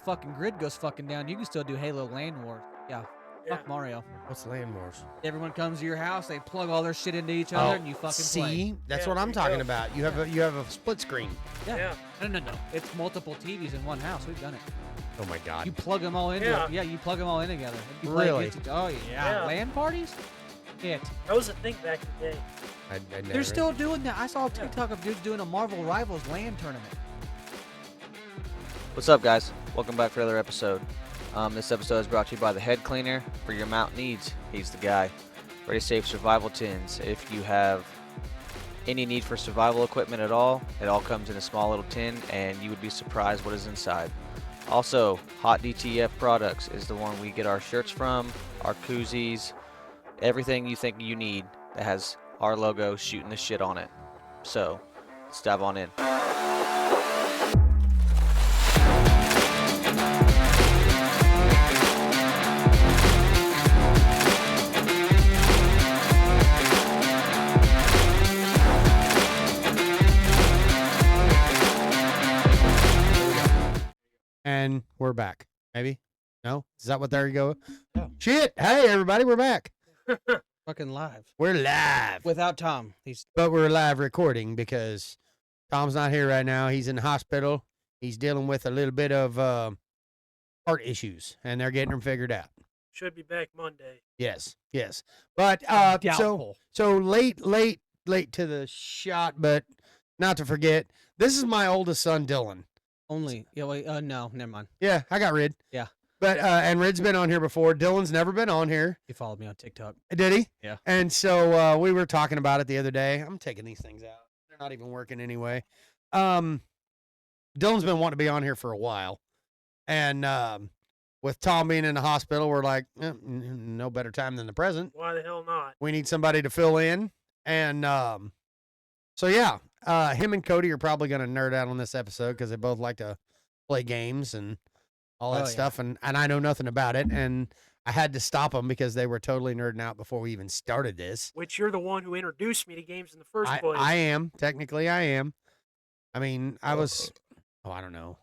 fucking grid goes fucking down, you can still do Halo Land Wars. Yeah. Yeah. Fuck Mario. What's Land Wars? Everyone comes to your house, they plug all their shit into each other, and you fucking play. See, that's Yeah, what I'm there you talking go. about. You have a split screen. Yeah. No. It's multiple TVs in one house. We've done it. Oh my god. You plug them all in. Yeah. You plug them all in together. You play Really? against each- Oh yeah. Yeah. LAN parties. It. That was a thing back in the day. I They're never- still doing that. I saw a TikTok of dudes doing a Marvel Rivals LAN tournament. What's up, guys? Welcome back for another episode. This episode is brought to you by the Head Cleaner. For your mount needs, he's the guy. Ready Safe Survival Tins. If you have any need for survival equipment at all, it all comes in a small little tin, and you would be surprised what is inside. Also, Hot DTF Products is the one we get our shirts from, our koozies, everything you think you need that has our logo shooting the shit on it. So, let's dive on in. And we're back. Maybe? No? Is that what there you go? Yeah. Shit. Hey everybody, we're back. Fucking live. We're live. Without Tom. But we're live recording because Tom's not here right now. He's in the hospital. He's dealing with a little bit of heart issues, and they're getting them figured out. Should be back Monday. Yes. But Doubtful. so late to the shot, but not to forget, this is my oldest son, Dylan. Only. Yeah. Wait. No. Never mind. Yeah, I got Rid. Yeah. But and Rid's been on here before. Dylan's never been on here. He followed me on TikTok. Did he? Yeah. And so we were talking about it the other day. I'm taking these things out. They're not even working anyway. Dylan's been wanting to be on here for a while. And with Tom being in the hospital, we're like, no better time than the present. Why the hell not? We need somebody to fill in. And so, yeah, him and Cody are probably going to nerd out on this episode because they both like to play games and all that stuff. And I know nothing about it. And I had to stop them because they were totally nerding out before we even started this. Which you're the one who introduced me to games in the first place. I am. Technically, I am. I mean, I was, I don't know.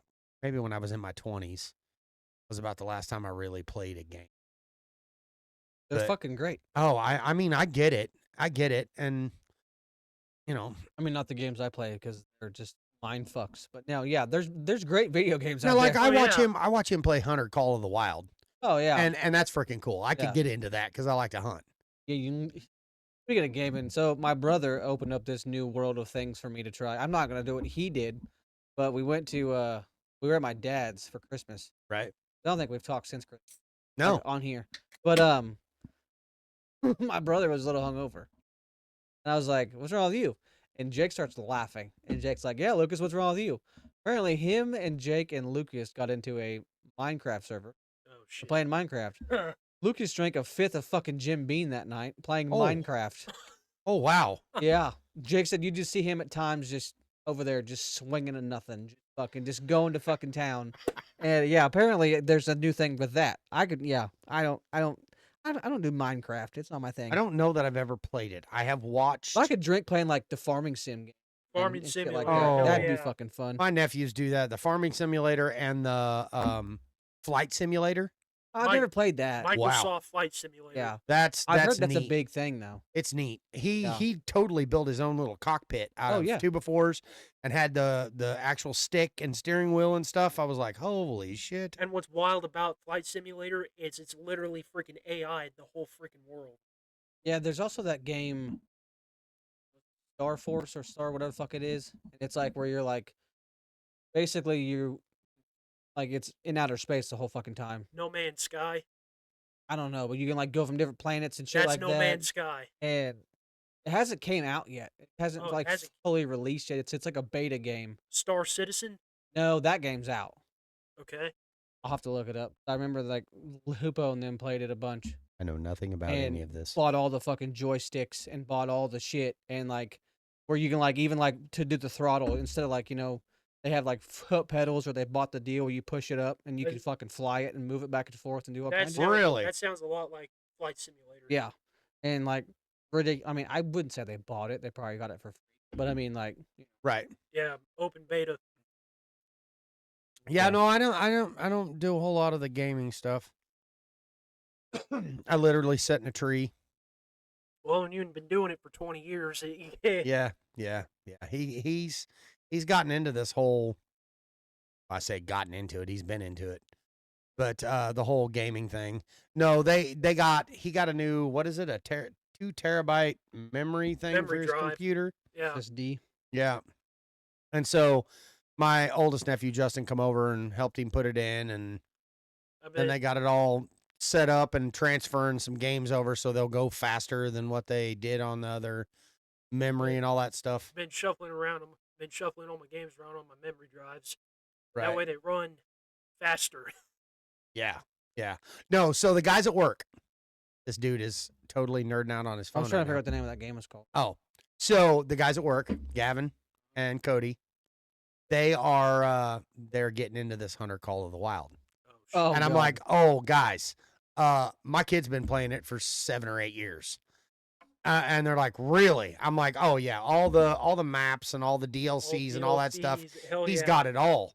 Maybe when I was in my 20s was about the last time I really played a game. It was But- fucking great. Oh, I mean, I get it. And, you know. I mean, not the games I play because they're just mind fucks. But now, yeah, there's great video games No, out like there. I watch him play Hunter Call of the Wild. Oh yeah. And that's freaking cool. I could Yeah. get into that because I like to hunt. Yeah, speaking of gaming, so my brother opened up this new world of things for me to try. I'm not gonna do what he did, but we went to we were at my dad's for Christmas. Right. I don't think we've talked since Christmas. No. like, on here. But my brother was a little hungover, and I was like, "What's wrong with you?" And Jake starts laughing, and Jake's like, "Yeah, Lucas, what's wrong with you?" Apparently, him and Jake and Lucas got into a Minecraft server. Oh They're shit. playing Minecraft. Lucas drank a fifth of fucking Jim Beam that night playing Oh. Minecraft. Oh, wow. Yeah. Jake said you just see him at times just over there just swinging at nothing, just going to fucking town. And yeah, apparently there's a new thing with that. I don't do Minecraft. It's not my thing. I don't know that I've ever played it. I have watched. I could drink playing like the farming sim game. Farming and shit simulator. like that. Oh. That'd be Yeah. fucking fun. My nephews do that. The farming simulator and the flight simulator. I've never played that. Microsoft Flight Simulator. Yeah. That's I've heard that's neat. a big thing though. It's neat. Yeah. He totally built his own little cockpit out Oh, of yeah. 2x4s and had the actual stick and steering wheel and stuff. I was like, holy shit. And what's wild about Flight Simulator is it's literally freaking AI the whole freaking world. Yeah, there's also that game Star Force or Star whatever the fuck it is. And it's like where you're like basically you like it's in outer space the whole fucking time. No Man's Sky. I don't know, but you can like go from different planets and shit That's like No that. Man's Sky. And it hasn't came out yet. It hasn't Oh, it like hasn't. fully released yet. It's like a beta game. Star Citizen. No, that game's out. Okay. I'll have to look it up. I remember like Hoopo and them played it a bunch. I know nothing about And any of this. Bought all the fucking joysticks and bought all the shit and like where you can like even like to do the throttle instead of like they have like foot pedals or they bought the deal where you push it up and you can fucking fly it and move it back and forth and do all That kinds of sounds, Really? That sounds a lot like Flight Simulator. yeah. And like I mean I wouldn't say they bought it. They probably got it for free. But I mean like Right. Yeah. Open beta. Yeah, Yeah. no, I don't do a whole lot of the gaming stuff. I literally sit in a tree. Well, and you've been doing it for 20 years. Yeah. He's gotten into this whole. I say gotten into it. He's been into it, but the whole gaming thing. No, he got a new, what is it, a 2 terabyte memory thing for Memory his drive. computer. Yeah. SSD. Yeah, and so my oldest nephew Justin come over and helped him put it in, and I then bet. they got it all set up and transferring some games over so they'll go faster than what they did on the other memory and all that stuff. Been shuffling around them. Been shuffling all my games around on my memory drives. That Right. way they run faster. Yeah. Yeah. No, so the guys at work, this dude is totally nerding out on his I phone. was trying right to figure now. out what the name of that game was called. Oh, so the guys at work, Gavin and Cody, they are they're getting into this Hunter Call of the Wild. Oh, And I'm God. like, oh, guys, my kid's been playing it for 7 or 8 years. And they're like, really? I'm like, oh yeah, all the maps and all the DLCs and all that stuff. DLCs, hell He's yeah. got it all.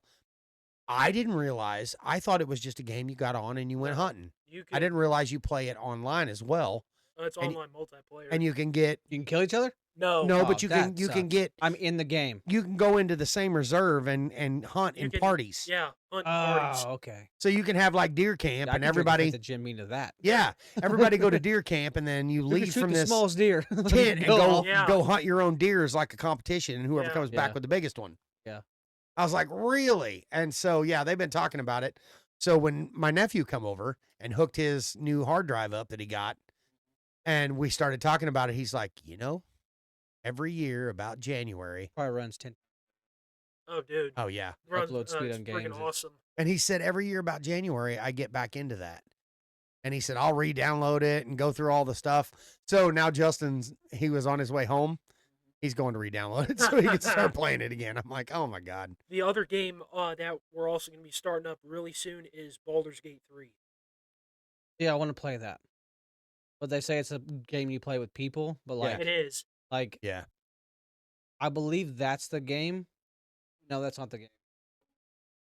I didn't realize. I thought it was just a game you got on and you went No, hunting. You can, I didn't realize you play it online as well, It's and- online multiplayer. and you can get You can kill each other? no, no, Oh, but you can that sucks. get I'm in the game. you can go into the same reserve and hunt You in can- parties. Yeah, hunt parties. Oh, okay. So you can have like deer camp I and could everybody. take the Jim mean to that. Yeah, everybody go to deer camp and then you Who can leave shoot from the this smallest deer. tent and go Yeah. go hunt your own deer as like a competition, and whoever Yeah. comes Yeah. back with the biggest one. Yeah. I was like, really? And so yeah, they've been talking about it. So when my nephew come over and hooked his new hard drive up that he got, and we started talking about it, he's like, every year about January. Probably runs 10. Oh, dude. Oh yeah. Runs, Upload speed it's on freaking games is- awesome. And he said every year about January I get back into that. And he said I'll re-download it and go through all the stuff. So now he was on his way home. He's going to re-download it so he can start playing it again. I'm like, oh my God. The other game that we're also going to be starting up really soon is Baldur's Gate 3. Yeah, I want to play that. But they say it's a game you play with people. But like, It is. Yeah. I believe that's the game. No, that's not the game.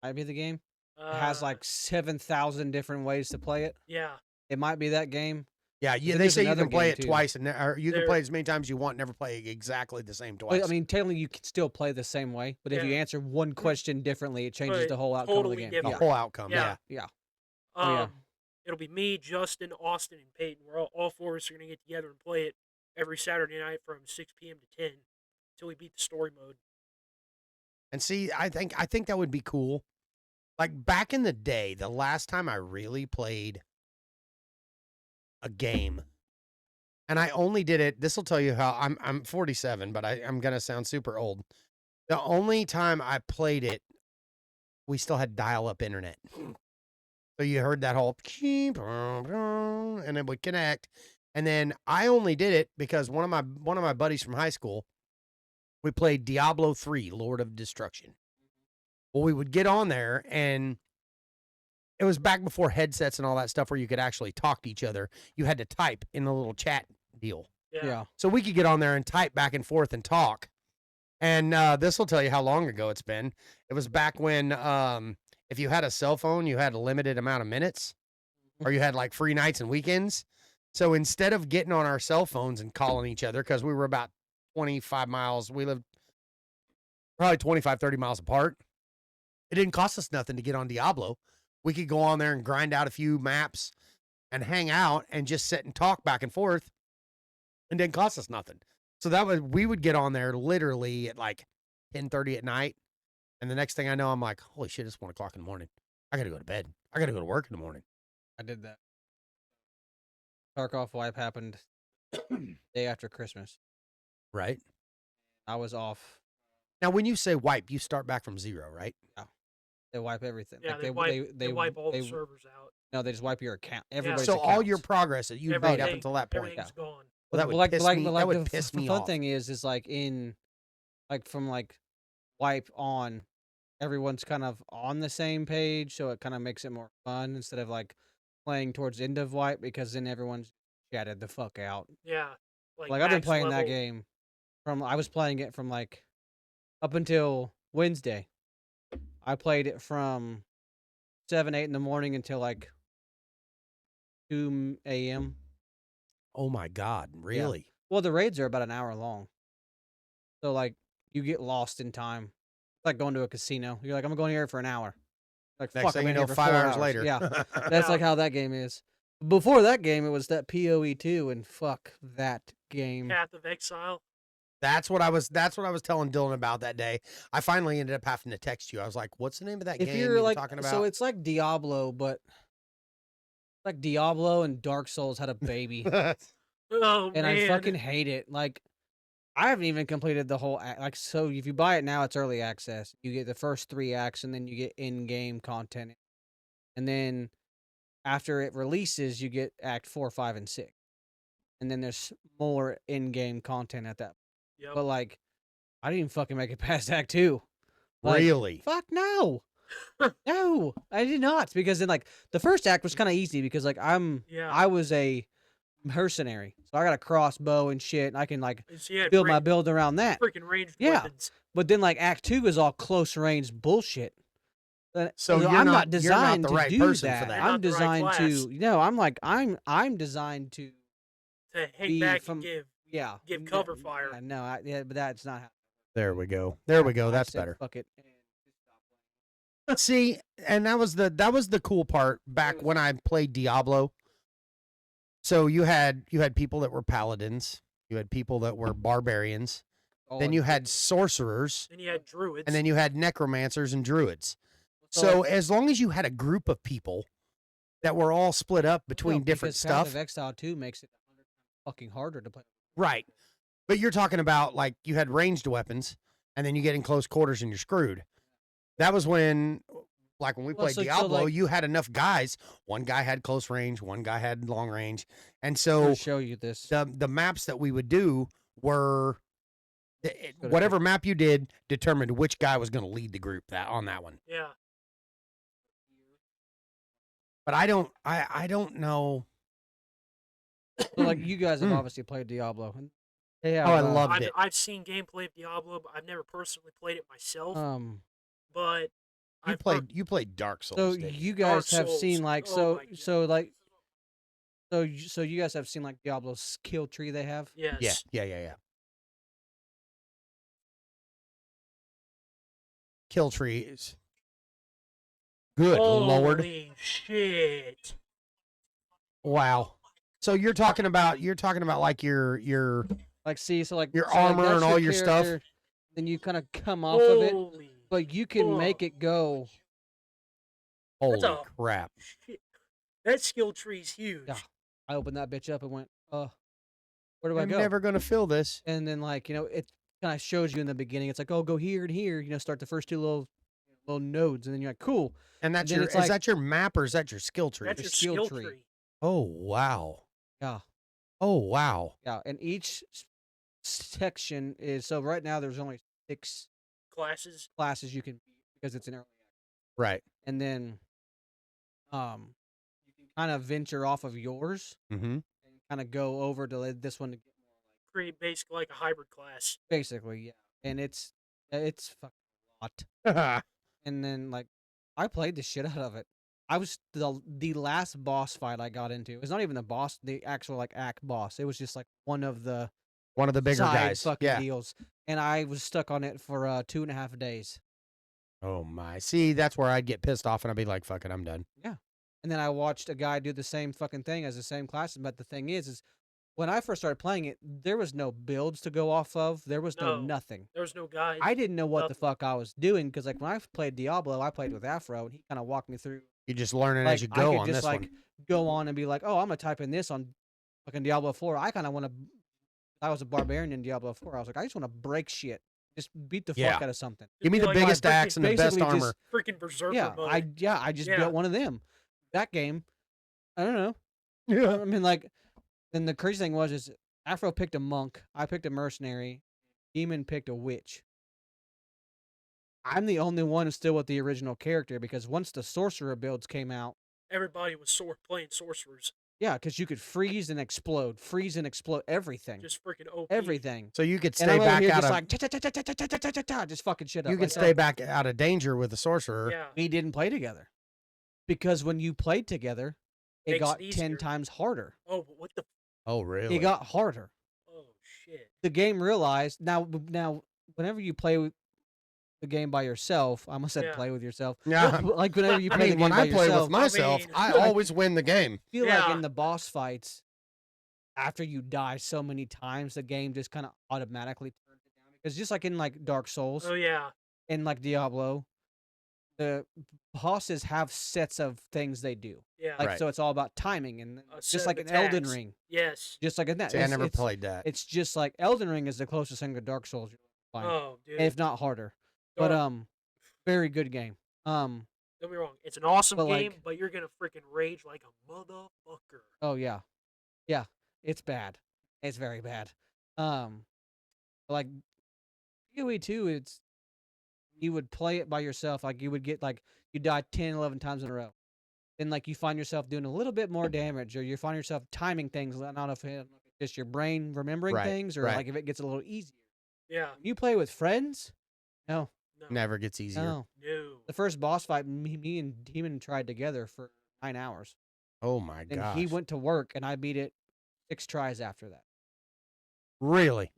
Might be the game. It has like 7,000 different ways to play it. Yeah. It might be that game. Yeah, Then they there's say you another can play game, it too. twice, or you can There- play it as many times as you want, never play exactly the same twice. But, I mean, technically, you can still play the same way. But if you Yeah. answer one question differently, it changes But the whole outcome of totally the game. the different. whole outcome. Yeah. Yeah. Oh, yeah. It'll be me, Justin, Austin, and Peyton. We're all four of us are going to get together and play it every Saturday night from 6 p.m. to 10 until we beat the story mode. And see, I think that would be cool. Like back in the day, the last time I really played a game, and I only did it. This will tell you how I'm 47, but I'm gonna sound super old. The only time I played it, we still had dial-up internet. So you heard that whole and it would connect. And then I only did it because one of my buddies from high school, we played Diablo 3, Lord of Destruction. Well, we would get on there, and it was back before headsets and all that stuff where you could actually talk to each other. You had to type in the little chat deal. Yeah. So we could get on there and type back and forth and talk. And this will tell you how long ago it's been. It was back when if you had a cell phone, you had a limited amount of minutes, or you had like free nights and weekends. So instead of getting on our cell phones and calling each other, because we were about 25 miles, we lived probably 25, 30 miles apart. It didn't cost us nothing to get on Diablo. We could go on there and grind out a few maps and hang out and just sit and talk back and forth. It didn't cost us nothing. So we would get on there literally at like 10:30 at night. And the next thing I know, I'm like, holy shit, it's 1 o'clock in the morning. I got to go to bed. I got to go to work in the morning. I did that. Tarkov wipe happened day after Christmas. Right. I was off. Now, when you say wipe, you start back from zero, right? They wipe everything. Yeah, Like they wipe all the servers out. No, they just wipe your account. Everybody's So all your accounts. progress that you made up Everything- until that point. Everything's gone. Well, that would But piss like, me, but that like would the piss me fun off. thing is like from like wipe on, everyone's kind of on the same page, so it kind of makes it more fun instead of like playing towards end of wipe, because then everyone's chatted the fuck out. Yeah. Like I've been max playing that level. game I was playing it from like up until Wednesday. I played it from 7, 8 in the morning until like 2 a.m. Oh my God, Yeah. really? Well, the raids are about an hour long, so like you get lost in time. It's like going to a casino. You're like, I'm going here for an hour. Like, Next fuck, thing I'm you in know, here for 5 4 hours hours. later. Yeah, that's like how that game is. Before that game, it was that PoE2, and fuck that game. Path of Exile. That's what I was telling Dylan about that day. I finally ended up having to text you. I was like, "What's the name of that If game you're you were like, talking so about?" it's like Diablo, but like Diablo and Dark Souls had a baby, Oh and I man. fucking hate it. Like, I haven't even completed the whole like. So if you buy it now, it's early access. You get the first 3 acts, and then you get in-game content, and then after it releases, you get Act 4, 5, and 6, and then there's more in-game content at that. Yep. But like, I didn't even fucking make it past Act 2. Like, Really? fuck no. No, I did not, because then like the first act was kind of easy because like Yeah. I was a mercenary, so I got a crossbow and shit, and I can like So you had build my build around that. freaking ranged Yeah. weapons. But then like Act 2 is all close range bullshit. So you're I'm not- not you're not designed the to right do person for that. that. You're I'm not the right designed class. to I'm like I'm designed to To hang be back from and give. yeah Give n- cover yeah, fire. no, but that's not how. There we go. There we go. I That's said, better. Fuck it. See, and that was the cool part back when I played Diablo. So you had people that were paladins, you had people that were barbarians, Oh, then and you had sorcerers, Then you had druids. and then you had necromancers and druids. So as long as you had a group of people that were all split up between different because Path stuff, of Exile 2 makes it 100 times fucking harder to play. right? But you're talking about like you had ranged weapons, and then you get in close quarters and you're screwed. That was when, like when we Well, played so Diablo, like- you had enough guys. One guy had close range, one guy had long range, and I'm so gonna show you this. the maps that we would do were Go to whatever map you did determined which guy was going to lead the group that on that one. Yeah. But I don't know. So like you guys have Mm. obviously played Diablo. And they have, Oh, I loved I've, it. I've seen gameplay of Diablo, but I've never personally played it myself. But You I've played heard- you played Dark Souls. so didn't you Dark guys have seen Souls. like Oh my so you guys have seen like Diablo's skill tree they have. Yes. Yeah. Kill trees. Good lord. Holy shit. Wow. So you're talking about like your Like see, so like Your so, like, armor that's and all your stuff? character, Then you kind of come off of it, Holy but you can make fuck. it go. holy a- crap. shit. That skill tree's huge. Yeah. I opened that bitch up and went, where do I I'm go? never gonna fill this. And then like it kind of shows you in the beginning. It's like, oh, go here and here. Start the first two little nodes, and then you're like, cool. And that's then your it's is like- that your map or is that your skill tree? That's your your skill skill tree. tree. Oh wow. Yeah. Oh wow. Yeah, and each section is so right now there's only 6 Classes. classes you can beat because it's an early access. Right. And then you can kind of venture off of yours Mm-hmm. and kind of go over to this one to get more like Create basically like a hybrid class. basically, yeah. And it's fucking a lot. And then like I played the shit out of it. I was the last boss fight I got into. It's not even the boss, the actual like act boss. It was just like one of the One of the bigger side guys. fucking Yeah. deals. And I was stuck on it for 2.5 days. Oh my. See, that's where I'd get pissed off and I'd be like, fuck it, I'm done. And then I watched a guy do the same fucking thing as the same class. But the thing is when I first started playing it, there was no builds to go off of. There was no No. nothing. There's no guide. I didn't know what the Nothing. fuck I was doing because like when I played Diablo, I played with Afro and he kind of walked me through. You're just learning Like as you I go could on just this like one. go on and be like, oh, I'm gonna type in this on fucking Diablo 4. I kind of want to. I was a barbarian in Diablo 4. I was like, I just want to break shit, just beat the Yeah. fuck out of something. Give me Be the like biggest freaking- axe and the best basically armor. just- Freaking berserker Yeah, mode. I just Yeah. built one of them. That game, I don't know. Yeah. I mean, like, then the crazy thing was Afro picked a monk, I picked a mercenary, Demon picked a witch. I'm the only one who's still with the original character because once the sorcerer builds came out, Everybody was playing sorcerers. Yeah, because you could freeze and explode, everything, Just freaking OP. everything. So you could And stay I'm over back here out just of like ta-ta-ta-ta-ta-ta-ta-ta-ta, just fucking shit up. you could Like, stay back out of danger with the sorcerer. Yeah. we didn't play together because when you played together, it Makes got it 10 easier. times harder. Oh, but what the? Oh, It really? got harder. Oh shit. The game realized now. Whenever you play with the game by yourself, I almost said Yeah. play with yourself. Yeah. Like whenever you I play the mean, game when by I play yourself, with myself, mean- I always win the game. I feel like Yeah. in the boss fights, after you die so many times, the game just kind of automatically turns it down. Because just like in like Dark Souls Oh yeah. and like Diablo, the bosses have sets of things they do. Yeah. Like Right. so, it's all about timing, and A set just of like in Elden attacks. Ring, Yes. just like in that. See, I it's- never it's- played that. It's just like Elden Ring is the closest thing to Dark Souls you'll find, Oh, dude. if not harder. But Dark- very good game. Don't get me wrong. It's an awesome but, game, like- but you're gonna freaking rage like a motherfucker. Oh yeah, yeah. It's bad. It's very bad. Like PoE 2, it's you would play it by yourself. Like you would get like you die 10, 11 times in a row. Then like you find yourself doing a little bit more damage, or you find yourself timing things. I don't know if it's just your brain remembering Right, things, or right. like if it gets a little easier. Yeah. You play with friends? No, No. Never gets easier. no. No. The first boss fight, me and Demon tried together for 9 hours. Oh my And gosh. he went to work, and I beat it 6 tries after that. Really?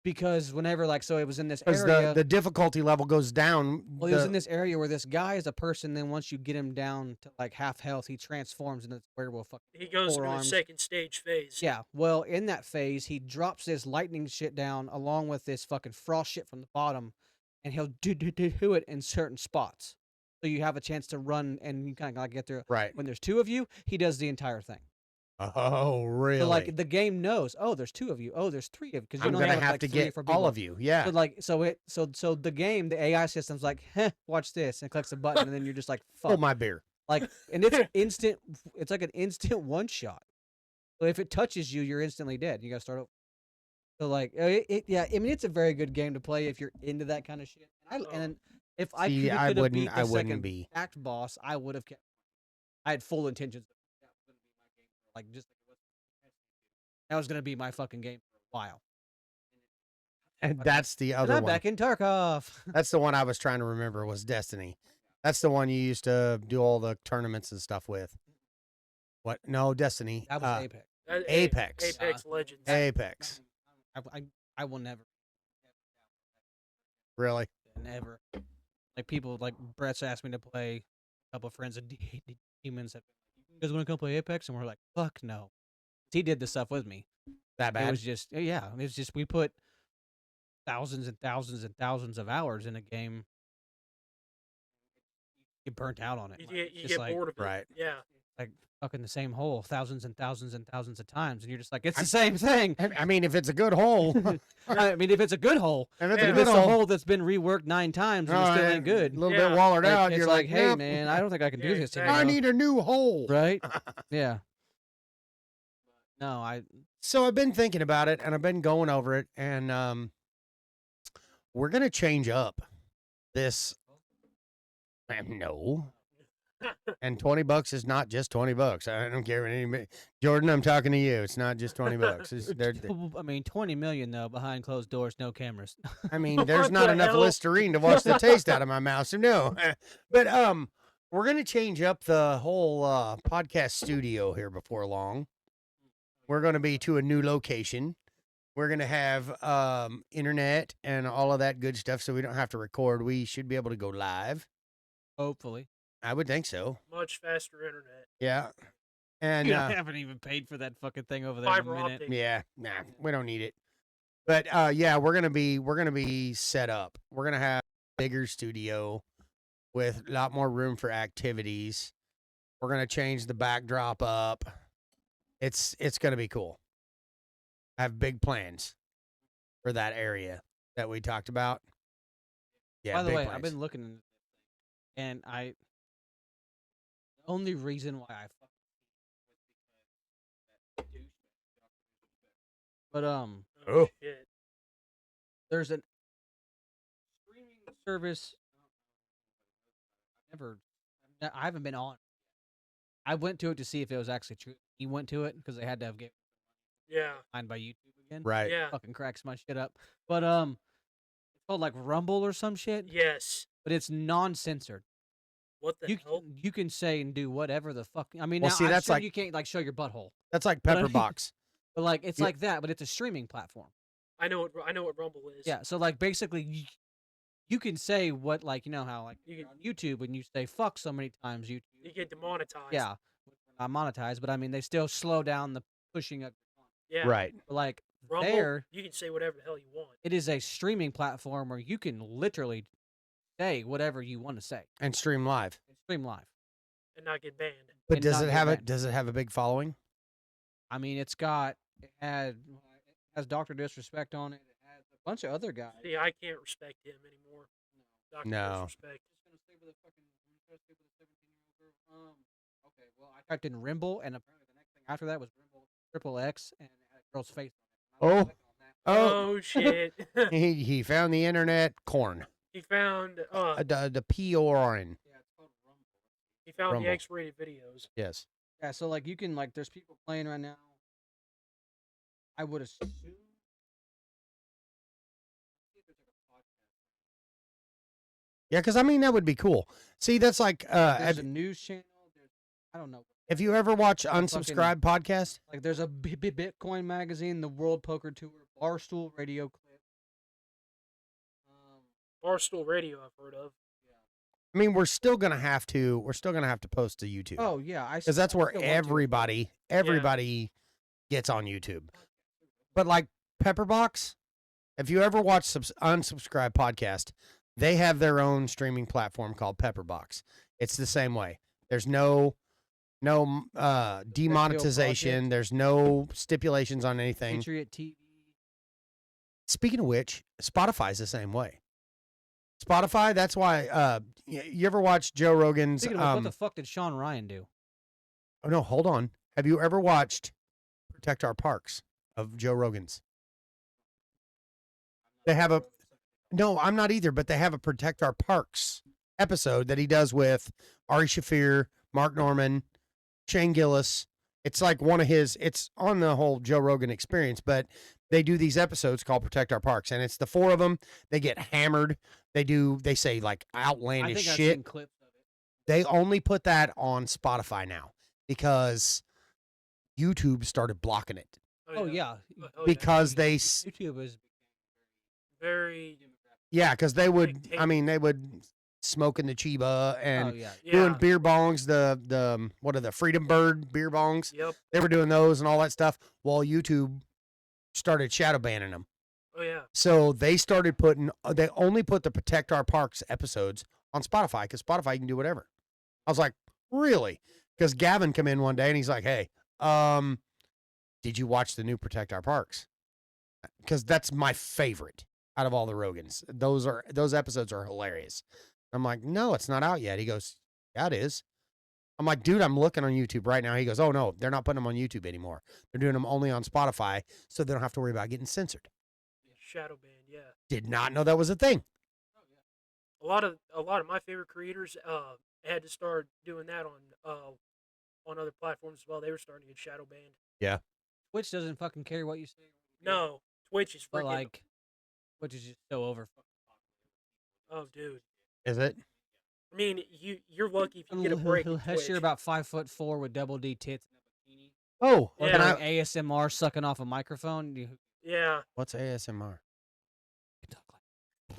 Because whenever, like, so it was in this Because area. the difficulty level goes down. Well, he was in this area where this guy is a person. Then once you get him down to like half health, he transforms into this werewolf. He goes four through the arms. second stage phase. Yeah. Well, in that phase, he drops this lightning shit down along with this fucking frost shit from the bottom, and he'll do it in certain spots. So you have a chance to run, and you kind of like get through. Right. When there's 2 of you, he does the entire thing. Oh, really? So like the game knows. Oh, there's 2 of you. Oh, there's 3 of you. Because I'm only gonna have, have like, to 3 or get 4 all people. of you. Yeah. So like so the game, the AI system's like, heh, watch this, and clicks a button, and then you're just like, fuck. Hold my beer. Like, and it's instant. It's like an instant one shot. So if it touches you, you're instantly dead. You gotta start over. So like, yeah. I mean, it's a very good game to play if you're into that kind of shit. And if I See, could I have wouldn't. beat the I wouldn't second be. act boss, I would have kept. I had full intentions. That was gonna be my game. Like just like it was. That was gonna be my fucking game for a while. And that's the And other I'm one. back in Tarkov. That's the one I was trying to remember was Destiny. That's the one you used to do all the tournaments and stuff with. What? No, Destiny. That was Apex. Apex. Apex Legends. Apex. I will never. Really? Never. Like people like Brett's asked me to play. A couple of friends of demons have been like, you guys want to come play Apex? And we're like, fuck no. He did the stuff with me. That bad? It was just yeah. It was just we put thousands and thousands and thousands of hours in a game. You burnt out on it. You It's get just like, bored of it. right. Yeah. like fucking the same hole thousands and thousands and thousands of times, and you're just like, it's the same thing. I mean, if it's a good hole, I mean, if it's a good hole. if it's Yeah. a If good it's a hole, hole that's been reworked 9 times and it still ain't good. A little Yeah. bit wallered Like, out. it's You're like, hey "Nope, man, I don't think I can do Yeah, this exactly. anymore. I need a new hole." Right? Yeah. No, I So I've been thinking about it, and I've been going over it, and we're gonna change up this. No. And $20 is not just $20. I don't care what anybody. Jordan, I'm talking to you. It's not just $20. I mean, 20 million though behind closed doors, no cameras. I mean, there's What not the enough hell? Listerine to wash the taste out of my mouth. So no. But we're gonna change up the whole podcast studio here before long. We're gonna be to a new location. We're gonna have internet and all of that good stuff, so we don't have to record. We should be able to go live. Hopefully. I would think so. Much faster internet. Yeah. And I haven't even paid for that fucking thing over there in a Fiber minute. optic. yeah, nah, we don't need it. But yeah, we're gonna be set up. We're gonna have a bigger studio with a lot more room for activities. We're gonna change the backdrop up. It's gonna be cool. I have big plans for that area that we talked about. Yeah. By the big way, plans. I've been looking into this thing, and the only reason why I fucking was because that douchebag. But Oh. Shit. there's an streaming service. I haven't been on. I went to it to see if it was actually true. he went to it because they had to have get Yeah. fined by YouTube again. Right. Yeah. Fucking cracks my shit up. But it's called like Rumble or some shit. Yes. But it's non-censored. What the hell? You can say and do whatever the fuck. I mean, Well, now see, I'm that's sure like- you can't like show your butthole, That's like But I Pepper mean- Box. but like it's Yeah. like that. But it's a streaming platform. I know what Rumble is. Yeah. So like basically, you can say what like you know how like You you're can- on YouTube when you say fuck so many times YouTube. You get demonetized. Yeah. Not monetized, but I mean they still slow down the pushing of. Yeah. Right. But like Rumble, there, you can say whatever the hell you want. it is a streaming platform where you can literally say whatever you want to say And stream live. and stream live. And not get banned. But And does not it get have banned. Does it have a big following? I mean, it has Doctor Disrespect on it. It has a bunch of other guys. See, I can't respect him anymore. Dr. No. Disrespect. Okay, well, I typed in Rimble, and apparently the next thing after that was Rimble Triple X, and it had a girl's face on it. And I was clicking on that. Oh, Oh shit. he found the internet corn. He found The PORN. Yeah, it's called Rumble. he found Rumble. the X-rated videos. Yes. Yeah, so like you can like, there's people playing right now. I would assume. Yeah, because I mean that would be cool. See, that's like There's a news channel. There's, I don't know. if you ever watch fucking- Unsubscribe podcast, Like there's a Bitcoin magazine, the World Poker Tour, Barstool Radio Clip. Barstool Radio, I've heard of. I mean we're still gonna have to post to YouTube Oh yeah, I because that's I where still want to. everybody gets on YouTube. But like Pepperbox, if you ever watch Unsubscribe podcast, they have their own streaming platform called Pepperbox. It's the same way. There's no demonetization. There's no stipulations on anything. Patriot TV. Speaking of which, Spotify's the same way. Spotify, that's why you ever watch Joe Rogan's Speaking of, what the fuck did Sean Ryan do? oh no, hold on. Have you ever watched Protect Our Parks of Joe Rogan's? They have a no, I'm not either, but they have a Protect Our Parks episode that he does with Ari Shaffir, Mark Norman, Shane Gillis. It's like one of his, it's on the whole Joe Rogan experience, but they do these episodes called Protect Our Parks, and it's the four of them. They get hammered. They say like I outlandish think I've shit. seen clips of it. They only put that on Spotify now because YouTube started blocking it Oh yeah, Oh, because they YouTube is very. yeah, because they would Like, I mean they would smoking the Chiba and oh yeah. Yeah. doing beer bongs, the what are the Freedom Bird beer bongs? Yep. They were doing those and all that stuff while YouTube started shadow banning them. Oh yeah. So they started putting they only put the Protect Our Parks episodes on Spotify because Spotify you can do whatever. I was like, really? Because Gavin come in one day and he's like, hey, did you watch the new Protect Our Parks? Because that's my favorite out of all the Rogans. Those episodes are hilarious. I'm like, no, it's not out yet. He goes, yeah, it is. I'm like, dude, I'm looking on YouTube right now. He goes, oh no, they're not putting them on YouTube anymore. They're doing them only on Spotify, so they don't have to worry about getting censored. Shadow banned. Yeah. Did not know that was a thing. A lot of my favorite creators had to start doing that on other platforms as well. They were starting to get shadow banned. Twitch doesn't fucking care what you say. No, Twitch is But freaking. like, Twitch is just so over. Oh, dude. Is it? I mean, you're lucky if you get a break. in Unless you're Twitch. about 5'4" with double D tits and a bikini, Oh, or Yeah. can I- doing ASMR sucking off a microphone. You Yeah. what's ASMR? talk like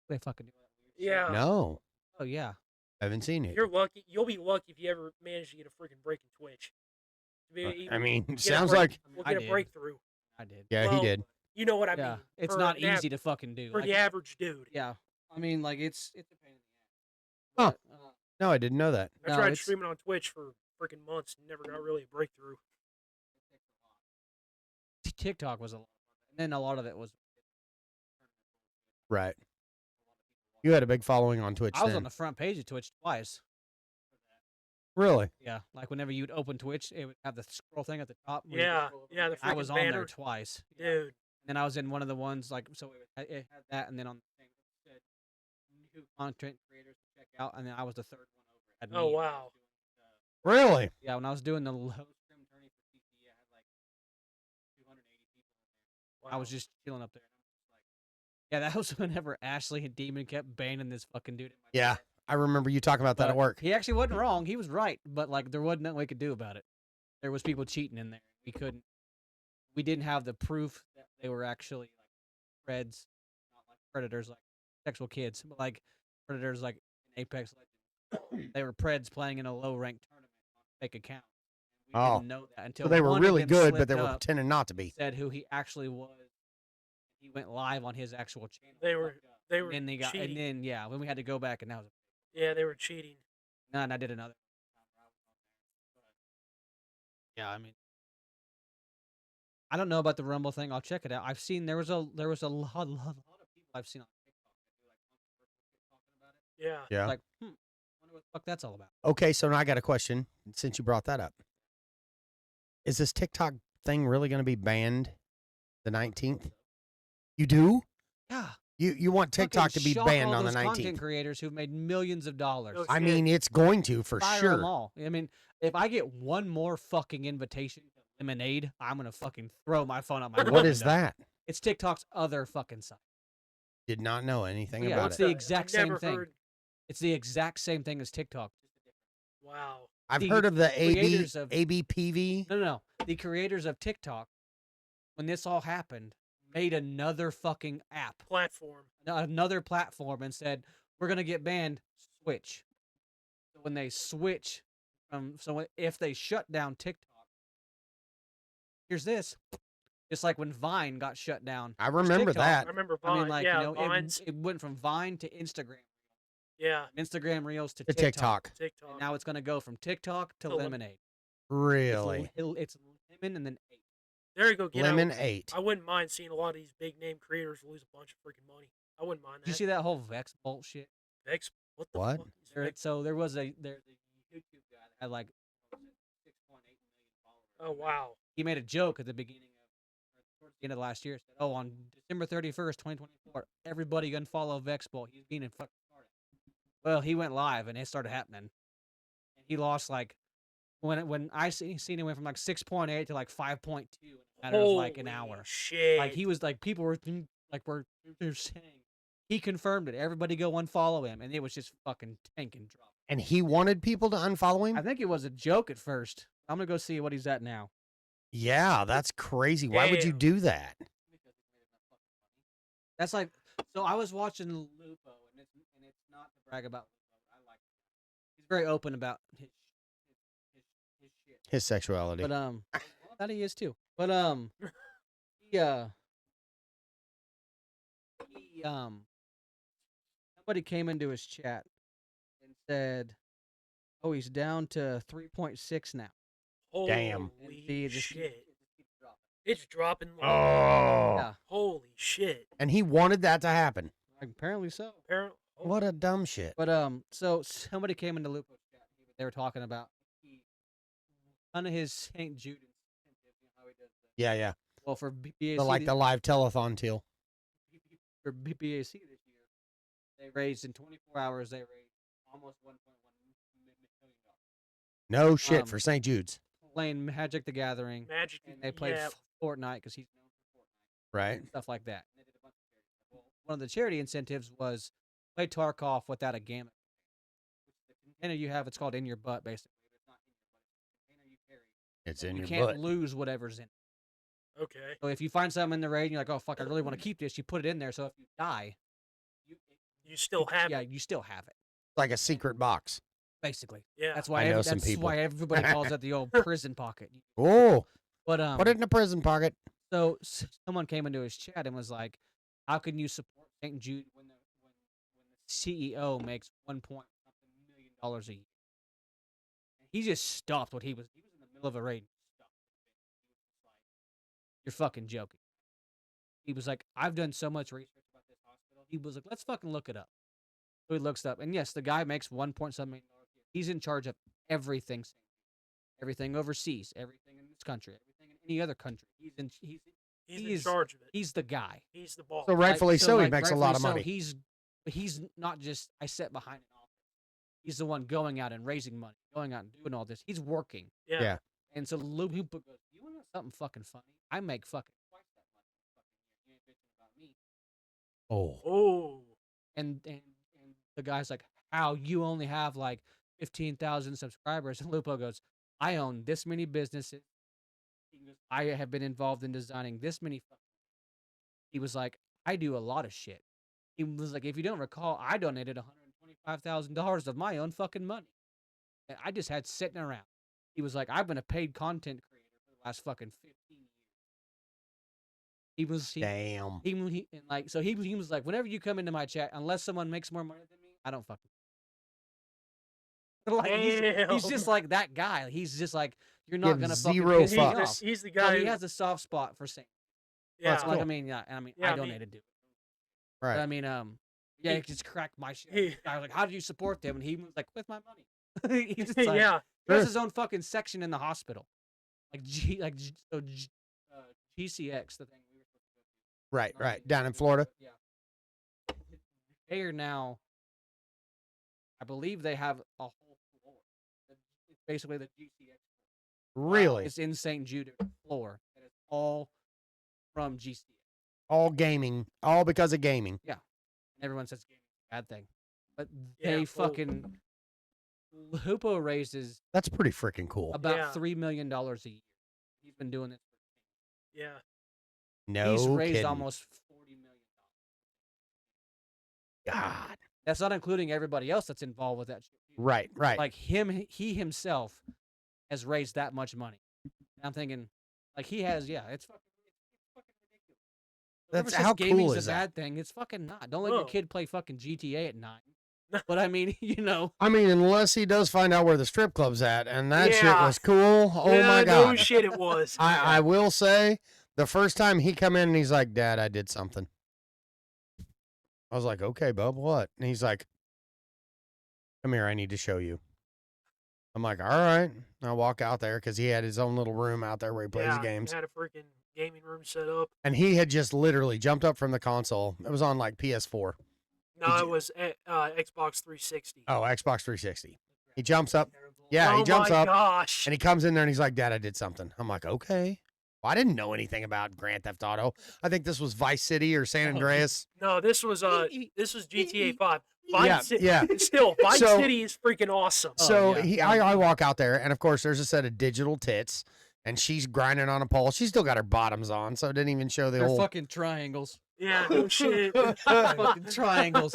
they fucking do that weird shit. Yeah. No, Oh yeah. I haven't seen it. You're lucky. You'll be lucky if you ever manage to get a freaking break in Twitch. I mean, Get a sounds break- like we'll I get a did. breakthrough. I did. yeah, Well, he did. You know what I Yeah. mean? It's For not an av- easy to fucking do. for Like, the average dude. yeah. I mean, like it's a pain in Huh. the ass. But, No, I didn't know that. I No, tried it's- streaming on Twitch for freaking months and never got really a breakthrough. TikTok was a lot, and then a lot of it was. Right. You had a big following on Twitch. I was then. on the front page of Twitch twice. Really? Yeah, like whenever you'd open Twitch, it would have the scroll thing at the top. where you could Yeah, scroll over. yeah, the I was freaking on there banner. twice. Yeah. Dude. And then I was in one of the ones like so it had that, and then on the thing it said new content creators to check out, and then I was the third one over. It had Oh, me. wow. Really? Yeah, when I was doing the low scrim tourney for I was just chilling up there. Yeah, that was whenever Ashley and Demon kept banning this fucking dude. In my Yeah, car. I remember you talking about that But at work. he actually wasn't wrong. He was right, but like there wasn't nothing we could do about it. There was people cheating in there. We didn't have the proof that they were actually like Preds, not like predators, like sexual kids, but like predators like in Apex Legends. They were Preds playing in a low ranked tournament on a fake account. We Oh. didn't know that until So they were one of really them good, but slipped they were up, pretending not to be. said who he actually was. He went live on his actual channel. They were and then they got cheating. and then yeah, when we had to go back and that was Yeah, they were cheating. and I did another. Yeah, I mean, I don't know about the Rumble thing. I'll check it out. I've seen there was a lot of people I've seen on TikTok that do like talking about it. Yeah. Yeah. Like, wonder what the fuck that's all about. Okay, so now I got a question since you brought that up. Is this TikTok thing really going to be banned the 19th? You do? Yeah, You want TikTok to be shock banned all on the those 19th? Content creators who've made millions of dollars. No I shit. mean, it's going to for Fire sure. them all. I mean, if I get one more fucking invitation to Lemonade, I'm gonna fucking throw my phone out my What is window. that? It's TikTok's other fucking site. Did not know anything Yeah, about it's it. the exact same never thing. heard. It's the exact same thing as TikTok. Wow. I've the heard of the creators of- ABPV. No. The creators of TikTok, when this all happened, made another fucking app, Platform. another platform, and said, we're going to get banned, switch. So when they switch, if they shut down TikTok, here's this. Just like when Vine got shut down. I There's remember TikTok. I that. remember I Vine. mean, like, yeah, you know, Vines. it went from Vine to Instagram. Yeah. Instagram Reels to The TikTok. TikTok. TikTok. And now it's going to go from TikTok to To Lemonade. Really? It's lemon and then 8. There you go. Get Lemon out. 8. I wouldn't mind seeing a lot of these big name creators lose a bunch of freaking money. I wouldn't mind that. Did you see that whole Vex bullshit? Vex? What the What? fuck is Vex? So there's a YouTube guy that had like 6.8 million followers. Oh, wow. He made a joke at the beginning of, or towards the end of last year. Said, "Oh, on December 31st, 2024, everybody unfollow Vexbull. He's being fucking retarded." Well, he went live and it started happening. And he lost like when I seen it went from like 6.8 to like 5.2 in a matter of like an Holy hour. Shit. Like he was like people were they're saying he confirmed it. Everybody go unfollow him, and it was just fucking tank and drop. And he wanted people to unfollow I him? think it was a joke at first. I'm gonna go see what he's at now. Yeah, that's crazy. Why would you Damn. do that? That's like so. I was watching Lupo, and it's not to brag about Lupo. I like him. He's very open about his shit. His sexuality. But that he is too. But he somebody came into his chat and said, "Oh, he's down to 3.6 now." Holy Damn. And the shit. It's dropping. Like, Oh. Yeah, Holy shit. And he wanted that to happen. apparently so. Apparently. What a dumb shit. But so somebody came into Lupo's chat. They were talking about one of his St. Jude incentive. You know how he does that. Yeah. Well, for BAC, The live telethon deal. for BAC this year, they raised in 24 hours. They raised almost 1.1 million dollars. No shit for St. Jude's. Playing Magic the Gathering, Magic. and they played yeah. Fortnite because he's known for Fortnite. Right. And stuff like that. And they did a bunch of charity stuff. Well, one of the charity incentives was play Tarkov without a gamut. Which the container you have, it's called in your butt, basically. But it's not in your butt. It's the container you carry. It's in You your can't butt. lose whatever's in it. Okay. So if you find something in the raid and you're like, oh fuck, I really want to keep this, you put it in there. So if you die, You still have yeah, it. you still have it. Like a secret box. Basically, Yeah. that's why I know some that's people. why everybody calls it the old prison pocket. Oh, But put it in a prison pocket. so someone came into his chat and was like, "How can you support St. Jude when the CEO makes $1.something million a year?" And he just stopped what he was. He was in the middle of a raid. And stopped. He was just like, "You're fucking joking." He was like, "I've done so much research about this hospital." He was like, "Let's fucking look it up." So he looks it up, and yes, the guy makes $1.7 million a year. He's in charge of everything. Everything overseas, everything in this country, everything in any other country. He's in He's in charge of it. he's the guy. He's the boss. So rightfully so, he like, makes a lot of rightfully money. so, he's not just I sit behind an office. He's the one going out and raising money, going out and doing all this. He's working. Yeah. Yeah. And so Lupo goes, "You want to know something fucking funny? I make fucking twice that much in a fucking Oh. Oh. And the guy's like, how you only have like 15,000 subscribers? And Lupo goes, I own this many businesses. He goes, I have been involved in designing this many. He was like, I do a lot of shit. He was like, if you don't recall, I donated $125,000 of my own fucking money. And I just had sitting around. He was like, I've been a paid content creator for the last fucking 15 years. Damn. And like, so he was like, whenever you come into my chat, unless someone makes more money than me, I don't fucking. Like he's just Damn. like that guy. He's just like, you're Give not gonna fucking zero piss me fucks. off. He's the So guy. he has a soft spot for saying. yeah. that's Like cool. I mean, yeah, I Yeah, I mean- donated to it. Right. But I mean, yeah, He- it just cracked my shit. he- I was like, how did you support them? And he was like, with my money. He's just like, yeah. he has Sure. his own fucking section in the hospital, like GCX, the thing we were supposed to go to. Right. Down in Florida. Yeah. They are now, I believe they have a whole floor. It's basically the GCX. Really? It's in St. Jude floor, and it's all from GCX. All gaming. All because of gaming. Everyone says gaming is a bad thing, but Yeah, they well- fucking Hoopo raises That's pretty freaking cool. about Yeah. $3 million a year. He's been doing it. Yeah. No He's raised kidding. almost $40 million. God. That's not including everybody else that's involved with that shit. Right. Like he himself has raised that much money. And I'm thinking, like he has, yeah, it's fucking ridiculous. Whoever That's says how gaming's cool a is that? bad thing. It's fucking not. Don't let your No. kid play fucking GTA at 9. But I mean, you know, I mean, unless he does find out where the strip club's at, and that shit Yeah. was cool. Oh yeah, my No god! shit, it was. I will say, the first time he come in and he's like, "Dad, I did something." I was like, "Okay, bub, what?" And he's like, "Come here, I need to show you." I'm like, "All right." I walk out there because he had his own little room out there where he plays yeah, games, Had a freaking gaming room set up. and he had just literally jumped up from the console. It was on like PS4. No, Did it you- was Xbox 360. Oh, Xbox 360. He jumps up. Yeah, oh he jumps my up. gosh. And he comes in there and he's like, "Dad, I did something." I'm like, "Okay." Well, I didn't know anything about Grand Theft Auto. I think this was Vice City or San Andreas. No, this was GTA 5. Yeah, Vice City. yeah. Still, Vice So- City is freaking awesome. So yeah. I walk out there, and of course, there's a set of digital tits, and she's grinding on a pole. She's still got her bottoms on, so it didn't even show the they're whole. fucking triangles. Yeah, no shit. Fucking triangles.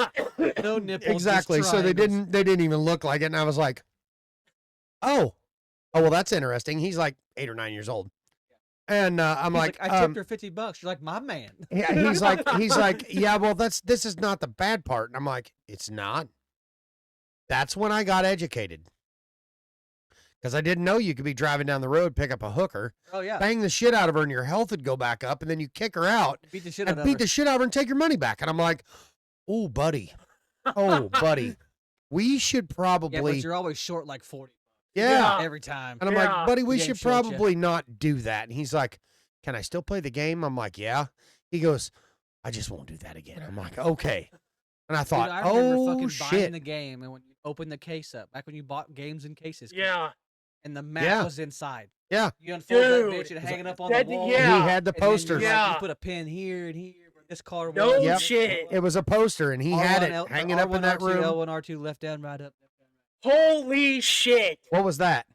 No nipples. just Exactly. So they triangles. didn't even look like it, and I was like, "Oh, well, that's interesting." He's like 8 or 9 years old, and I'm He's like, I tipped her $50. You're like, my man. Yeah, he's like, "Yeah, well, this is not the bad part." And I'm like, "It's not." That's when I got educated. Because I didn't know you could be driving down the road, pick up a hooker, Oh yeah. bang the shit out of her, and your health would go back up, and then you kick her out Beat the shit out and of beat her. the shit out of her and take your money back. And I'm like, "Oh, buddy. Oh, buddy. We should Yeah, but probably, you're always short like 40 yeah." Yeah. every time. And I'm Yeah. like, "Buddy, we The game should showed ya. probably not do that." And he's like, "Can I still play the game?" I'm like, "Yeah." He goes, "I just won't do that again." I'm like, "Okay." And I Dude, thought, I remember "Oh, fucking buying shit." the game and when you open the case up, back when you bought games in cases. Yeah. And the map Yeah. was inside. Yeah. You unfold that Dude. bitch and hang it up on That- the wall. yeah. He had the and then you're posters. like, Yeah. you put a pin here and here. This color. No Yep. shit. It was a poster, and he had it hanging up in that R1, R2, room. L1, R2, left down, right up. Holy shit. What was that?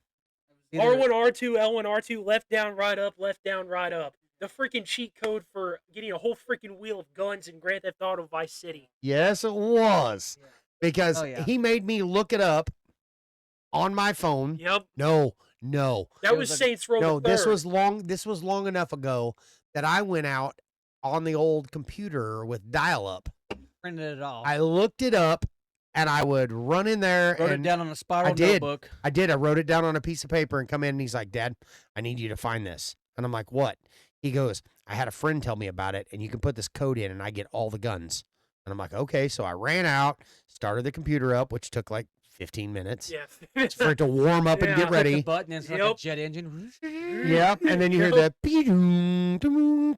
Either- R1, R2, L1, R2, left down, right up, left down, right up. The freaking cheat code for getting a whole freaking wheel of guns in Grand Theft Auto Vice City. Yes, it was. Because Oh, yeah. he made me look it up on my phone. Yep. No. That It was was a- Saints Row No, the this Third. was long enough ago that I went out on the old computer with dial-up. Printed it off. I looked it up, and I would run in there wrote and it down on a spiral did. notebook. I did. I wrote it down on a piece of paper and come in, and he's like, "Dad, I need you to find this." And I'm like, "What?" He goes, "I had a friend tell me about it, and you can put this code in, and I get all the guns." And I'm like, "Okay." So I ran out, started the computer up, which took like 15 minutes Yeah. for it to warm up and Yeah. get Click the ready. button and it's like a Yep. jet engine. Yep. And then you hear the "Be-doom, doom,"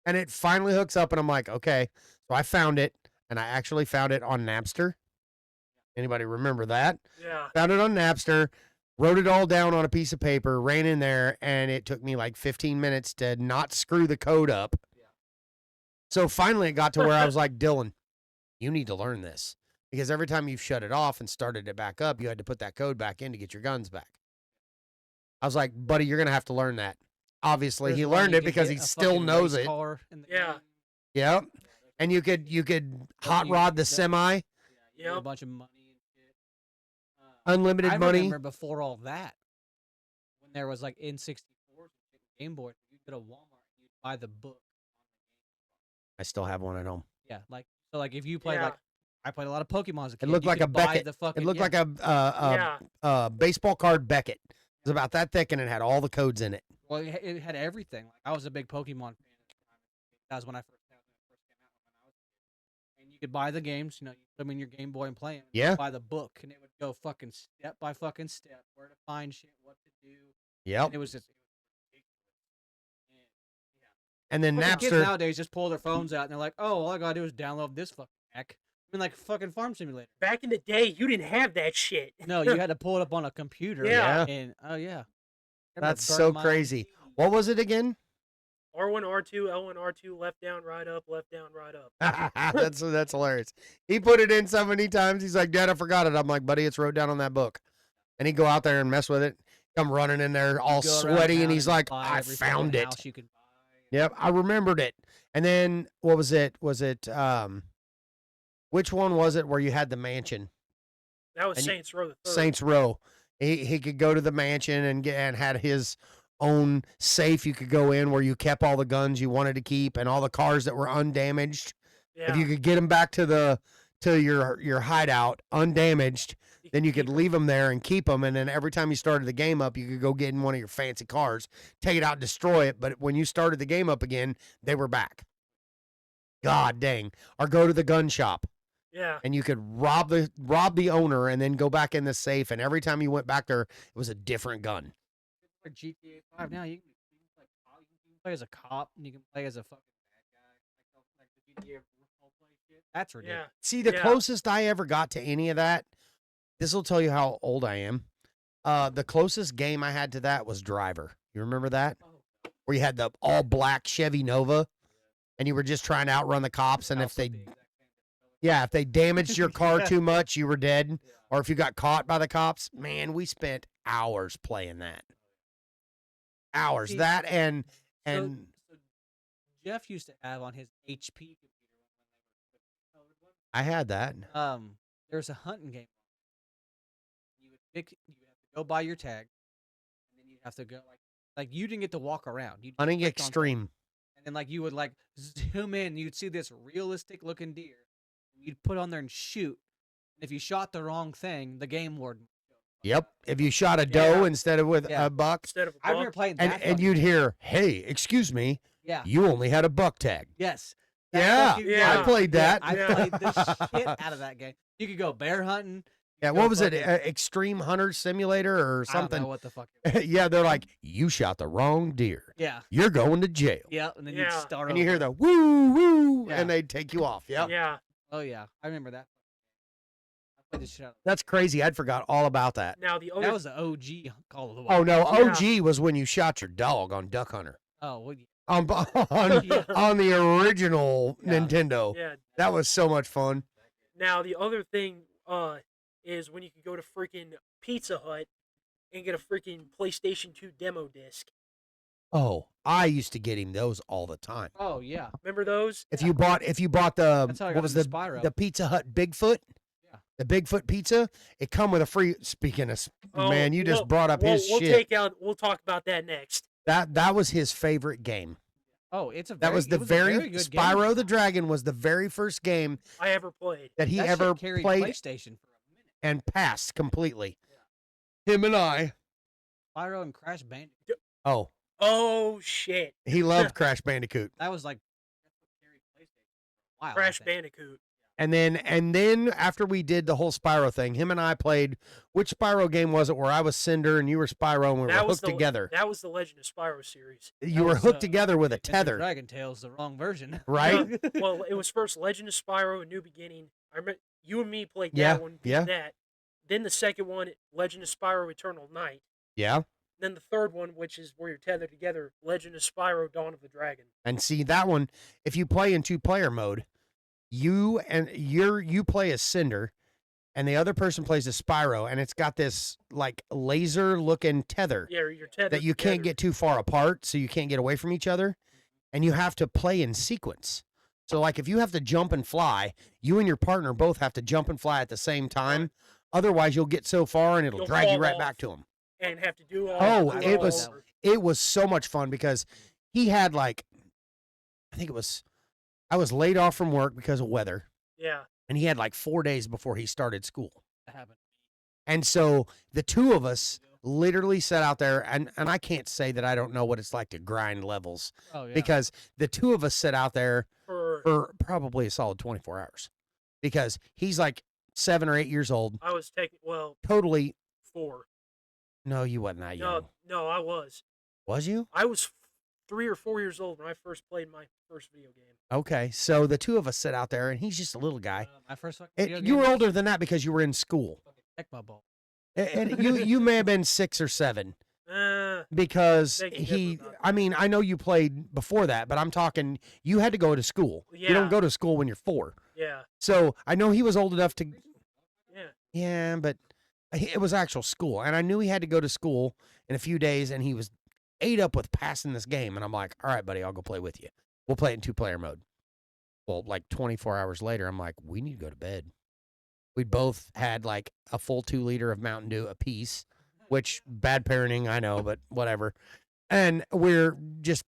and it finally hooks up, and I'm like, "Okay." So I found it, and I actually found it on Napster. Anybody remember that? Yeah. Found it on Napster, wrote it all down on a piece of paper, ran in there, and it took me like 15 minutes to not screw the code up. So finally it got to where I was like, Dylan, you need to learn this. Because every time you've shut it off and started it back up, you had to put that code back in to get your guns back. I was like, buddy, you're going to have to learn that. Obviously, There's he one learned you it can because get he a still fucking knows race it. car in the Yeah. game. Yep. And you could hot rod the semi, You get a Yep. bunch of money and shit. unlimited I money. remember before all that, when there was like N64s and Game Boy, you'd go to Walmart and you'd buy the book. I still have one at home. Yeah, like so, like if you played Yeah. like I played a lot of Pokemon as a It kid. looked you like could a buy Beckett. The fucking, It looked yeah. like Yeah. a baseball card Beckett. It was about that thick and it had all the codes in it. Well, it had everything. Like I was a big Pokemon fan at the time. That was when I first came out when I was a kid. And you could buy the games. You know, you put them in your Game Boy and play them. Yeah. Buy the book, and it would go fucking step by fucking step, where to find shit, what to do. Yep. And it was just ridiculous. And then Fucking kids Napster. nowadays just pull their phones out and they're like, "Oh, all I gotta do is download this fucking heck." I mean, like fucking Farm Simulator. Back in the day, you didn't have that shit. No, you had to pull it up on a computer. Yeah. And oh yeah. I remember That's burning so my own crazy. CD. What was it again? R1, R2, L1, R2, left down, right up, left down, right up. That's hilarious. He put it in so many times. He's like, Dad, I forgot it. I'm like, buddy, it's wrote down on that book. And he'd go out there and mess with it. Come running in there all Go around sweaty, and town he's like, buy I every fucking found it. house you could buy. Yep, I remembered it. And then what was it? Was it which one was it where you had the mansion? That was And you- Saints Row the Third. Saints Row. He could go to the mansion and had his own safe you could go in where you kept all the guns you wanted to keep and all the cars that were undamaged. Yeah. If you could get them back to your hideout undamaged, then you could leave them there and keep them. And then every time you started the game up, you could go get in one of your fancy cars, take it out, and destroy it. But when you started the game up again, they were back. God dang! Or go to the gun shop. Yeah. And you could rob the owner and then go back in the safe. And every time you went back there, it was a different gun. For GTA 5 now, you can play as a cop and you can play as a fucking bad guy. Like the GTA roleplay shit. That's ridiculous. Yeah. See, the Yeah. closest I ever got to any of that, this will tell you how old I am. The closest game I had to that was Driver. You remember that? Where you had the all black Chevy Nova and you were just trying to outrun the cops. And if they damaged your car Yeah. too much, you were dead. Or if you got caught by the cops, man, we spent hours playing that. Hours. See, That and So Jeff used to have on his HP computer I had that. there's a hunting game. You would have to go buy your tag, and then you'd have to go like you didn't get to walk around. You Hunting Extreme. and then like you would like zoom in, you'd see this realistic looking deer. You'd put on there and shoot. And if you shot the wrong thing, the game warden. Yep. If you shot a doe Yeah. instead of with Yeah. a buck, Instead of a I remember buck. playing and that. and you'd hear, "Hey, excuse me, yeah. you only had a buck tag." Yes. Yeah, fucking Yeah. I played that. I Yeah. played the shit out of that game. You could go bear hunting. Yeah, go what was it? fucking- Extreme Hunter Simulator or I don't know something? what the fuck. Yeah, they're like, "You shot the wrong deer. Yeah. You're going to jail." Yeah. And then Yeah. you'd start And you hear over. the woo woo, Yeah. and they take you off. Yep. Yeah. Oh yeah, I remember that. I played the shit out. That's crazy. I'd forgot all about that. Now the That other was the OG Call of the Oh Wild. no, Yeah. OG was when you shot your dog on Duck Hunter. Oh, well, yeah. On Yeah. on the original Yeah. Nintendo. yeah. That was so much fun. Now the other thing is when you could go to freaking Pizza Hut and get a freaking PlayStation 2 demo disc. Oh, I used to get him those all the time. Oh yeah. Remember those? If you bought the That's how I what got was into the Spyro. Pizza Hut Bigfoot? Yeah. The Bigfoot pizza, it come with a free. Speaking of Oh, man, you just we'll- brought up his we'll shit. We'll talk about that next. That was his favorite game. Oh, it's a. That Very, was the it was a very very good game. Spyro the Dragon was the very first game I ever played. that he That ever shit carried played PlayStation for a minute. and passed completely. Him and I. Spyro and Crash Bandicoot. Oh, Oh shit! he loved Crash Bandicoot. That was like that's what carried PlayStation for a while. I Crash think. Bandicoot. And then after we did the whole Spyro thing, him and I played. Which Spyro game was it where I was Cinder and you were Spyro and we were That was hooked together? That was the Legend of Spyro series. You That were was, hooked together with a Advent tether, Dragon Tales, the wrong version. right? Well, it was first Legend of Spyro: A New Beginning. I remember you and me played Yeah, that one. Beat yeah. That. Then the second one, Legend of Spyro: Eternal Night. Yeah. Then the third one, which is where you're tethered together, Legend of Spyro: Dawn of the Dragon. And see that one, if you play in 2-player mode, you play as Cinder, and the other person plays as Spyro, and it's got this like laser looking tether Yeah, you're tethered that you can't together. get too far apart, so you can't get away from each other, and you have to play in sequence. So like if you have to jump and fly, you and your partner both have to jump and fly at the same time. Otherwise, you'll get so far and it'll You'll drag you fall right off. back to him. And have to do all. Oh, do it all was over. it was so much fun because he had like, I think it was, I was laid off from work because of weather, Yeah. and he had like 4 days before he started school. That happened. And so the two of us literally sat out there, and I can't say that I don't know what it's like to grind levels Oh yeah. because the two of us sat out there For for probably a solid 24 hours because he's like 7 or 8 years old, I was taking totally. 4. No, you wasn't that young. No, I was. Was you? I was 3 or 4 years old when I first played my first video game. Okay, so the two of us sit out there, and he's just a little guy. My first fucking And video you game were was older than that because you were in school. Tecmo Bowl. And you may have been 6 or 7 because They can he, differ about I mean, I know you played before that, but I'm talking, you had to go to school. You don't Yeah. go to school when you're 4. Yeah. So I know he was old enough to, Yeah. yeah, but it was actual school. And I knew he had to go to school in a few days, and he was ate up with passing this game. And I'm like, all right, buddy, I'll go play with you. We'll play it in 2-player mode. Well, like 24 hours later, I'm like, we need to go to bed. We both had like a full 2 liter of Mountain Dew apiece, which bad parenting, I know, but whatever. And we're just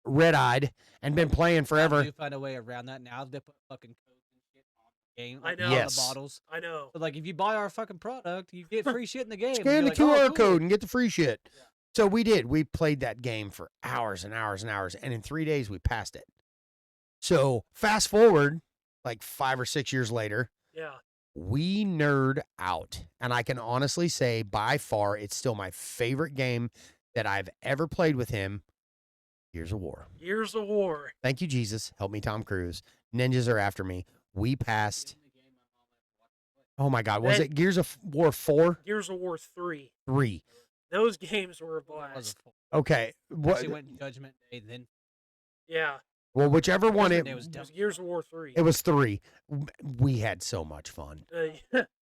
red-eyed and been playing forever. You find a way around that now. They put fucking codes and shit on the game. I Like, know. on Yes. the bottles. I know. So like, if you buy our fucking product, you get free shit in the game. and Scan you're the like, QR "Oh, cool." code and get the free shit. So we did. We played that game for hours and hours and hours, and in 3 days we passed it. So fast forward, like 5 or 6 years later, Yeah. we nerd out. And I can honestly say, by far, it's still my favorite game that I've ever played with him. Gears of War. Gears of War. Thank you, Jesus. Help me, Tom Cruise. Ninjas are after me. We passed. Oh my God. Was That- it Gears of War 4? Gears of War 3. 3. Those games were a It was blast. a full- Okay. What? Actually went Judgment Day, then Yeah. Well, whichever one Judgment it Day was It dumb. was Gears of War 3. It was 3. We had so much fun.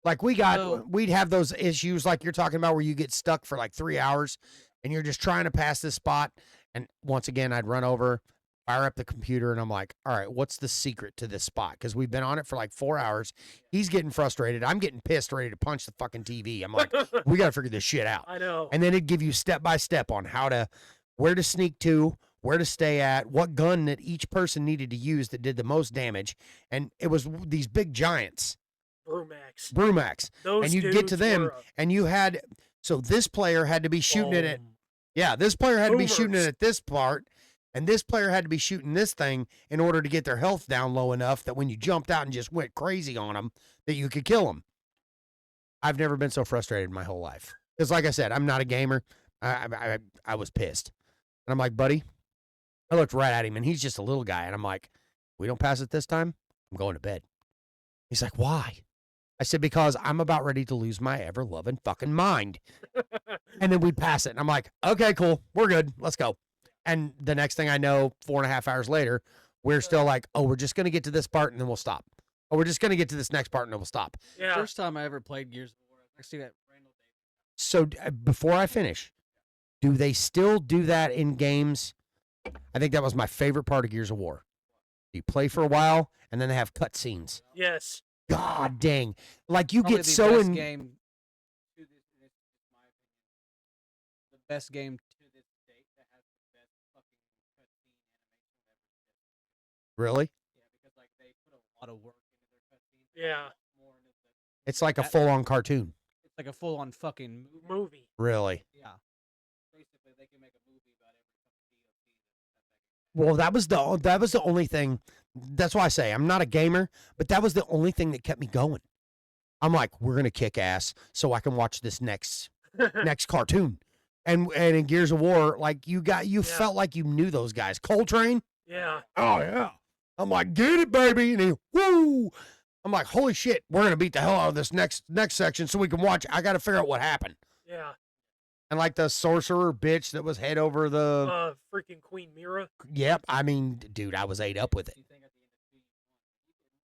Like So- we'd have those issues like you're talking about where you get stuck for like 3 hours and you're just trying to pass this spot. And once again, I'd run over, fire up the computer, and I'm like, all right, what's the secret to this spot? Because we've been on it for like 4 hours. He's getting frustrated. I'm getting pissed, ready to punch the fucking TV. I'm like, we got to figure this shit out. I know. And then it'd give you step by step on where to sneak to, where to stay at, what gun that each person needed to use that did the most damage. And it was these big giants, Brumax. Those And you'd get to dudes them, were and you had, so this player had to be shooting it at, boom. yeah, this player had to be shooting it Boomers. at this part, and this player had to be shooting this thing in order to get their health down low enough that when you jumped out and just went crazy on them, that you could kill them. I've never been so frustrated in my whole life. Because like I said, I'm not a gamer. I was pissed. And I'm like, buddy, I looked right at him, and he's just a little guy. And I'm like, we don't pass it this time, I'm going to bed. He's like, why? I said, because I'm about ready to lose my ever-loving fucking mind. And then we'd pass it. And I'm like, okay, cool. We're good. Let's go. And the next thing I know, 4.5 hours later, we're still like, oh, we're just going to get to this part and then we'll stop. Oh, we're just going to get to this next part and then we'll stop. Yeah. First time I ever played Gears of War. I see that Randall Davis. So before I finish, do they still do that in games? I think that was my favorite part of Gears of War. You play for a while and then they have cutscenes. Yes. God dang. Like you Probably get the so best in. game to this, in this is my opinion. The best game to this date that has the best fucking cutscene animation ever. Really? Yeah, because like they put a lot of work into their cutscenes. Yeah. More into the, It's like a That- full on cartoon. it's like a full on fucking movie. Movie. Really? Yeah. Basically, they can make a movie about every fucking DLC. Well, that was the only thing. That's why I say I'm not a gamer, but that was the only thing that kept me going. I'm like, we're gonna kick ass so I can watch this next cartoon. And in Gears of War, like you Yeah. felt like you knew those guys. Coltrane. Yeah. Oh yeah. I'm like, get it, baby, and he woo. I'm like, holy shit, we're gonna beat the hell out of this next section so we can watch. I got to figure out what happened. Yeah. And like the sorcerer bitch that was head over the. Freaking Queen Mira. Yep. I mean, dude, I was ate up with it.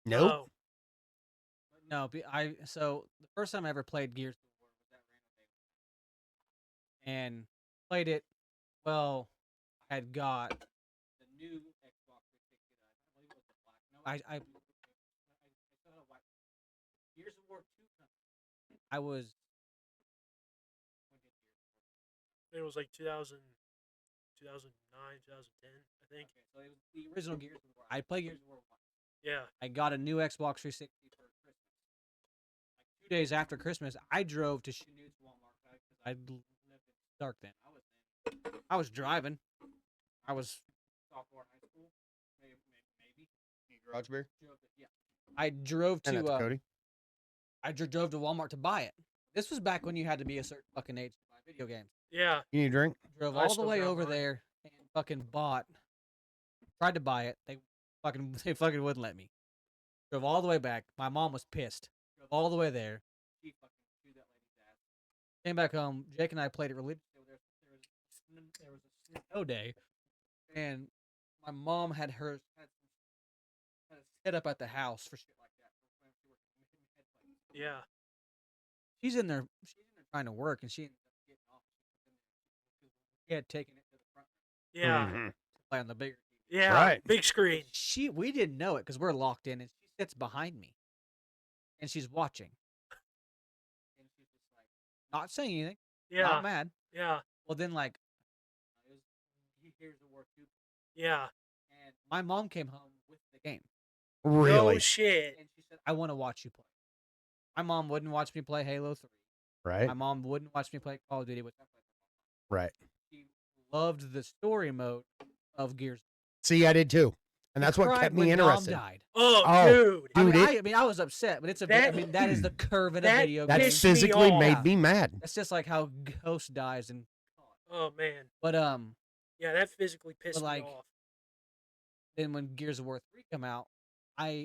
Nope. Oh, No, so the first time I ever played Gears of War was that random day, and played it. Well, I had got the new Xbox 360. I believe it was the black. No, I still had a white. Gears of War 2. I was. it was like 2000, 2009, 2010, I think. Okay, so it was the original Gears of War. I played Gears of War 1. Yeah. I got a new Xbox 360 for Christmas. Like 2 days after Christmas, I drove to Chanut's Walmart because I lived in Stark then. I was driving. I was sophomore in high school, maybe. Garage beer. Yeah, I drove And to that's Cody. I drove to Walmart to buy it. This was back when you had to be a certain fucking age to buy video games. Yeah. You need a drink? Drove I all the still way got over mine. there and fucking tried to buy it. They fucking wouldn't let me. Drove all the way back. My mom was pissed. Drove all the way there. She fucking threw that lady's ass. Came back home. Jake and I played it religiously. There was a snow day, and my mom had set up at the house for shit like that. Yeah. She's in there trying to work, and she ended up getting off. She had taken it to the front Yeah. Mhm. to play on the bigger TV. Yeah. Right. Big screen. We didn't know it because we're locked in, and she sits behind me, and she's watching, and she's just like not saying anything, Yeah. not mad. Yeah. Well, then like, it was Gears of War 2, Yeah. and my mom came home with the game, Really? No shit. and she said, "I want to watch you play." My mom wouldn't watch me play Halo 3. Right. My mom wouldn't watch me play Call of Duty, which I played. Right. She loved the story mode of Gears. See, I did too. And that's what Cried kept me when interested. Dom died. Oh, Oh, dude. I mean, Dude, I mean, I was upset, but that is the curve in a that- video That game. pissed me physically off. made me mad. That's just like how Ghost dies, and Oh, man. but Yeah, that physically pissed like, me off. then when Gears of War 3 come out,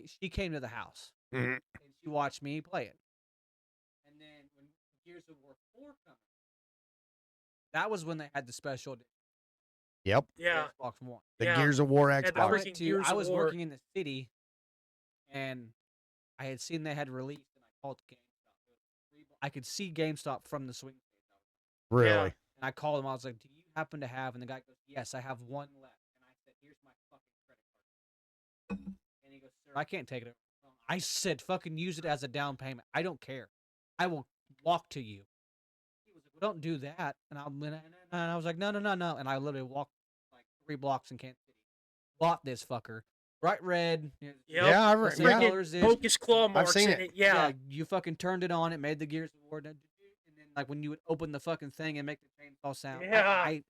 she came to the house Mhm. and she watched me play it, and then when Gears of War 4 come out, that was when they had the special edition Yep. Yeah. Xbox One. The Yeah. Gears of War the I Xbox. freaking went Gears I of was War. working in the city, and I had seen they had released, and I called GameStop. I could see GameStop from the swing state. Really? Yeah. And I called him. I was like, "Do you happen to have?" And the guy goes, "Yes, I have one left." And I said, "Here's my fucking credit card." And he goes, "Sir, I can't take it over the phone." I said, "Fucking use it as a down payment. I don't care. I will walk to you." He was like, "Well, don't do that." And I was like, "No, no, no, no." And I literally walked like 3 blocks in Kansas City, bought this fucker, bright red. Yep. Yeah, I the re- same yeah. colors is- Focus claw marks seen in it. it. Yeah. you fucking turned it on. It made the Gears of War. And then, like, when you would open the fucking thing and make the chainsaw sound, Yeah. I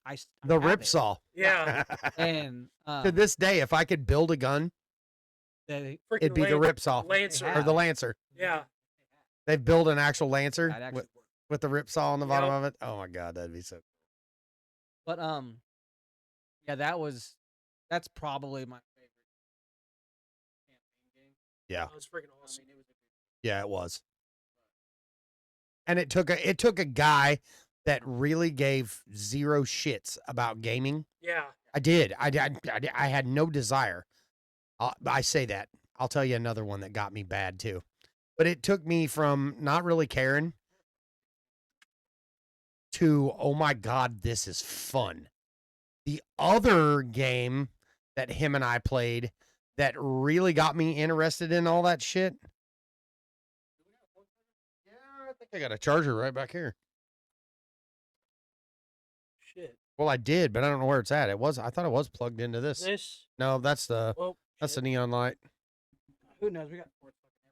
The have it. ripsaw. Yeah. And To this day, if I could build a gun, they, Freaking it'd be the ripsaw Lancer. Yeah. or the Lancer. Yeah. They've built an actual Lancer that actually with, worked. with the ripsaw on the bottom Yep. of it. Oh my god, that'd be so. But yeah, that's probably my favorite campaign game. Yeah, That was freaking I awesome. mean, it was a yeah, it was. And it took a guy that really gave zero shits about gaming. Yeah. I did. I had no desire. I say that. I'll tell you another one that got me bad too. But it took me from not really caring to, oh my God, this is fun. The other game that him and I played that really got me interested in all that shit. Yeah, I think I got a charger right back here. Shit. Well, I did, but I don't know where it's at. I thought it was plugged into this. This. No, that's the Well. that's the shit. neon light. Who knows? We got sports fucking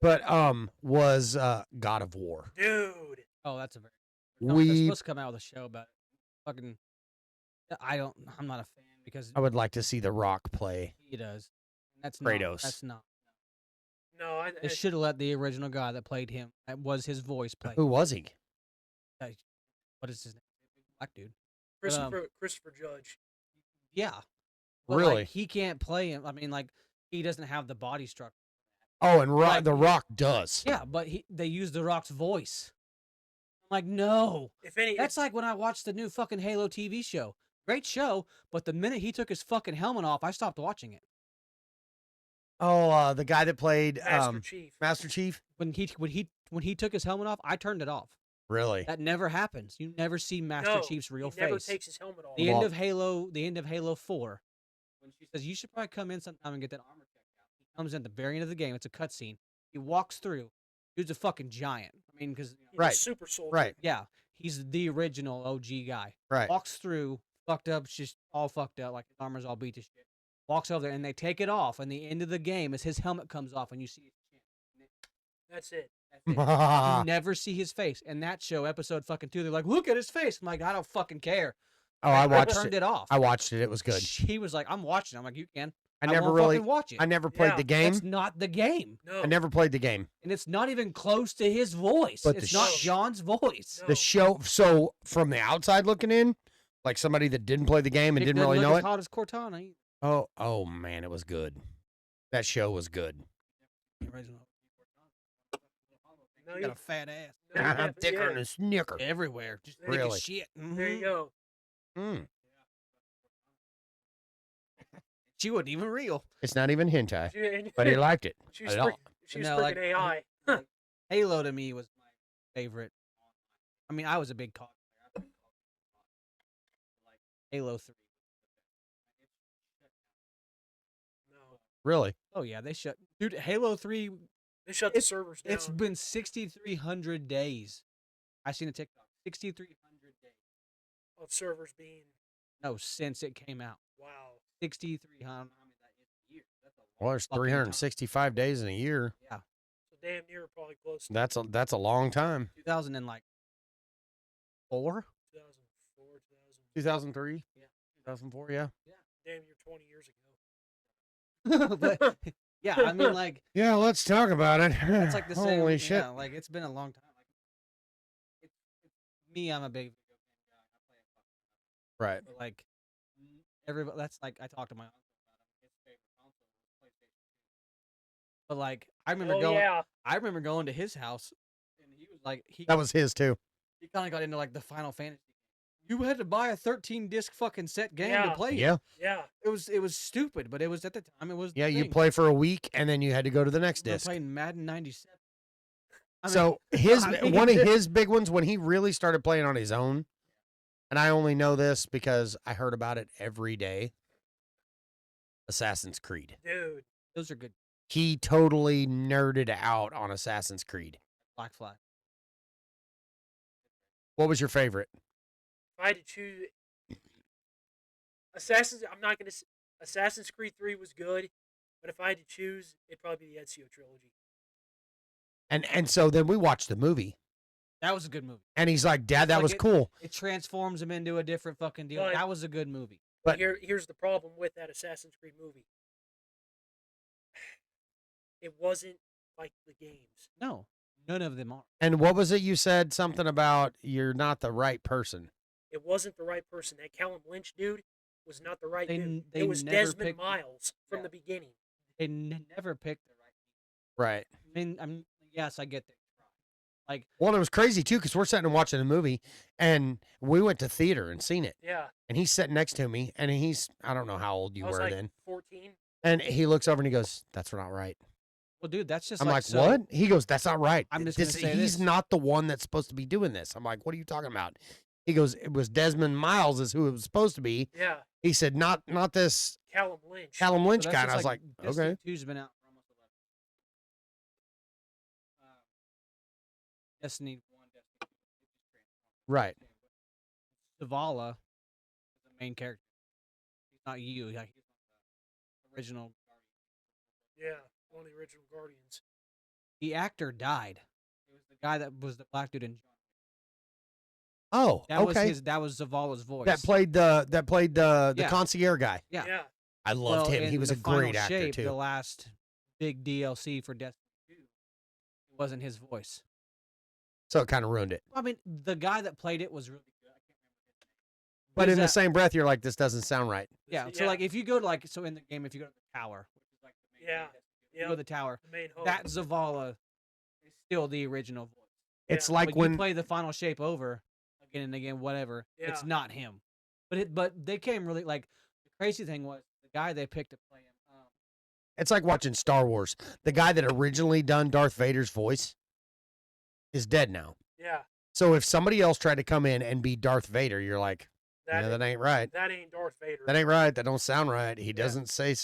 everywhere. But was God of War. Dude. Oh, that's a very. They're We supposed to come out with a show about it. Fucking. I'm not a fan because I would like to see The Rock play. he does. That's Kratos. Not, that's not. No, They should have let the original guy that played him, that was his voice, play. Who was he? What is his name? Black dude. Christopher Judge. Yeah. But, like, Really? he can't play him. I mean, like, he doesn't have the body structure. Oh, and Like- The Rock does. Yeah, but they use The Rock's voice. like, no. If any, That's like when I watched the new fucking Halo TV show. Great show, but the minute he took his fucking helmet off, I stopped watching it. Oh, the guy that played Master Chief. Master Chief. When he took his helmet off, I turned it off. Really? That never happens. You never see Master No, Chief's real he never face. takes his helmet off. The Well- end of Halo 4, when she says you should probably come in sometime and get that armor checked out. He comes in at the very end of the game. It's a cutscene. He walks through. Dude's a fucking giant. I mean, because He's Right. a super soldier. Right. yeah, he's the original OG guy. Right. Walks through, fucked up, just all fucked up, like his armor's all beat to shit. Walks over there and they take it off, and the end of the game is his helmet comes off and you see his chin. That's it. That's it. You never see his face. And that show, episode fucking 2, they're like, look at his face. I'm like, I don't fucking care. Oh, I watched turned it. it off. I watched it. It was good. He was like, I'm watching. I'm like, you can. I never won't really. fucking watch it. I never played Yeah. the game. That's not the game. No. I never played the game. And it's not even close to his voice. But the It's not sh- John's voice. No. The show. So from the outside looking in, like somebody that didn't play the game and It didn't doesn't really look know as it. hot as Cortana. Oh man, it was good. That show was good. Original. No, You you, got a fat ass. no, you I'm have- thicker yeah. than a snicker. Everywhere. Just Really? thick as shit. There you Mhm. go. Mm. She wasn't even real. It's not even hentai, She, but he liked it. she's at all. she's No, freaking like- AI. Halo to me was my favorite. I mean, I was a big COD player. Like Halo 3. No, Really? Oh yeah, they shut. Dude, Halo 3. they shut the It's- servers down. It's been 6,300 days. I seen a TikTok. 6,300 days. of servers being No, since it came out. wow. 6,300. How many that is a year? That's a Well, there's fucking time. 365 days in a year. Yeah, So damn near probably close to That's a long time. 2000 and like 4. 2004, 2000. 2003. Yeah. 2004. Yeah. Damn near 20 years ago. But yeah, I mean, like Yeah. Let's talk about it. it's like the same. Holy shit. Yeah, like it's been a long time. Like me, I'm a big video game guy. I play it. Right. But like everybody, that's like I talked to my uncle about it. His favorite console was PlayStation 2. But like I remember Oh going, yeah. I remember going to his house, and he was like, That was his too. he kind of got into like the Final Fantasy. You had to buy a 13 disc fucking set game to Yeah. play. Yeah. Yeah. It was stupid, but it was at the time. It was the Yeah. You thing. play for a week and then you had to go to the next We were disc. playing Madden '97. So his I mean- one of his big ones when he really started playing on his own, and I only know this because I heard about it every day. Assassin's Creed. Dude. those are good. He totally nerded out on Assassin's Creed. Black Flag. What was your favorite? If I had to choose I'm not gonna Assassin's Creed 3 was good, but if I had to choose, it'd probably be the Ezio trilogy. And so then we watched the movie, That was a good movie. and he's like, "Dad, that Like was it- cool." It transforms him into a different fucking deal. But- That was a good movie. But- Here's the problem with that Assassin's Creed movie. It wasn't like the games. No, none of them are. And what was it you said? Something about you're not the right person. It wasn't the right person. That Callum Lynch dude was not the right They dude. n- they It was never Desmond picked- Miles from Yeah. the beginning. They never picked the right. Right. I mean, yes, I get that. Like Well, it was crazy too because we're sitting and watching a movie, and we went to theater and seen it, Yeah. and he's sitting next to me, and I don't know how old you I was were like then, 14. and he looks over and he goes, "That's not right." well, dude, that's just I'm like, so, "What?" He goes, "That's not right. I'm just gonna say he's this. not the one that's supposed to be doing this." I'm like, "What are you talking about?" He goes, "It was Desmond Miles is who it was supposed to be." Yeah. He said, "Not this Callum Lynch. Callum Lynch So guy." that's And I was just like, Destiny "Okay." 2's been out for almost 11. Destiny 1, Destiny 2. Right. Zavala is the main character. He's not you. Like, he's the original. Yeah. One of the original Guardians. The actor died. It was the guy that was the black dude in John. Oh, That was okay. that was Zavala's voice. That played the Yeah. concierge guy. Yeah. Yeah. I loved Well, him. He in was a the Final great actor Shape, too. The last big DLC for Destiny 2, it wasn't his voice. So it kind of ruined it. I mean, the guy that played it was really good. I can't remember his name. But Is in the that- same breath, you're like, "This doesn't sound right." Yeah. So like, if you go to like, so in the game, if you go to the tower, which is like the main Yeah. thing, you Yeah. go to the tower. The main host. That Zavala is still the original voice. It's Yeah. like But when you play the final shape over again and again, whatever. It's Yeah. not him. But they came really like the crazy thing was the guy they picked to play him. it's like watching Star Wars. The guy that originally done Darth Vader's voice is dead now. Yeah. So if somebody else tried to come in and be Darth Vader, you're like, That, yeah, that ain't right. that ain't Darth Vader. That ain't right. That don't sound right. He Yeah. doesn't say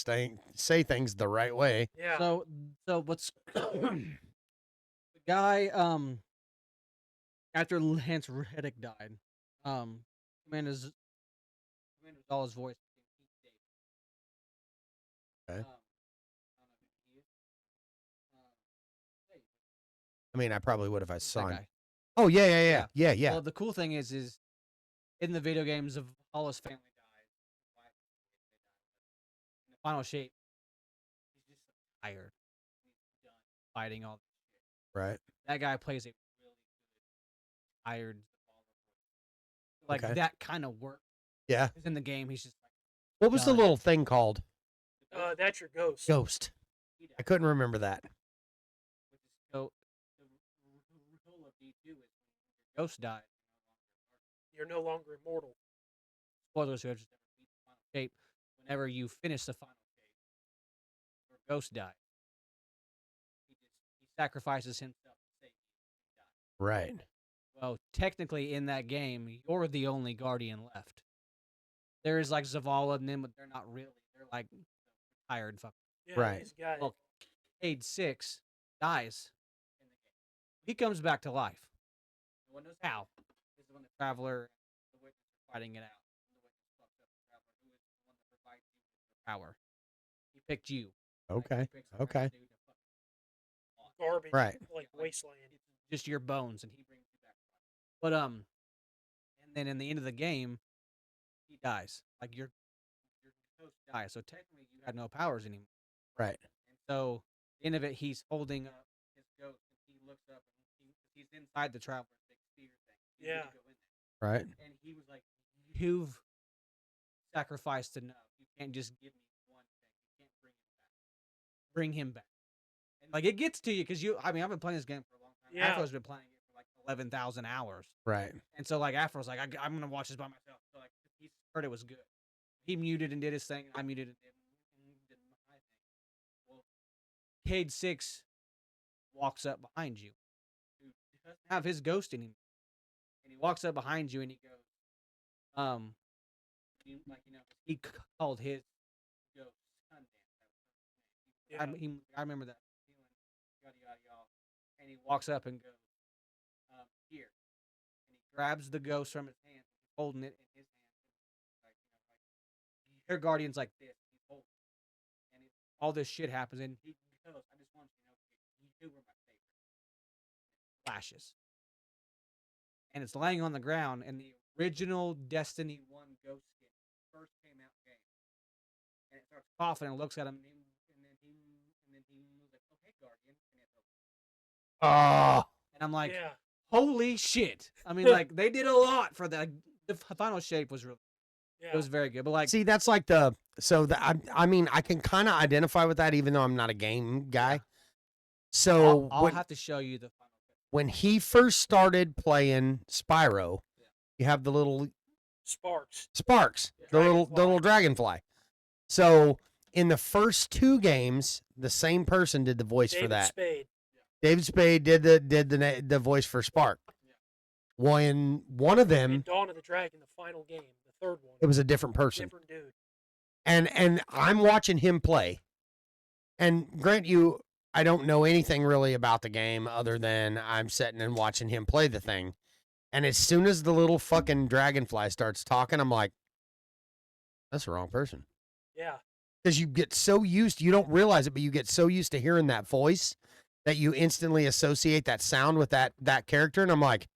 things the right way. Yeah. So what's the guy after Lance Reddick died, Commander's all his voice. Okay. I don't know if he is. Hey, I mean, I probably would if I who's that saw him. guy? Oh yeah. Well, the cool thing is in the video games of all his family died. In the final shape, he's just tired. He's done fighting all this shit. Right. That guy plays a really good, tired, like Okay. that kind of work. Yeah. Because in the game, he's just like, What was the done. little thing called? That's your ghost. Ghost. He died. I couldn't remember that. So the rule of D2 is when your ghost dies. You're no longer immortal. Spoilers who have just never beat the final shape. Whenever you finish the final shape, your ghost dies. He sacrifices himself to save you. He dies. Right. Well, technically in that game, you're the only guardian left. There is like Zavala and them, but they're not really. They're like retired fuck. Yeah. Right. He's got Well, Cade 6 dies in the game. He comes back to life. No one knows how. This is when the Traveler and the Witness are fighting it out. The Witness fucked up the Traveler, who is the one that provides you with your power. He picked you. Like, Okay. he picks the right Okay. dude to fucking on. garbage. Right. Like wasteland. It's just your bones, and he brings you back to life. But and then in the end of the game, he dies. Like your ghost dies. So technically, you had no powers anymore. Right. And so, at the end of it, he's holding up his ghost, and he looks up, and he's inside the Traveler's big sphere thing. He Yeah. didn't go in there. Right. And he was like, "You've sacrificed enough. You can't just give me one thing. You can't bring him back. Bring him back." And like, it gets to you because I mean, I've been playing this game for a long time. Yeah. Afro's been playing it for like 11,000 hours. Right. And so, like, Afro's like, I'm gonna watch this by myself. So, like, he heard it was good. He muted and did his thing. I muted and did my thing. Well, Cade 6 walks up behind you. Who doesn't have his ghost anymore. And he walks up behind you and he goes, he called his ghost Sundance. That was his name. I remember that feeling, yada yada yada. And he walks up and goes, here. And he grabs the ghost from his hand, holding it in his hand. Like, your guardian's like this. He's holding it. And all this shit happens, and he goes, I just want you to know, you were my favorite. Flashes. And it's laying on the ground, and the original Destiny 1 ghost skin first came out game. And it starts coughing and looks at him, and then he was like, okay, Guardian. And it's over. Oh. And I'm like, Yeah. holy shit. I mean, like, they did a lot for that. The final shape was really, Yeah. it was very good. But, like, See, that's like I mean, I can kind of identify with that, even though I'm not a game guy. So I'll have to show you the final shape. when he first started playing Spyro, you have the little Sparks. sparks, the little dragonfly. So in the first two games, the same person did the voice for David that. Spade. David Spade did the voice for Spark. Well, in one of them, In Dawn of the Dragon, the final game, the third one. it was a different person. Different dude. And I'm watching him play. And grant you, I don't know anything really about the game other than I'm sitting and watching him play the thing. And as soon as the little fucking dragonfly starts talking, I'm like, that's the wrong person. Yeah. Because you get so used, you don't realize it, but you get so used to hearing that voice that you instantly associate that sound with that character. And I'm like,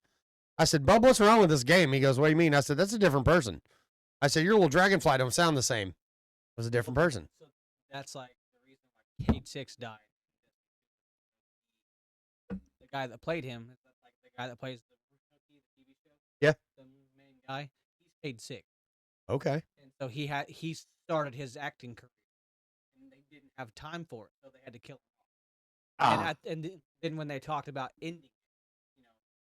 I said, Bub, what's wrong with this game? He goes, what do you mean? I said, that's a different person. I said, your little dragonfly don't sound the same. It was a different person. So that's like the reason why Cade 6 died. The guy that played him, like the guy that plays the TV show. Yeah. The main guy, he's Cade 6. Okay. And so he started his acting career. And they didn't have time for it, so they had to kill him off. And then when they talked about ending,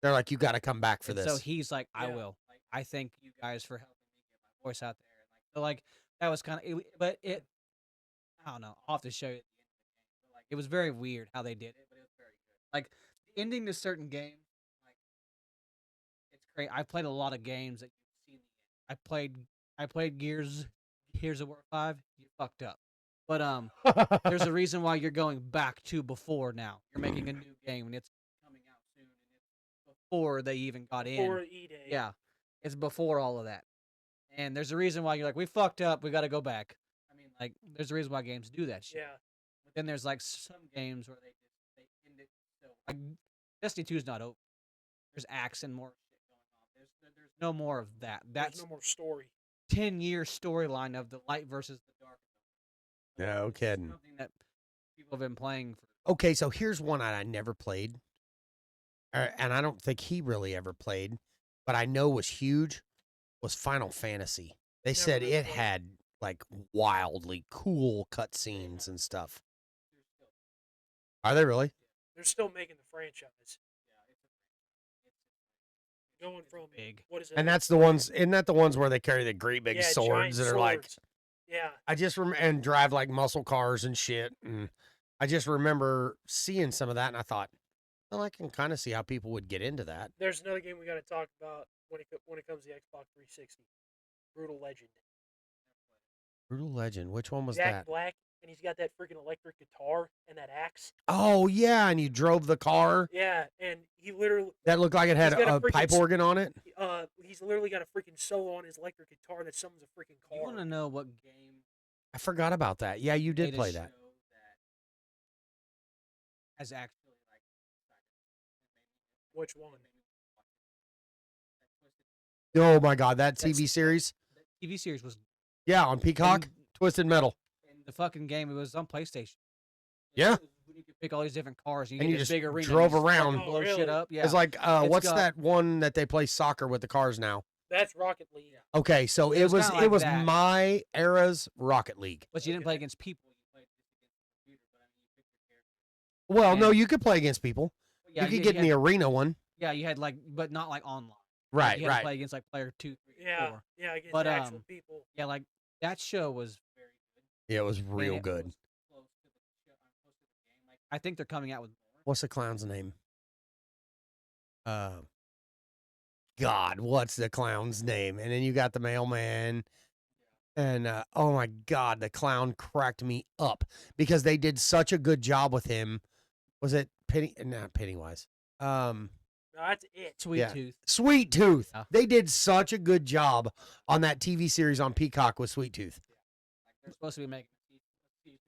They're like, you got to come back for And this. so he's like, I Yeah. will. Like, I thank you guys for helping me get my voice out there. And like, that was kind of, but it, I don't know. I'll have to show you at the end of the game. But like, it was very weird how they did it, but it was very good. Like, the ending to certain games, like, it's great. I played a lot of games that you've seen. I played Gears of War 5. You fucked up. But there's a reason why you're going back to before now. You're making a new game and it's coming out soon and it's before they even got Before in. E-Day. Yeah. It's before all of that. And there's a reason why you're like, we fucked up, we gotta go back. I mean, like, there's a reason why games do that shit. Yeah. But then there's like some games where they end it so like Destiny 2 is not over. There's acts and more shit going on. There's no more of that. That's There's no more story. 10-year storyline of the light versus the dark. No It's kidding. something that people have been playing for. Okay, so here's one I never played, and I don't think he really ever played, but I know was huge, was Final Fantasy. They said really it played. had, like, wildly cool cutscenes and stuff. Are they really? They're still making the franchise. Going from big. what is it? And that's the ones, isn't that the ones where they carry the great big yeah, swords giant that are like, swords. Yeah. I just remember, and drive like muscle cars and shit. And I just remember seeing some of that, and I thought, well, I can kind of see how people would get into that. There's another game we got to talk about when it comes to the Xbox 360. Brutal Legend. Brutal Legend. Which one was Jack that? Black, and he's got that freaking electric guitar and that axe. Oh yeah, and you drove the car Yeah, and he literally, that looked like it had He's got a a freaking pipe organ on it. he's literally got a freaking solo on his electric guitar that summons a freaking You want car. to know what game I forgot about that. Yeah, you did made a play show that. has actually like Which one? Oh my god, that TV That's- series. The TV series was Yeah, on Peacock, and Twisted Metal. in the fucking game. It was on PlayStation. Yeah. When you could pick all these different cars, and you And get you this just big arena. drove and you just around. fucking Oh, blow shit really? up. Yeah. It's like It's what's got- that one that they play soccer with the cars now? That's Rocket League. Okay, so It it was was kinda like that. my era's Rocket League. But you didn't Okay. play against people. You played just against the computer. But I mean, you picked your character. Well, no, And- you could play against people. Yeah, you could get in the arena one. Yeah, you had like, but not like online. Right, You had to right. play against like player 2, 3, Yeah, 4. yeah, against But, actual people. Yeah, like that show was very good. Yeah, it was and real it good. was close to the show, close to the game. Like, I think they're coming out with more. What's the clown's name? God, what's the clown's name? And then you got the mailman. And oh my God, the clown cracked me up because they did such a good job with him. Was it Not Pennywise. No, that's it. Sweet Yeah. Tooth. Sweet Tooth. Yeah. They did such a good job on that TV series on Peacock with Sweet Tooth. Like, they're supposed to be making a season.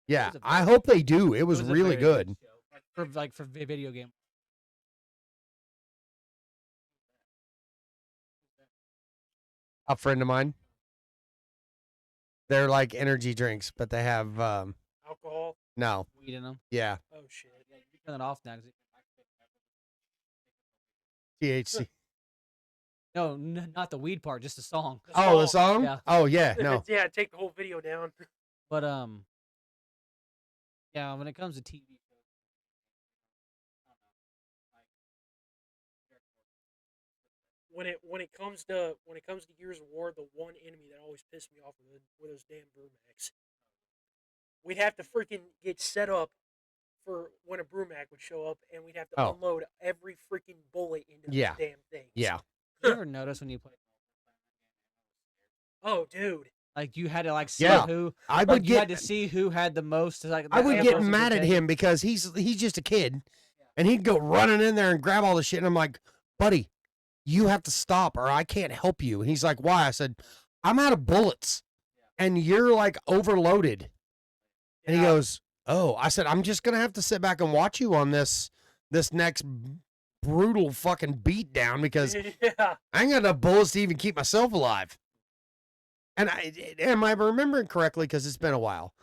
Yeah, was a I very- hope they do. It was a really very good. show. Like for video game. A friend of mine. They're like energy drinks, but they have Alcohol. no. Weed in them. Yeah, Oh shit. Yeah, you can turn it off now. 'Cause THC. no, not the weed part, just the song. Oh, the song? Yeah. Oh, yeah, no. Yeah, take the whole video down. But yeah, when it comes to TV shows, I don't know, When it comes to Gears of War, the one enemy that always pissed me off were those damn Brumacs. We'd have to freaking get set up for when a Brumac would show up, and we'd have to Oh. unload every freaking bullet into Yeah. those damn things. Yeah. you ever notice when you play? Oh, dude. Like you had to like see Yeah. who. I Like, would you had get to see who had the most. Like I would that get person mad could at take. him because he's just a kid, and he'd go running in there and grab all the shit, and I'm like, buddy, you have to stop, or I can't help you. And he's like, why? I said, I'm out of bullets, and you're like overloaded. And he Yeah. goes, oh. I said, I'm just gonna have to sit back and watch you on this next brutal fucking beat down because yeah. I ain't got enough bullets to even keep myself alive. And am I remembering correctly? Because it's been a while.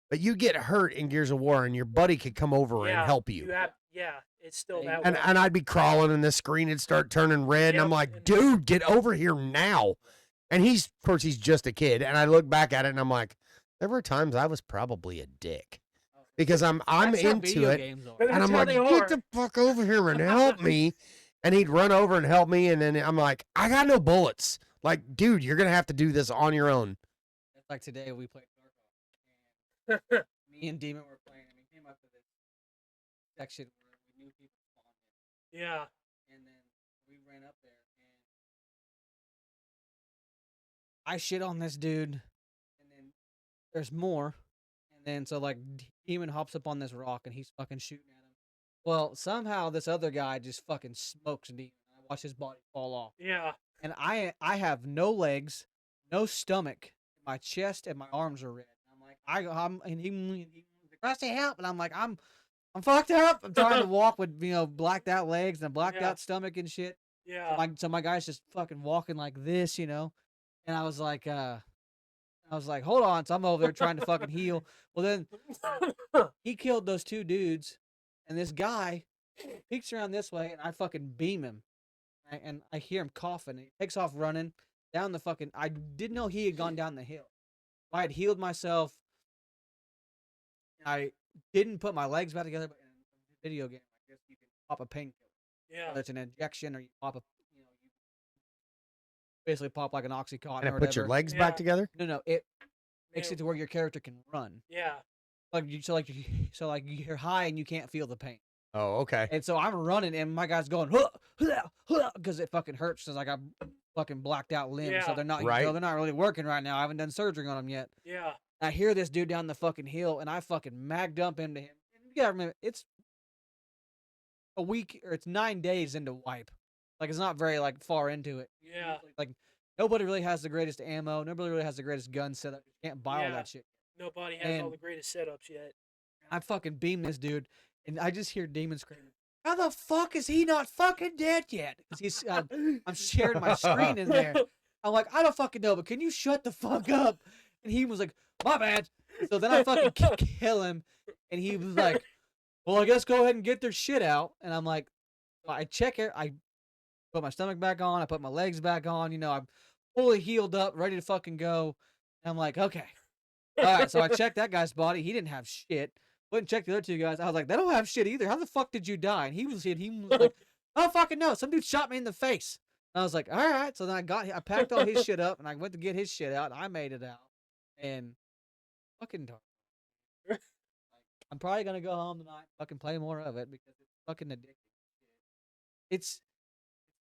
But you get hurt in Gears of War, and your buddy could come over and help you. Yeah, it's still Yeah, that And way. and I'd be crawling, and the screen would start turning red, and I'm Yep, like, and- dude, get over here now. And of course, he's just a kid. And I look back at it, and I'm like, there were times I was probably a dick. because I'm That's how into video it. games are. But And that's I'm how like, they get are. the fuck over here and help me. And he'd run over and help me. And then I'm like, I got no bullets. Like, dude, you're going to have to do this on your own. Like today, we played Dark Ops, and me and Demon were playing, and we came up to this section where we knew people spawned in, Yeah. and then we ran up there, and I shit on this dude, and then there's more, and then so like Demon hops up on this rock, and he's fucking shooting at him. Well, somehow this other guy just fucking smokes Demon. I watch his body fall off, Yeah. and I have no legs, no stomach. My chest and my arms are red. I'm like, I'm and he like, Rusty, help! And I'm like, I'm fucked up. I'm trying to walk with blacked out legs and a blacked Yeah. out stomach and shit. Yeah. So my guy's just fucking walking like this, and I was like, hold on. So I'm over there trying to fucking heal. Well, then he killed those two dudes, and this guy peeks around this way, and I fucking beam him, and I hear him coughing. He takes off running down the fucking. I didn't know he had gone down the hill. I had healed myself. I didn't put my legs back together, but in a video game, I guess you can pop a painkiller. Yeah. Whether it's an injection or you pop you basically pop like an Oxycontin And or it puts your whatever. legs Yeah. back together. No, it makes Yeah. it to where your character can run. Yeah. So you're high and you can't feel the pain. Oh, okay. And so I'm running and my guy's going because it fucking hurts because I got fucking blacked out limbs. So Yeah. they're not Right. they're not really working right now. I haven't done surgery on them yet. Yeah. I hear this dude down the fucking hill, and I fucking mag dump into him. And you gotta remember, it's a week or it's 9 days into wipe. Like it's not very like far into it. Yeah. Like nobody really has the greatest ammo. Nobody really has the greatest gun setup. You can't buy all Yeah. that shit. Nobody has all And- the greatest setups yet. I fucking beam this dude, and I just hear Demon screaming. How the fuck is he not fucking dead yet? Because he's, I'm sharing my screen in there. I'm like, I don't fucking know, but can you shut the fuck up? And he was like, my bad. So then I fucking kill him, and he was like, well, I guess go ahead and get their shit out. And I'm like, I check it. I put my stomach back on. I put my legs back on. I'm fully healed up, ready to fucking go. And I'm like, okay. All right, so I checked that guy's body. He didn't have shit. Went and checked the other two guys. I was like, they don't have shit either. How the fuck did you die? And he was like, I don't fucking know. Some dude shot me in the face. And I was like, all right. So then I packed all his shit up and I went to get his shit out. And I made it out. And fucking dark. I'm probably gonna go home tonight, fucking play more of it because it's fucking addicting. It's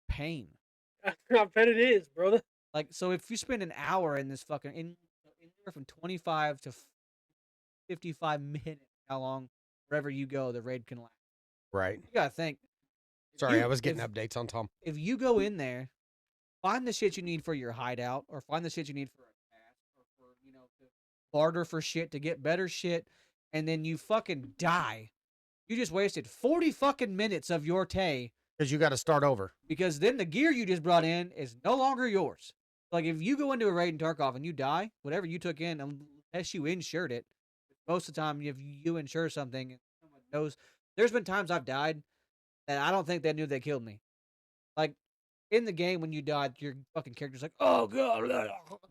pain. I bet it is, brother. Like, so if you spend an hour in this fucking anywhere from 25 to 55 minutes, how long wherever you go, the raid can last. Right. You gotta think. Sorry, I was getting updates on Tom. If you go in there, find the shit you need for your hideout, or find the shit you need for a task, or for to barter for shit to get better shit, and then you fucking die. You just wasted 40 fucking minutes of your day Because you got to start over. because then the gear you just brought in is no longer yours. Like if you go into a raid in Tarkov and you die, whatever you took in, unless you insured it, most of the time if you insure something, someone knows. There's been times I've died that I don't think they knew they killed me. Like in the game when you died, your fucking character's like, oh god,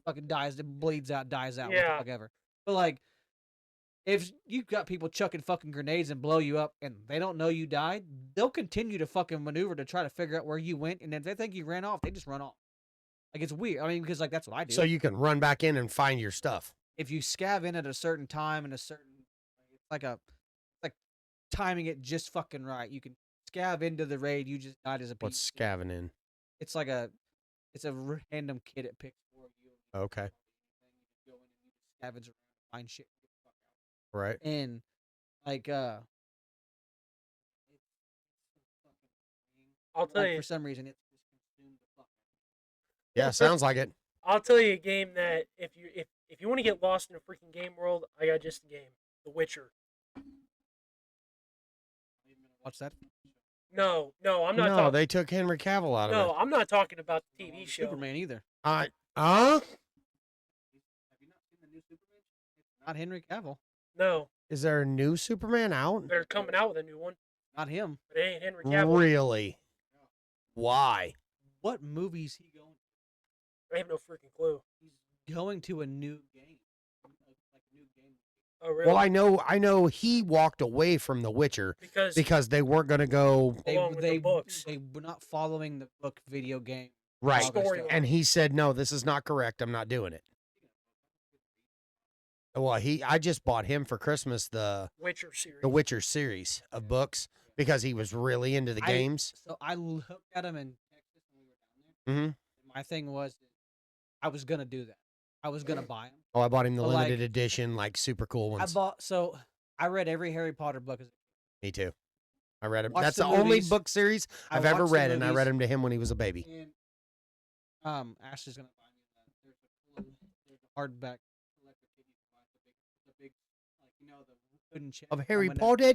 fucking dies, it bleeds out, dies out, what Yeah. the fuck ever. But like, if you've got people chucking fucking grenades and blow you up and they don't know you died, they'll continue to fucking maneuver to try to figure out where you went. And if they think you ran off, they just run off. Like it's weird. I mean, because like that's what I do. So you can run back in and find your stuff. If you scav in at a certain time and a certain, like timing it just fucking right, you can scav into the raid. You just died as a What's PvP. scavenging in? It's like it's a random kid it picks for you. Okay. You go in and you just scavenge around, find shit, get the fuck out. Right. And like I'll tell like, you. for some reason it's just consumed the fuck. Yeah, sounds like it. I'll tell you a game that if you want to get lost in a freaking game world, I got just the game, The Witcher. Watch that. No, I'm not No, talking. they took Henry Cavill out of No, it. I'm not talking about the TV show. Superman either. Huh? Have you not seen the new Superman? It's not Henry Cavill. No, Is there a new Superman out? they're coming out with a new one, Not him. but it ain't Henry Cavill. Really? Why? What movie is he going to? I have no freaking clue. He's going to a new game. Like a new game. Oh, really? Well, I know he walked away from The Witcher because they weren't going to go Along with the books. They were not following the book video game. right. manga stuff. Storyline. And he said, "No, this is not correct. I'm not doing it." Well, I just bought him for Christmas the Witcher series. Witcher series of books because he was really into the games. So I looked at him in Texas when we were down there. Mm-hmm. My thing was, I was gonna do that. I was gonna buy him. Oh, I bought him the But, limited like, edition, like super cool ones. I read every Harry Potter book. Me too. I read him. Watched That's the the only movies. book series I I've ever watched the read, and I movies. read him to him when he was a baby. And Ashley's gonna buy me that. There's a hardback collector kit you can buy. The big, like the wooden chest Of from Harry when it- Potter?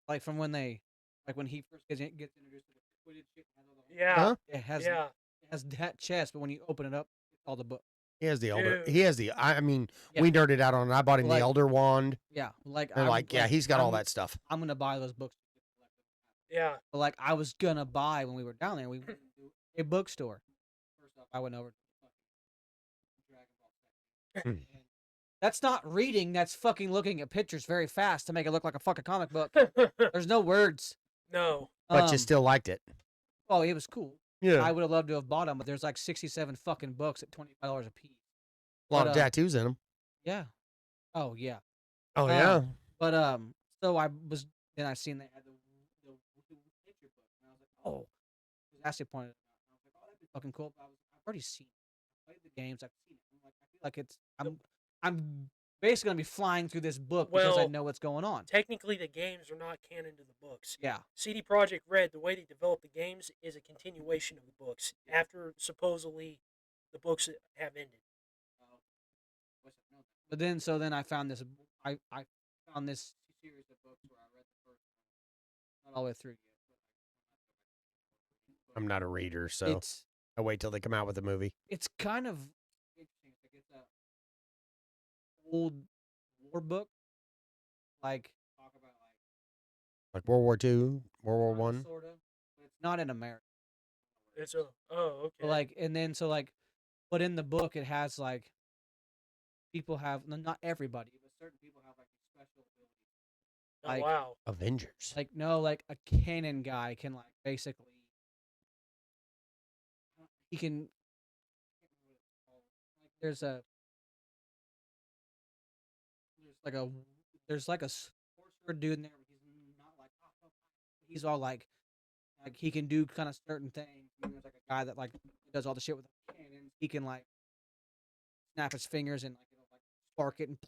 like from when when he first gets introduced to the Quidditch shit. Yeah. Huh? It has Yeah. it has that chest, but when you open it up, it's all the book. He has the older. Dude. He has the. I mean, Yeah. we nerded out on it. I bought him Like- the Elder Wand. Yeah, like And yeah, he's got all I'm- that stuff. I'm gonna buy those books. Yeah. But like I was gonna buy when we were down there. We went to a bookstore. First off, I went over to the fucking Dragon Ball section. Mm. And that's not reading. That's fucking looking at pictures very fast to make it look like a fucking comic book. There's no words. No. But you still liked it. Oh, it was cool. Yeah. I would have loved to have bought them, but there's like 67 fucking books at $25 a piece. A lot but, of tattoos in them. Yeah. Oh yeah. Oh Um, yeah. But so I seen they had the picture book, and I was like, oh, because Ashley pointed it out. And I was like, oh, that'd be fucking cool. But I've already seen it. I've played the games. I've seen it. I'm like, I feel like I'm basically gonna be flying through this book because I Well, know what's going on. Technically, the games are not canon to the books. Yeah. CD Projekt Red, the way they develop the games is a continuation of the books after supposedly the books have ended. But then I found this. I found this series of books where I read the first one, not all the way through yet. I'm not a reader, so It's I wait till they come out with a movie. it's kind of interesting. It's a old war book, like talk about Like World War II, World War One. sort of, but it's not in America. It's a okay. But but in the book it has like people have not everybody, but certain people have like special abilities. oh like- wow. Avengers. Like no, like a cannon guy can like basically he can like there's like a sorcerer dude in there, but he's not like he's all like he can do kind of certain things. And there's like a guy that like does all the shit with the cannons. He can like snap his fingers and like like spark it and do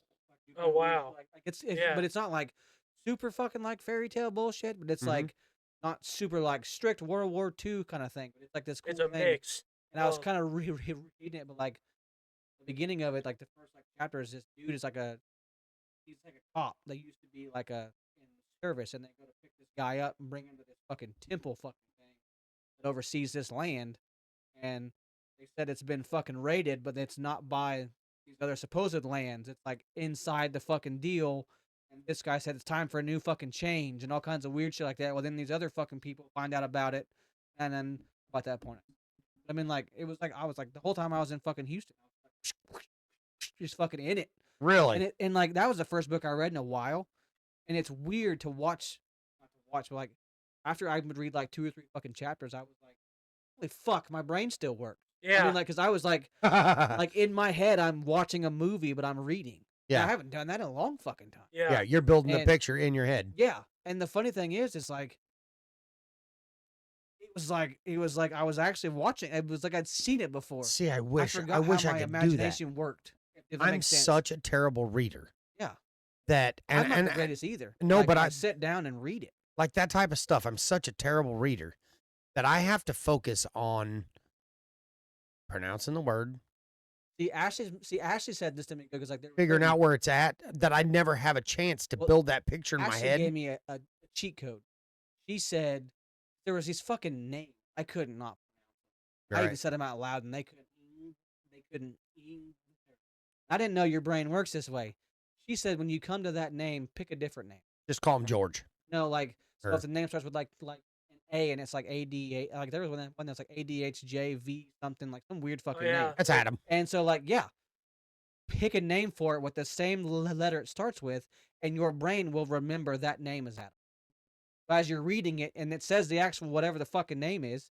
Oh, wow. like it's Yeah. but it's not like super fucking like fairy tale bullshit, but it's Mhm. like not super like strict World War II kind of thing. But it's like this cool It's a thing. mix. And I was Oh. kind of reading it, but like the beginning of it, like the first like chapter is this dude is like he's like a cop that used to be like in service, and they go to pick this guy up and bring him to this fucking temple fucking thing that oversees this land, and they said it's been fucking raided, but it's not by these other supposed lands. It's like inside the fucking deal. And this guy said it's time for a new fucking change and all kinds of weird shit like that. Well, then these other fucking people find out about it, and then at that point, I mean, like it was like I was like the whole time I was in fucking Houston, I was like, just fucking in it, Really? and like that was the first book I read in a while, and it's weird to watch, not to watch, but like after I would read like 2 or 3 fucking chapters, I was like, holy fuck, my brain still worked. Yeah. I mean, like, cause I was like in my head, I'm watching a movie, but I'm reading. And Yeah. I haven't done that in a long fucking time. yeah. yeah, you're building the And- picture in your head. Yeah, and the funny thing is like, it was like I was actually watching. It was like I'd seen it before. See, I wish forgot I wish how I my could do that. imagination worked. If that I'm makes sense. such a terrible reader. Yeah. That I'm not and the greatest either. no, Like, but when I- sit down and read it. like that type of stuff. I'm such a terrible reader that I have to focus on pronouncing the word, Ashley said this to me because like they were figuring putting- out where it's at. That I never have a chance to Well, build that picture in my Ashley head. gave me a cheat code. She said there was these fucking names I couldn't not pronounce. I even Right. said them out loud, and they couldn't. I didn't know your brain works this way. She said when you come to that name, pick a different name. Just call him George. No, like so Or- if the name starts with like an A and it's like AD, like there was one that's like ADHJV something like some weird fucking yeah. name. That's Adam. And so like yeah, pick a name for it with the same letter it starts with, and your brain will remember that name as Adam. But as you're reading it and it says the actual whatever the fucking name is,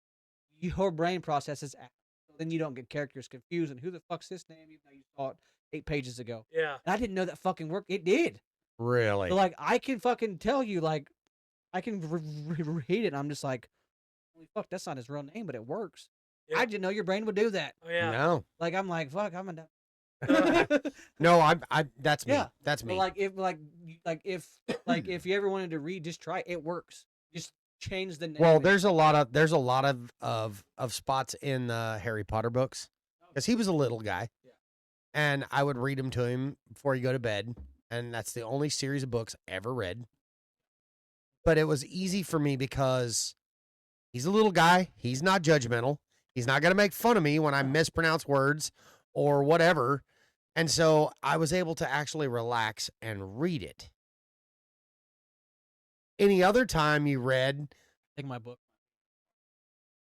your brain processes Adam. So then you don't get characters confused and who the fuck's this name even though you saw it 8 pages ago. Yeah. And I didn't know that fucking worked. It did. Really? So like I can fucking tell you like I can read it and I'm just like, holy fuck, that's not his real name, but it works. Yeah. I didn't know your brain would do that. Oh yeah. No. Like I'm like, fuck, I'm a No, that's me. Yeah. That's But me. if you ever wanted to read, just try it. It works. Just change the name. Well, and- there's a lot of spots in the Harry Potter books because he was a little guy, Yeah. and I would read them to him before he go to bed, and that's the only series of books I ever read. But it was easy for me because he's a little guy. He's not judgmental. He's not gonna make fun of me when I mispronounce words or whatever, and so I was able to actually relax and read it. Any other time you read. take my book.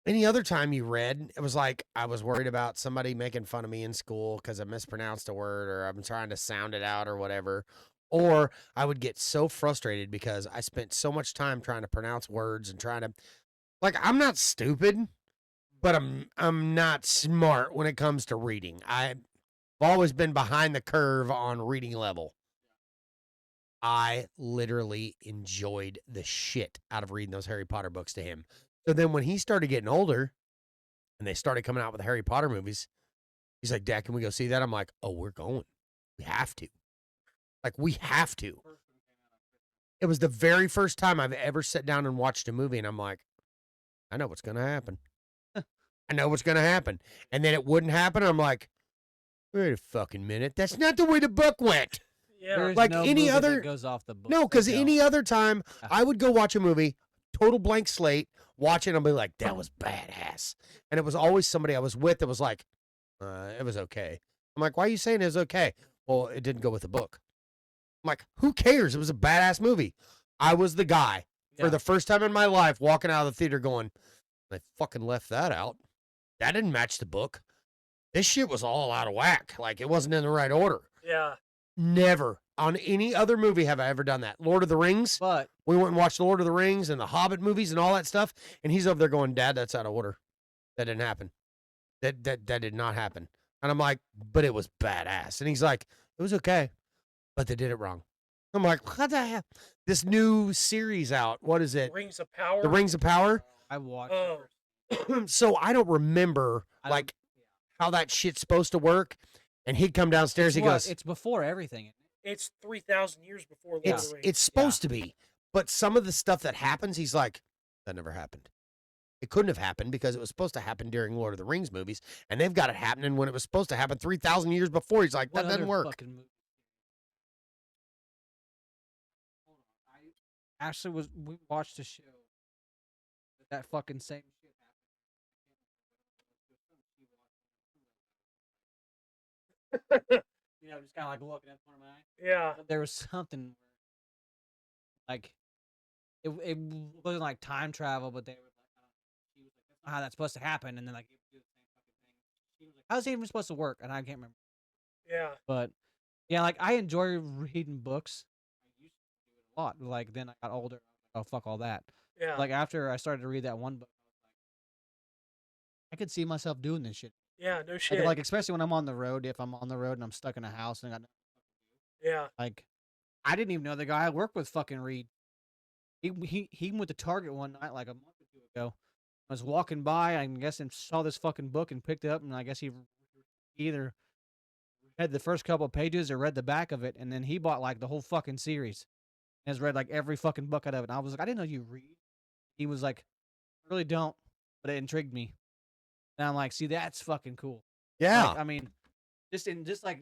Any other time you read, it was like I was worried about somebody making fun of me in school because I mispronounced a word or I'm trying to sound it out or whatever. Or I would get so frustrated because I spent so much time trying to pronounce words and trying to like I'm not stupid, but I'm not smart when it comes to reading. I've always been behind the curve on reading level. I literally enjoyed the shit out of reading those Harry Potter books to him. So then when he started getting older and they started coming out with the Harry Potter movies, he's like, Dad, can we go see that? I'm like, oh, we're going. We have to. Like, we have to. It was the very first time I've ever sat down and watched a movie, and I'm like, I know what's going to happen. I know what's going to happen. And then it wouldn't happen. I'm like, wait a fucking minute. That's not the way the book went. Yeah. There's Like no any movie other- that goes off the book. No, because They don't. any other time Yeah. I would go watch a movie, total blank slate, watch it, and I'll be like, that was badass. And it was always somebody I was with that was like, it was okay. I'm like, why are you saying it was okay? Well, it didn't go with the book. I'm like, who cares? It was a badass movie. I was the guy for Yeah. the first time in my life walking out of the theater going, they fucking left that out. That didn't match the book. This shit was all out of whack. Like, it wasn't in the right order. Yeah. Never on any other movie have I ever done that. Lord of the Rings. But We went and watched the Lord of the Rings and the Hobbit movies and all that stuff. And he's over there going, Dad, that's out of order. That didn't happen. That did not happen. And I'm like, but it was badass. And he's like, it was okay, but they did it wrong. I'm like, what the hell? This new series out. What is it? Rings of Power. The Rings of Power. I watched. Oh. So I don't remember I don't- like how that shit's supposed to work. And he'd come downstairs. He goes, It's before everything. It's 3,000 years before Lord of it's the Rings. it's supposed to be, but some of the stuff that happens, he's like, that never happened. It couldn't have happened because it was supposed to happen during Lord of the Rings movies, and they've got it happening when it was supposed to happen 3,000 years before. He's like, What that doesn't other work. fucking movie? Hold on. I actually we watched a show that fucking same shit happened. You know, just kind of like looking at the corner of my eye. Yeah. But there was something like it wasn't like time travel, but they were like, she was like, that's not how that's supposed to happen, and then like it would do the same fucking thing. She was like, how's it even supposed to work? And I can't remember. Yeah. But yeah, like I enjoy reading books. I used to do it a lot. Like then I got older. I was like, oh fuck all that. Yeah. Like after I started to read that one book, I was like, I could see myself doing this shit. yeah. No Like, shit. like especially when I'm on the road. If I'm on the road and I'm stuck in a house and I got yeah. like, I didn't even know the guy I work with fucking read. He went to Target one night like a month or two ago. I was walking by, I guess, and saw this fucking book and picked it up, and I guess he either read the first couple of pages or read the back of it, and then he bought like the whole fucking series and has read like every fucking book out of it. And I was like, I didn't know you read. He was like, I really don't, but it intrigued me. And I'm like, see, that's fucking cool. Yeah. Like, I mean, just like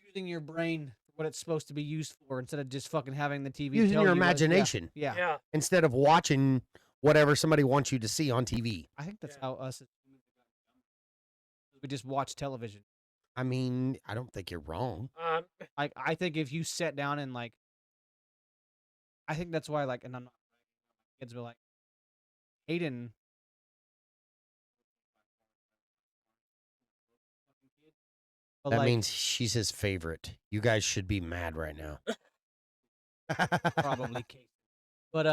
using your brain for what it's supposed to be used for instead of just fucking having the TV Using tell your you what it's- yeah, imagination. Yeah, Yeah. Instead of watching whatever somebody wants you to see on TV. I think that's Yeah. how us as humans have gotten dumber. We just watch television. I mean, I don't think you're wrong. Like I think if you sat down and like, I think that's why like, and I'm not bragging about my kids, but like, Hayden. But That like, means she's his favorite. You guys should be mad right now. probably Kate. But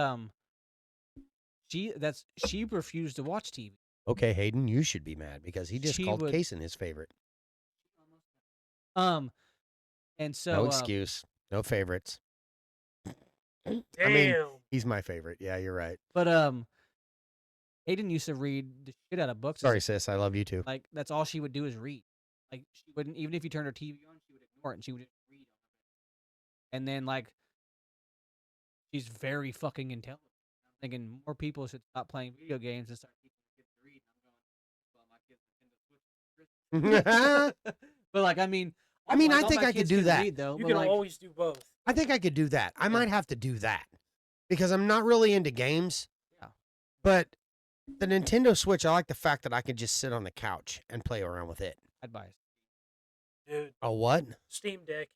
she refused to watch TV. Okay, Hayden, you should be mad because he just She called would Kaysen his favorite. and No so excuse. No favorites. Damn. I mean, he's my favorite. Yeah, you're right. but Hayden used to read the shit out of books. Sorry, sis. I love you too. Like that's all she would do is read. Like she wouldn't even if you turned her TV on, she would ignore it and she would just read. And then like she's very fucking intelligent. I'm thinking more people should stop playing video games and start teaching kids to read. I'm going, well, my kids Switch. But like I mean, I mean, I all think my I could kids do can that. Read, though, You but can like, always do both. I think I could do that. I Yeah. might have to do that because I'm not really into games. Yeah. But the Nintendo Switch, I like the fact that I could just sit on the couch and play around with it. I'd buy it. Dude, A what? Steam Deck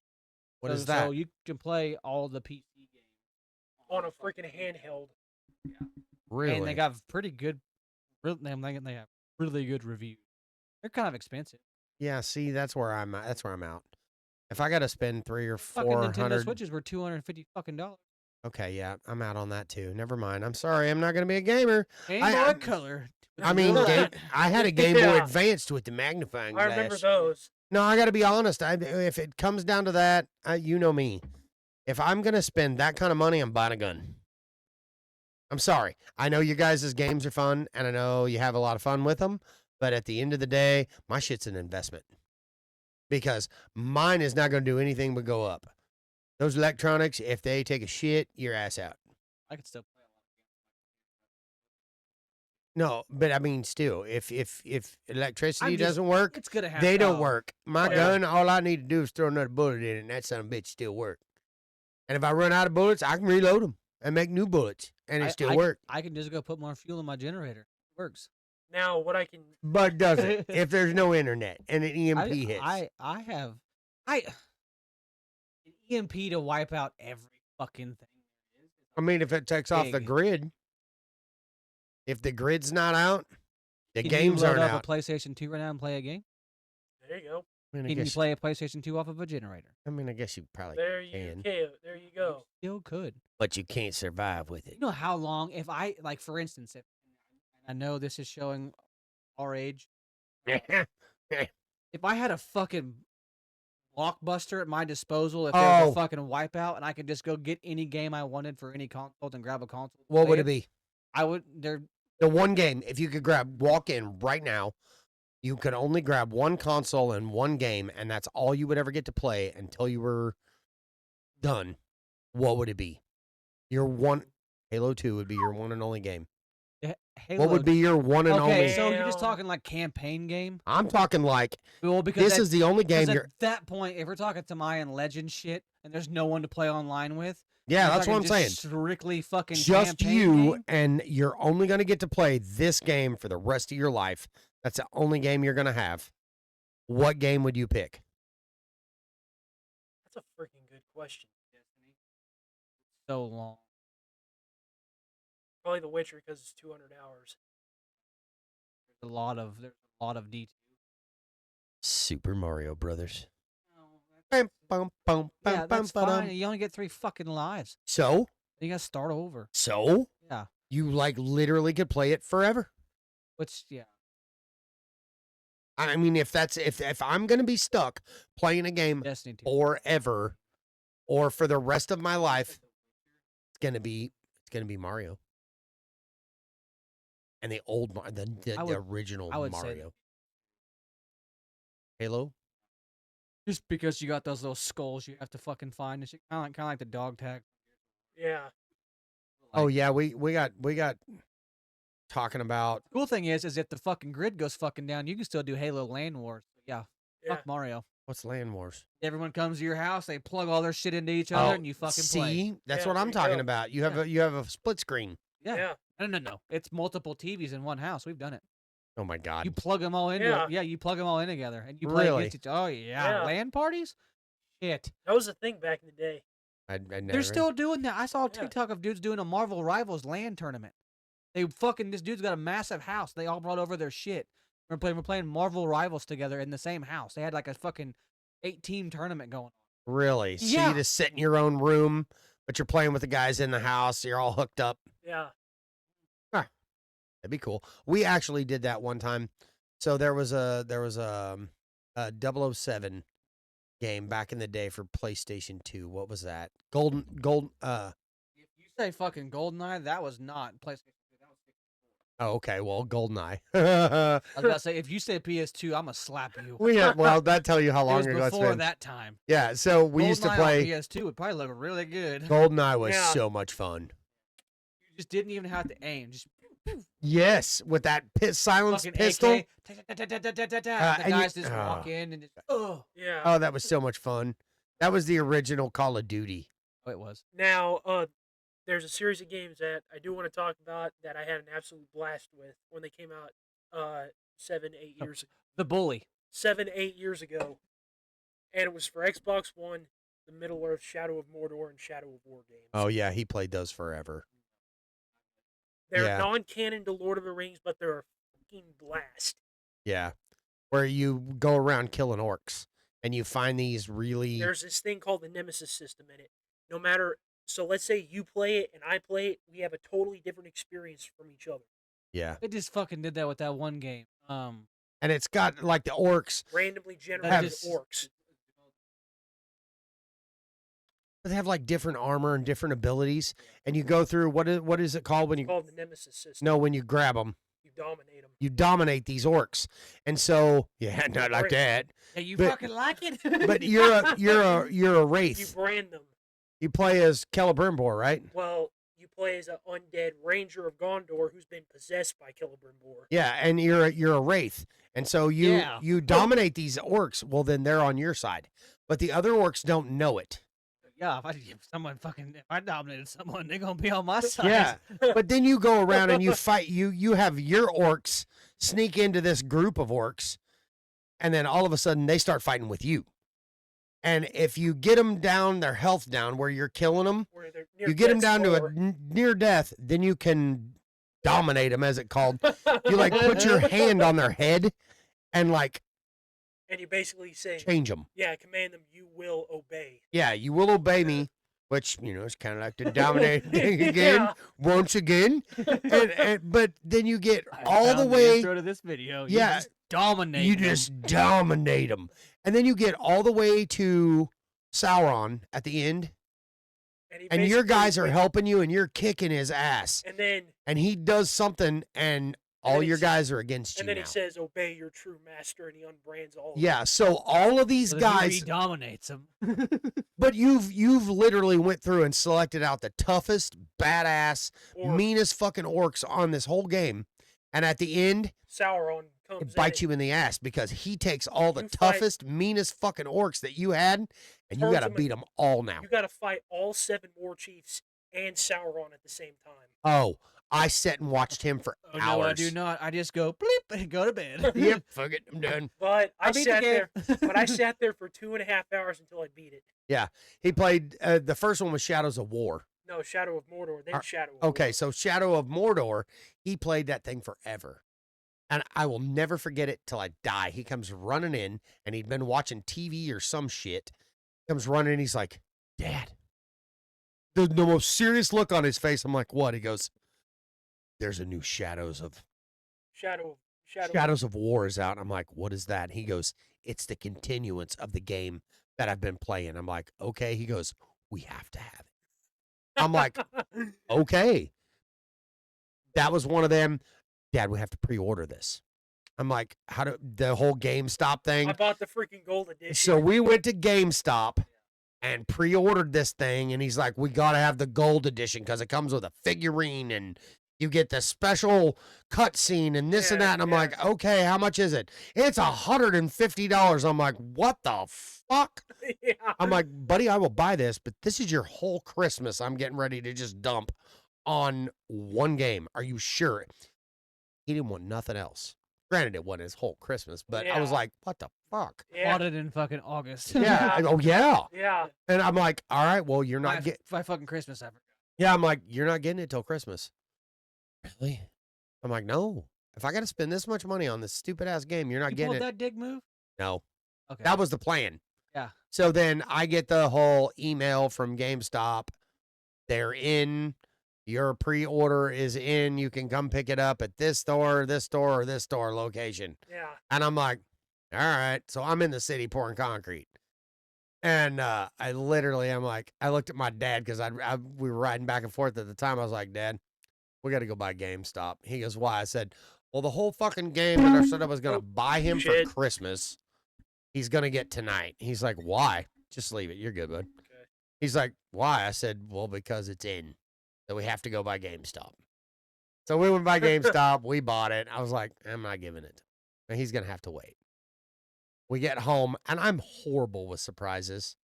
What is that? So you can play all the PC games on a freaking handheld. Really? and they got pretty good. I'm thinking they have really good reviews. They're kind of expensive. Yeah. See, that's where I'm. That's where I'm out. If I got to spend $300 or Fucking Nintendo $400, Switches were $250 fucking dollars. okay, yeah, I'm out on that too. Never mind. I'm sorry. I'm not going to be a gamer. Game I- Boy Color. I mean, Yeah. I had a Game Boy Yeah. Advance with the magnifying I glass. remember those. No, I got to be honest. If it comes down to that, you know me. If I'm going to spend that kind of money, I'm buying a gun. I'm sorry. I know you guys' games are fun, and I know you have a lot of fun with them, but at the end of the day, my shit's an investment. Because mine is not going to do anything but go up. Those electronics, if they take a shit, your ass out. I could still play a lot No, but I mean, still, if electricity I'm just- doesn't work, It's gonna have. they don't power. work. My Yeah. gun, all I need to do is throw another bullet in it, and that son of a bitch still work. And if I run out of bullets, I can reload them and make new bullets, and it still work. I can just go put more fuel in my generator. It works. Now, what I can. But does it if there's no internet and an EMP hits? I have an EMP to wipe out every fucking thing. I mean, if it takes off the Big. grid, if the grid's not out, the Can games you load aren't up out. a PlayStation 2 right now and play a game? There you go. I mean, I Can you guess, play a PlayStation 2 off of a generator? I guess you probably There you can, go. There you go. Still could. but you can't survive with it. You know how long? If I like, for instance, if I know this is showing our age, if I had a fucking blockbuster at my disposal, if there was Oh. a fucking wipeout, and I could just go get any game I wanted for any console and grab a console, and What play would it be? I would. There, The one game, if you could walk in right now, you could only grab one console and one game, and that's all you would ever get to play until you were done. What would it be? Your one Halo 2 would be your one and only game. Halo. What would be your one and Okay, only? so you're just Damn. talking like campaign game. I'm talking like Well, because this is the only game because you're. at that point, if we're talking Mayan Legend shit, and there's no one to play online with, Yeah, you're that's what I'm talking saying. just Strictly fucking Just campaign you, game? and you're only going to get to play this game for the rest of your life. That's the only game you're going to have. What game would you pick? That's a freaking good question. Destiny. So long. Probably The Witcher because it's 200 hours. There's a lot of D2. Super Mario Brothers. Yeah, Bum, bum, bum, that's bum, ba-dum. fine. You only get 3 fucking lives. So, You gotta start over. Yeah. you like literally could play it forever. Which, yeah. I mean, if I'm gonna be stuck playing a game Destiny 2. forever, or for the rest of my life, it's gonna be Mario. And the old the original I would say Mario. Halo. Just because you got those little skulls you have to fucking find and shit. Kind of like the dog tag. Yeah. Oh Like, yeah, we got talking about. Cool thing is if the fucking grid goes fucking down, you can still do Halo Land Wars. Yeah. Yeah. Fuck Mario. What's Land Wars? Everyone comes to your house, they plug all their shit into each other, and you fucking play. See, that's Yeah, what there I'm you talking go. about. You have a split screen. Yeah. Yeah. No. It's multiple TVs in one house. We've done it. Oh my god. You plug them all into Yeah. you plug them all in together, and you play Really? against each. Oh yeah, Yeah. LAN parties. Shit, That was the thing back in the day. I'd never. they're still doing that. I saw a Yeah. TikTok of dudes doing a Marvel Rivals LAN tournament. This dude's got a massive house. They all brought over their shit. We're playing Marvel Rivals together in the same house. They had like a fucking 8-team tournament going on. Really? So Yeah. you just sit in your own room, but you're playing with the guys in the house. You're all hooked up. Yeah. That'd be cool. We actually did that one time. So there was a 007 game back in the day for PlayStation 2. What was that? Golden. If you say fucking GoldenEye, that was not PlayStation 2. That was 64. Oh, okay. Well, GoldenEye. I was about to say, if you say PS2, I'm gonna slap you. Well, that tell you how It long was ago it's before been. that time. Yeah. So we used to GoldenEye play. on PS2 would probably look really good. GoldenEye was Yeah. so much fun. You just didn't even have to aim. Just Yes, with that silenced fucking pistol. AK. The and you- guys just walk in and just, oh. Yeah. Oh, that was so much fun. That was the original Call of Duty. Oh, it was. Now, there's a series of games that I do want to talk about that I had an absolute blast with when they came out 7, 8 Oh. years The Bully. 7, 8 years ago. And it was for Xbox One, the Middle Earth, Shadow of Mordor, and Shadow of War games. Oh yeah, he played those forever. They're yeah. non-canon to Lord of the Rings, but they're a fucking blast. Yeah, where you go around killing orcs and you find these really. There's this thing called the Nemesis system in it. No matter, so let's say you play it and I play it, we have a totally different experience from each other. Yeah, They just fucking did that with that one game. and it's got like the orcs. Randomly That generated just- orcs. They have like different armor and different abilities, and you go through what is it called when you? It's called the Nemesis system. No, when you grab them, You dominate them. you dominate these orcs, and so yeah, not like that. Yeah, you But- fucking like it? But you're a You wraith. brand them. You play as Celebrimbor, right? Well, you play as an undead ranger of Gondor who's been possessed by Celebrimbor. Yeah, and you're a wraith, and so you Yeah. you dominate these orcs. Well, then they're on your side, but the other orcs don't know it. Yeah, if I dominated someone, they're gonna be on my side. Yeah, but then you go around and you fight. You have your orcs sneak into this group of orcs, and then all of a sudden they start fighting with you. And if you get them down, their health down, where you're killing them, Where they're near you get them death's down to a door. near death. Then you can dominate them, as it called. You like put your hand on their head and like And you basically say, change them. yeah, command them, you will obey. Yeah, you will obey me, which is kind of like the dominating thing again, Yeah. once again. But then you get I all the found way. intro to this video. Yeah, You just dominate. You them. just dominate them, and then you get all the way to Sauron at the end, he and your basically guys are went- helping you, and you're kicking his ass, And then and he does something, and all then he your s- guys are against you and then now. he says, obey your true master, and he unbrands all of Yeah, so all of these So then guys, he dominates them. but you've literally went through and selected out the toughest, badass, them. Or meanest fucking orcs on this whole game, and at the end, Sauron comes it bites in you in the ass because he takes all the You fight- toughest, meanest fucking orcs that you had, and you Turns got to them in- beat them all now. You got to fight all 7 war chiefs and Sauron at the same time. Oh, I sat and watched him for Oh, hours. no, I do not. I just go bleep and go to bed. Yep, fuck it, I'm done. But I beat the sat there. game. But I sat there for 2.5 hours until I beat it. He played the first one was Shadows of War. No, Shadow of Mordor, then Are- Shadow of Okay, War. so Shadow of Mordor, he played that thing forever. And I will never forget it till I die. He comes running in, and he'd been watching TV or some shit. Comes running in, he's like, Dad. The most serious look on his face. I'm like, what? He goes, there's a new Shadows of Shadow War is out. I'm like, what is that? He goes, it's the continuance of the game that I've been playing. I'm like, okay. He goes, we have to have it. I'm like, okay. That was one of them. Dad, we have to pre-order this. I'm like, how do the whole GameStop thing? I bought the freaking gold edition. So we went to GameStop and pre-ordered this thing, and he's like, we got to have the gold edition because it comes with a figurine and you get the special cutscene and this and Yeah, that. And I'm yeah. like, okay, how much is it? It's $150. I'm like, what the fuck? yeah. I'm like, buddy, I will buy this, but this is your whole Christmas I'm getting ready to just dump on one game. Are you sure? He didn't want nothing else. Granted, it wasn't his whole Christmas, but I was Yeah. like, what the fuck? Yeah. Bought it in fucking August. Yeah. Oh, yeah. Yeah. And I'm like, all right, well, you're not getting. by fucking Christmas ever. Yeah, I'm like, you're not getting it till Christmas. Really? I'm like, no. if I got to spend this much money on this stupid ass game, you're not You getting pulled it. that dig move? No, Okay. that was the plan. Yeah. So then I get the whole email from GameStop. They're in. Your pre-order is in. You can come pick it up at this store, or this store location. Yeah. And I'm like, all right. So I'm in the city pouring concrete. And I literally, I'm like, I looked at my dad because we were riding back and forth at the time. I was like, Dad, we got to go buy GameStop. He goes, why? I said, well, the whole fucking game that I said I was going to buy him for Shit. Christmas, he's going to get tonight. He's like, why? Just leave it. You're good, bud. Okay. He's like, why? I said, well, because it's in. So we have to go buy GameStop. So we went by GameStop. We bought it. I was like, I'm not giving it. And he's going to have to wait. We get home, and I'm horrible with surprises.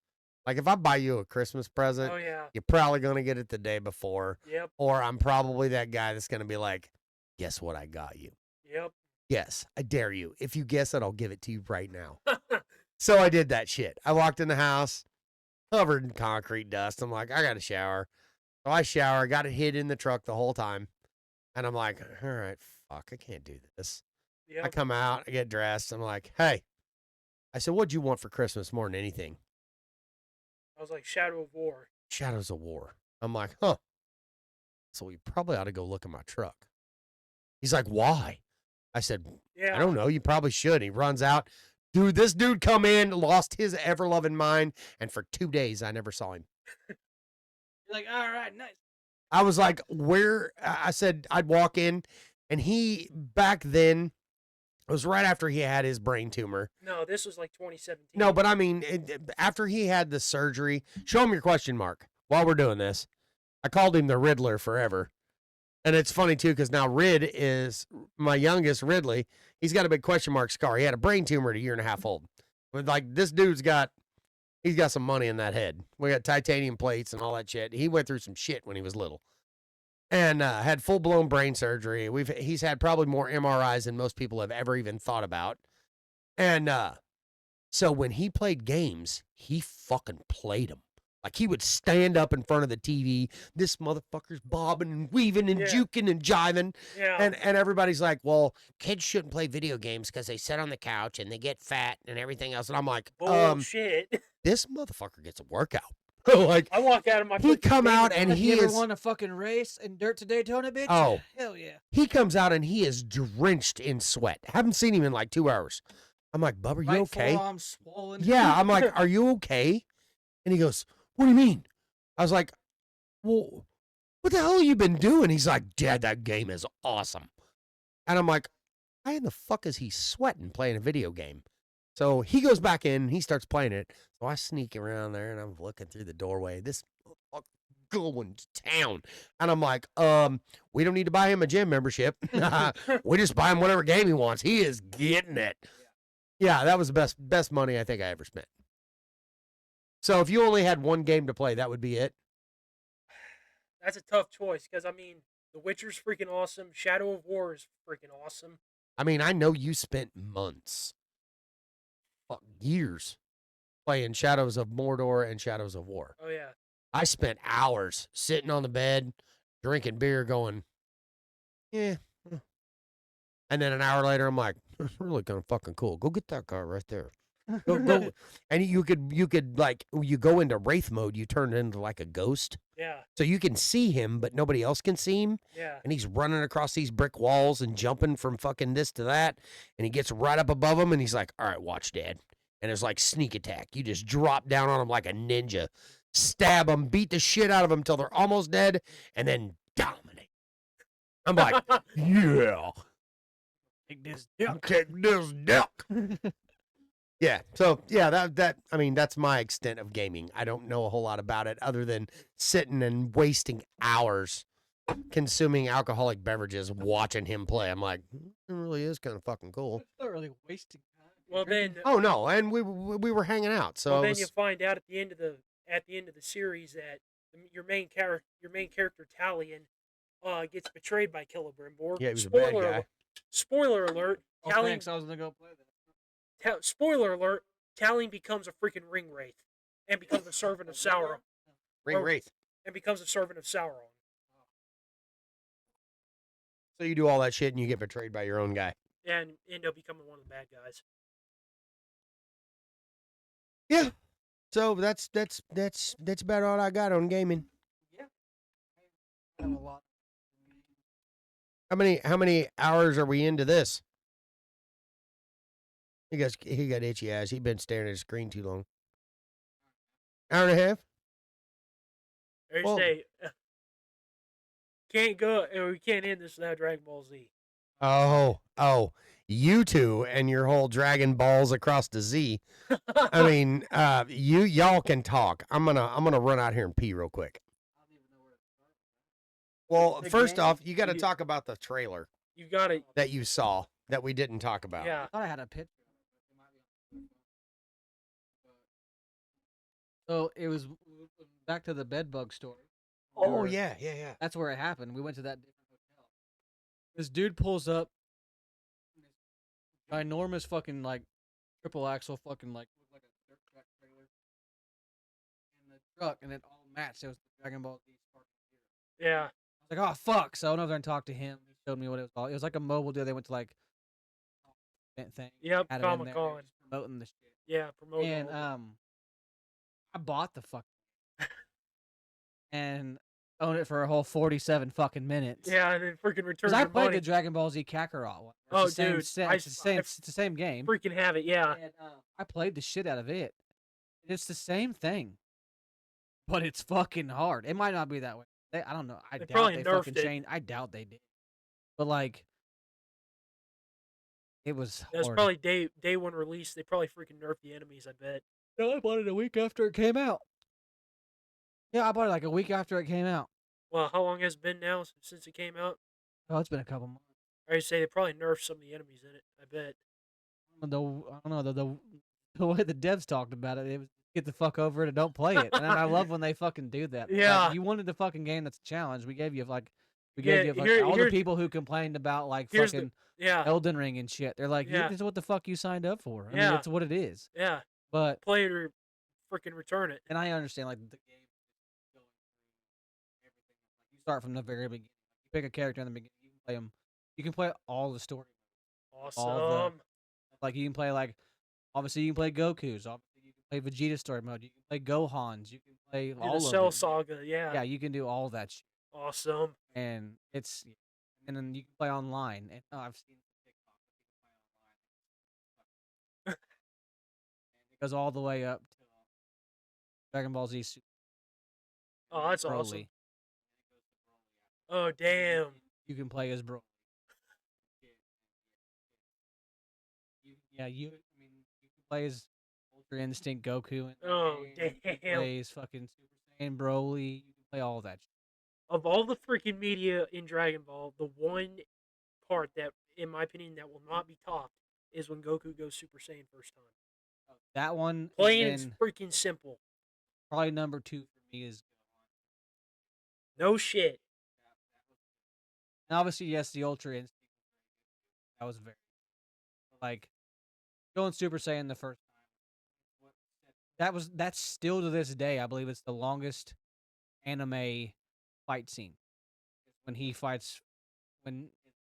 Like, if I buy you a Christmas present, Oh yeah. you're probably going to get it the day before. Yep. Or I'm probably that guy that's going to be like, guess what I got you? Yep. Yes, I dare you. If you guess it, I'll give it to you right now. So I did that shit. I walked in the house, covered in concrete dust. I'm like, I got to shower. So I shower, got it hid in the truck the whole time. And I'm like, all right, fuck, I can't do this. Yep. I come out, I get dressed. I'm like, hey. I said, what'd you want for Christmas more than anything? I was like Shadow of War. Shadows of War. I'm like, huh. So we probably ought to go look at my truck. He's like, why? I said, Yeah. I don't know. You probably should. He runs out. Dude, this dude come in, lost his ever-loving mind, and for 2 days, I never saw him. You're like, all right, nice. I was like, where? I said I'd walk in, and he, back then, it was right after he had his brain tumor. No, this was like 2017. No, but I mean, after he had the surgery, show him your question mark while we're doing this. I called him the Riddler forever. And it's funny, too, because now Rid is my youngest, Ridley. He's got a big question mark scar. He had a brain tumor at 1.5 years old. But, like, this dude's he's got some money in that head. We got titanium plates and all that shit. He went through some shit when he was little. And had full-blown brain surgery. He's had probably more MRIs than most people have ever even thought about. And so when he played games, he fucking played them. Like, he would stand up in front of the TV. This motherfucker's bobbing and weaving and juking and jiving. Yeah. And everybody's like, well, kids shouldn't play video games because they sit on the couch and they get fat and everything else. And I'm like, bullshit. this motherfucker gets a workout. Like, I walk out of my. he come out and Have he you ever is. won a fucking race in Dirt to Daytona, bitch? Oh. Hell yeah. He comes out and he is drenched in sweat. Haven't seen him in like 2 hours. I'm like, Bub, are you Right okay? forearm swollen. Yeah, I'm like, are you okay? And he goes, what do you mean? I was like, well, what the hell have you been doing? He's like, Dad, that game is awesome. And I'm like, why in the fuck is he sweating playing a video game? So he goes back in, he starts playing it. So I sneak around there and I'm looking through the doorway. This motherfucker going to town. And I'm like, we don't need to buy him a gym membership. We just buy him whatever game he wants. He is getting it. Yeah, that was the best money I think I ever spent. So if you only had one game to play, that would be it. That's a tough choice because I mean, The Witcher's freaking awesome. Shadow of War is freaking awesome. I mean, I know you spent months, years, playing Shadows of Mordor and Shadows of War. Oh yeah. I spent hours sitting on the bed, drinking beer, going, yeah. And then an hour later, I'm like, that's really kind of fucking cool. Go get that guy right there. Go. And you could like, you go into Wraith mode, you turn into like a ghost. Yeah. So you can see him, but nobody else can see him. Yeah. And he's running across these brick walls and jumping from fucking this to that. And he gets right up above him and he's like, all right, watch, Dad. And it's like sneak attack. You just drop down on him like a ninja, stab them, beat the shit out of them until they're almost dead, and then dominate. I'm like, yeah. Take this dick. Take this dick. Yeah. So yeah, that I mean, that's my extent of gaming. I don't know a whole lot about it other than sitting and wasting hours consuming alcoholic beverages watching him play. I'm like, it really is kind of fucking cool. It's not really wasting time. Well then. Oh no, and we were hanging out. So Well, then it was, you find out at the end of the series that your main character Talion gets betrayed by Celebrimbor. Yeah, he was a bad guy. Spoiler alert. Oh, Talion, thanks. I was gonna go play that. spoiler alert. Talion becomes a freaking ring wraith and becomes a servant of Sauron. Ring Wraith. And becomes a servant of Sauron. So you do all that shit and you get betrayed by your own guy. and end up becoming one of the bad guys. Yeah. So that's about all I got on gaming. Yeah. I have a lot. How many hours are we into this? He got itchy eyes. He been staring at a screen too long. Hour and a half? Or you Well- say, can't go, or we can't end this without Dragon Ball Z. Oh, you two and your whole Dragon Balls across the Z. I mean, y'all can talk. I'm gonna run out here and pee real quick. Well, The first game? off, you got to You- talk about the trailer You got to, that you saw that we didn't talk about. yeah. I thought I had a picture. So it was back to the bed bug story. We Oh were- yeah. That's where it happened. We went to that different hotel. This dude pulls up, ginormous fucking like triple axle fucking like looked like a dirt track trailer, in the truck, and it all matched. It was the Dragon Ball Z Spark Zero. Yeah. I was like, oh fuck! So I went over there and talked to him. He showed me what it was called. It was like a mobile deal. They went to like event thing. Yep. had it in there, Comic-Con. just promoting the shit. Yeah. Promoting. And all I bought the fuck and owned it for a whole 47 fucking minutes. yeah, and then freaking return Because I your played money. the Dragon Ball Z Kakarot one. It's Oh, the same dude, set. I It's the same. f- It's the same game. Freaking have it. Yeah. And, I played the shit out of it. It's the same thing, but it's fucking hard. It might not be that way. I don't know. I They doubt probably they nerfed fucking it. changed. I doubt they did. But like, it was That was hard. probably day one release. They probably freaking nerfed the enemies, I bet. No, I bought it a week after it came out. Yeah, I bought it like a week after it came out. Well, how long has it been now since it came out? Oh, it's been a couple months. I say they probably nerfed some of the enemies in it, I bet. I don't know the way the devs talked about it. It was get the fuck over it and don't play it. And I love when they fucking do that. Like, Yeah. you wanted the fucking game that's a challenge. We gave you like Yeah, like here- all here- the people who complained about like here's the- fucking Yeah. Elden Ring and shit. They're like, Yeah. this is what the fuck you signed up for. I mean, Yeah. it's what it is. Yeah. But Play it or freaking return it. and I understand like the game is going through everything. Like you start from the very beginning. You pick a character in the beginning. You can play them. You can play all the story. Awesome. Like you can play like obviously you can play Goku's. Obviously you can play Vegeta story mode. You can play Gohan's. You can play Do all the of Cell it. Saga. Yeah. Yeah, you can do all that shit. Awesome. And it's and then you can play online. And I've seen TikTok you can play online. And it goes all the way up to Dragon Ball Z Super Oh, that's awesome. Broly. Oh, damn. You can play as Broly. Yeah, you can play as Ultra Instinct Goku and Oh, you can damn. play as fucking Super Saiyan Broly. You can play all that shit. Of all the freaking media in Dragon Ball, the one part that, in my opinion, that will not be topped is when Goku goes Super Saiyan first time. That one Plain and and freaking simple. probably number 2 for me is No shit. and obviously yes, the Ultra Instinct. That was very like going Super Saiyan the first time. That's still to this day, I believe it's the longest anime fight scene. When he fights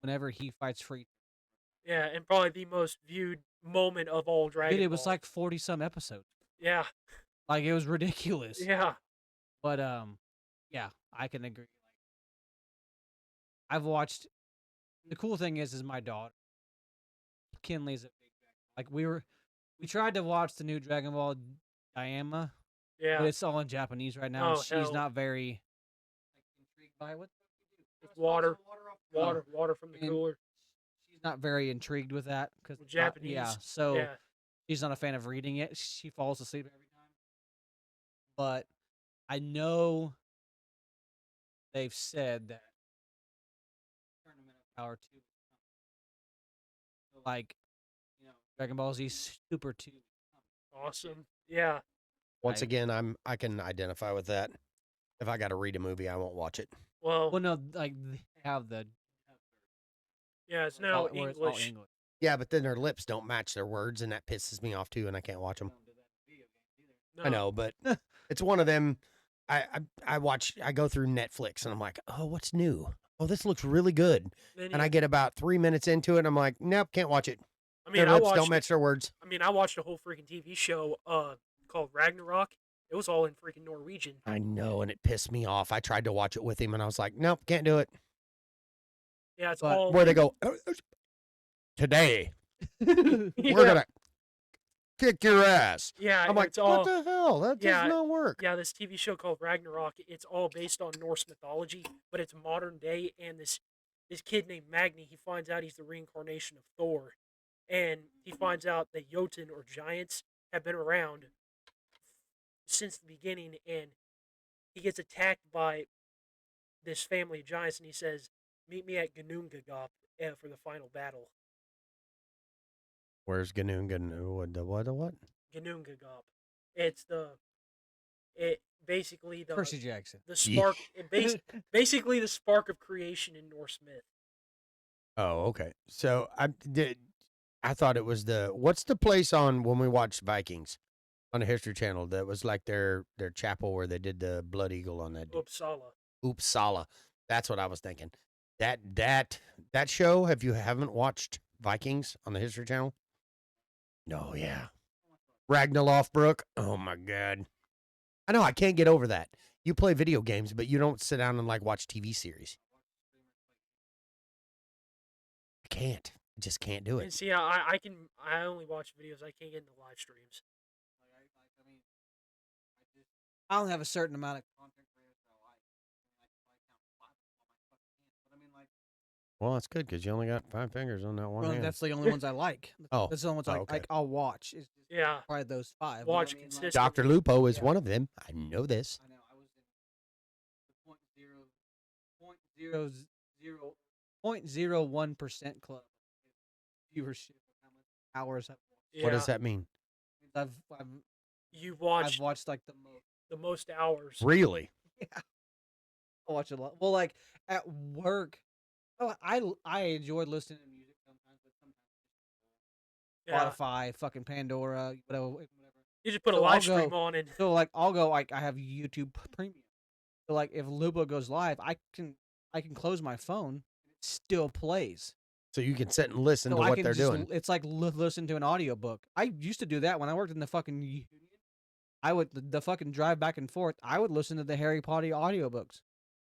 whenever he fights Free. Yeah, and probably the most viewed moment of all Dragon Dude, it was Ball. like 40 some episodes. Yeah, Like it was ridiculous. yeah. But yeah, I can agree. I've watched. The cool thing is my daughter, Kinley's a big like we tried to watch the new Dragon Ball Diama, Yeah. but it's all in Japanese right now. Oh, And she's hell. not very intrigued by it. What the fuck you do? It's water. Oh. Water from the And- cooler. She's not very intrigued with that because Well, Japanese. Yeah, so Yeah. she's not a fan of reading it. She falls asleep every time. But I know they've said that Tournament of Power 2 is coming. So, like, Dragon Ball Z Super 2 is coming. Awesome. Yeah. Once I- again, I can identify with that. If I got to read a movie, I won't watch it. Well, Well, no, like they have the yeah, it's where now where it's all English. English. Yeah, but then their lips don't match their words, and that pisses me off too, and I can't watch them. I No. know, but it's one of them. I go through Netflix, and I'm like, oh, what's new? oh, this looks really good. Then And I get about 3 minutes into it, and I'm like, nope, can't watch it. I Their mean, I lips don't watched. match their words. I mean, I watched a whole freaking TV show called Ragnarok. It was all in freaking Norwegian. I know, and it pissed me off. I tried to watch it with him, and I was like, nope, can't do it. Yeah, it's But all Where they go, today, yeah, we're going to kick your ass. yeah. I'm like, it's all what the hell? That does yeah, not work. yeah. This TV show called Ragnarok. It's all based on Norse mythology, but it's modern day. And this kid named Magni, he finds out he's the reincarnation of Thor, and he finds out that Jotun or giants have been around since the beginning, and he gets attacked by this family of giants, and he says, "Meet me at Gnungagap for the final battle." Where's Ganoon? The what? Gnungagap. It's basically Percy Jackson. the spark. Basically the spark of creation in Norse myth. Oh, okay. So I thought it was what's the place on when we watched Vikings on the History Channel that was like their chapel where they did the Blood Eagle on that. Uppsala. Uppsala. That's what I was thinking. That show. Have you haven't watched Vikings on the History Channel? No, yeah. Ragnar Brook. Oh my god. I know I can't get over that. You play video games, but you don't sit down and like watch TV series. I can't. I just can't do And it. see, I only watch videos. I can't get into live streams. I don't have a certain amount of content creators that I like. Well, that's good because you only got 5 fingers on that one Well, hand. that's the only ones I like. Oh. That's the only ones Oh, okay. I'll watch. Is Yeah, probably those 5. watch But I mean, consistently. Dr. Lupo is Yeah. one of them. I know this. I know. I was in the 0.01% club viewership of how much hours I've watched. Yeah, What does that mean? I've you I've watched watched like the most. the most hours. Really? Yeah, I watch a lot. Well, like at work, I enjoy listening to music sometimes, but sometimes Yeah, Spotify, fucking Pandora, whatever. you just put a So I'll live stream go- on and So like I'll go like I have YouTube Premium. So like if Lupo goes live, I can close my phone, it still plays. So you can sit and listen So to I what can they're just, doing. It's like listen to an audiobook. I used to do that when I worked in the fucking union. I would the fucking drive back and forth. I would listen to the Harry Potter audiobooks.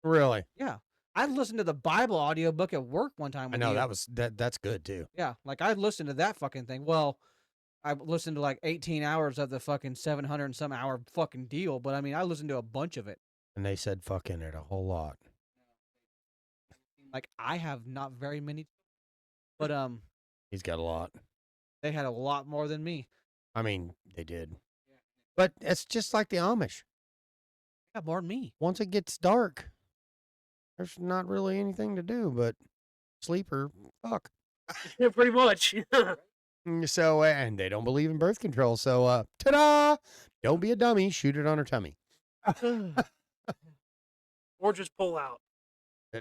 Really? Yeah. I listened to the Bible audiobook at work one time. I with know you. that's good too. Yeah, like I listened to that fucking thing. Well, I listened to like 18 hours of the fucking 700 and some hour fucking deal, but I mean, I listened to a bunch of it. And they said fuck in it a whole lot. Like I have not very many, but He's got a lot. they had a lot more than me. I mean, they did. But it's just like the Amish. Yeah, more than me. Once it gets dark, there's not really anything to do but sleep or fuck. pretty much. So, and they don't believe in birth control. So, ta-da! Don't be a dummy. Shoot it on her tummy. Or just pull out.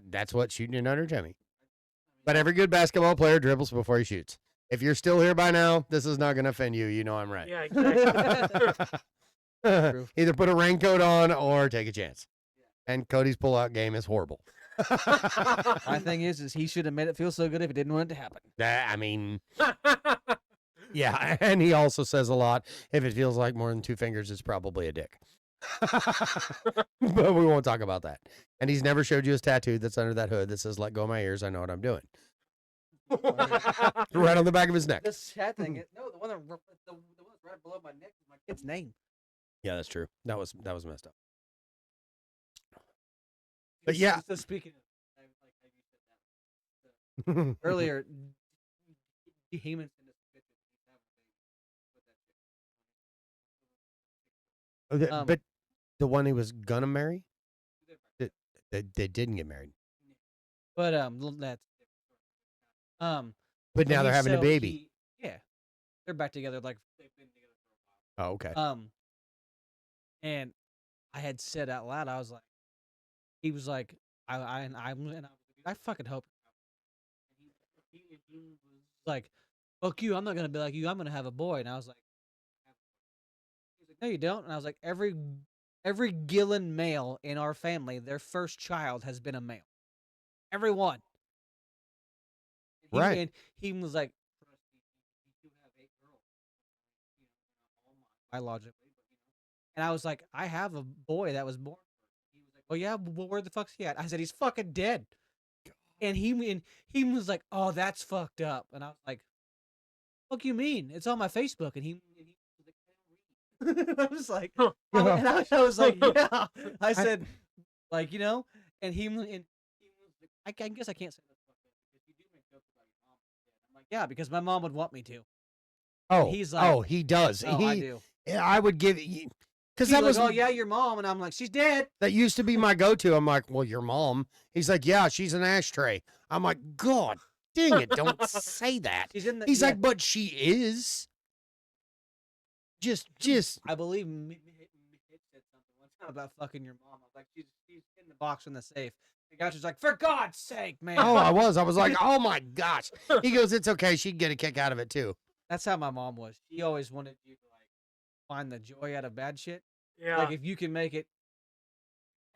That's what shooting it on her tummy. But every good basketball player dribbles before he shoots. If you're still here by now, this is not going to offend you. You know I'm right. Yeah, exactly. True. Either put a raincoat on or take a chance. And Cody's pullout game is horrible. My thing is he should have made it feel so good if it didn't want it to happen. I mean, yeah. And he also says a lot. If it feels like more than 2 fingers, it's probably a dick. But we won't talk about that. And he's never showed you his tattoo that's under that hood that says, "Let go of my ears. I know what I'm doing." Right on the back of his neck. The sad thing is, no, the one that's right below my neck is my kid's name. Yeah, that's true. That was messed up. But yeah. So speaking of, like how you said that earlier, Heyman sent us a picture. But the one he was gonna marry, they didn't get married. But that's But now they're having a baby. Yeah, they're back together. Like they've been together for a while. Oh, okay. And I had said out loud, I was like, he was like, I fucking hope. And he was like, fuck you, I'm not gonna be like you. I'm gonna have a boy. And I was like, he's like, no, you don't. And I was like, every Gillen male in our family, their first child has been a male. everyone. Right. And he was like, "You have 8 girls, biologically." And I was like, "I have a boy that was born." He was like, "Oh yeah, well, where the fuck's he at?" I said, "He's fucking dead." And he was like, "Oh, that's fucked up." And I was like, "Fuck you mean? It's on my Facebook." And he was like, I was like, and I was like, "Yeah." I said, like, and he was like, I guess I can't say that because you do make jokes about your mom. I'm like, "Yeah, because my mom would want me to." And Oh, he's like, he does. "Oh, I do." I would give because He's that like, was "Oh yeah, your mom," and I'm like, "She's dead." that used to be my go-to. I'm like, well, your mom. He's like, yeah, she's an ashtray. I'm like, God dang it, don't say that. She's in the. He's yeah. like, but she is. Just I believe Mitch said something one time about fucking your mom. I was like, she's in the box in the safe. The guy was like, "For God's sake, man!" oh, I was like, oh my gosh. He goes, it's okay. She'd get a kick out of it too. That's how my mom was. She always wanted you to like find the joy out of bad shit. Yeah. Like if you can make it,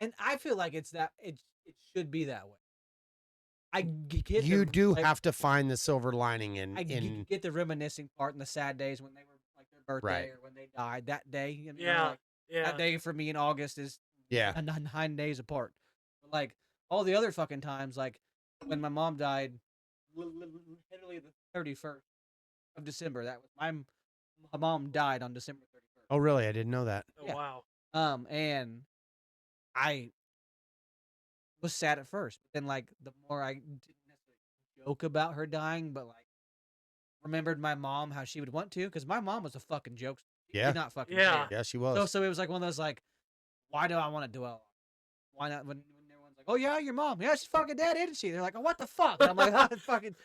and I feel like it should be that way. I get You the, do like, have to find the silver lining I in get the reminiscing part and the sad days when they were like their birthday Right. or when they died that day. Yeah. Like, Yeah. that day for me in August is yeah. 9 days apart. But like all the other fucking times, like when my mom died, literally the 31st of December. That was my mom died on December 31st. Oh really? I didn't know that. Oh, Yeah. wow. And I was sad at first, but then like the more I didn't necessarily joke about her dying, but like remembered my mom how she would want to, because my mom was a fucking joke. She Yeah. did not fucking Yeah. care. Yeah, she was. So it was like one of those like, why do I want to dwell? Why not when everyone's like, "Oh yeah, your mom, yeah, she's fucking dead, isn't she?" They're like, "Oh, what the fuck?" And I'm like, "Oh, fucking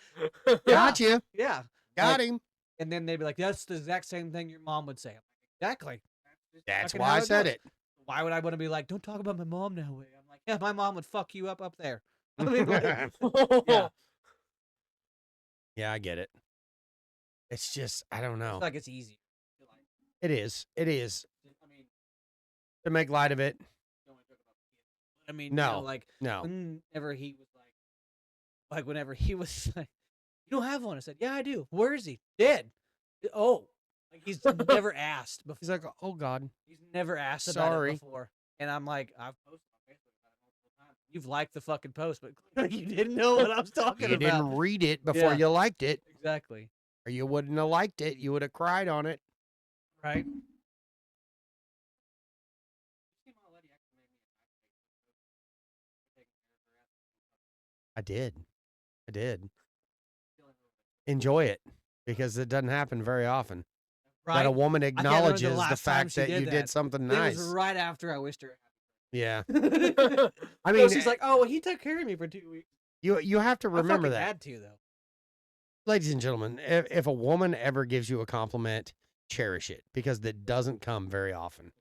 Got you. yeah." Got Like, him. and then they'd be like, "That's the exact same thing your mom would say." I'm like, exactly. Just That's fucking why how I said goes. it. Why would I want to be like, "Don't talk about my mom now"? I'm like, yeah, my mom would fuck you up there. I mean, like, yeah, Yeah, I get it. It's just, I don't know. it's like it's easy. It is. It is. I mean, To make light of it. don't wanna joke about kids. I mean, No. like No. whenever he was like whenever he was like, "You don't have one," I said, "Yeah, I do." "Where is he?" "Dead." "Oh." Like he's never asked before. He's like, oh God. He's never asked about Sorry. it before. And I'm like, I've posted on Facebook about it multiple times. You've liked the fucking post, but clearly you didn't know what I was talking You about. didn't read it before Yeah. you liked it, Exactly. or you wouldn't have liked it. You would have cried on it. Right? I did. I did. Enjoy it because it doesn't happen very often. Right? That a woman can't remember the acknowledges the last time fact she that did you that. did something It nice. was right after I wished her. Yeah. I I mean, she's like, "Oh, well, he took care of me for 2 weeks." you have to I remember fucking that. had to though. Ladies and gentlemen, if a woman ever gives you a compliment, cherish it because that doesn't come very often.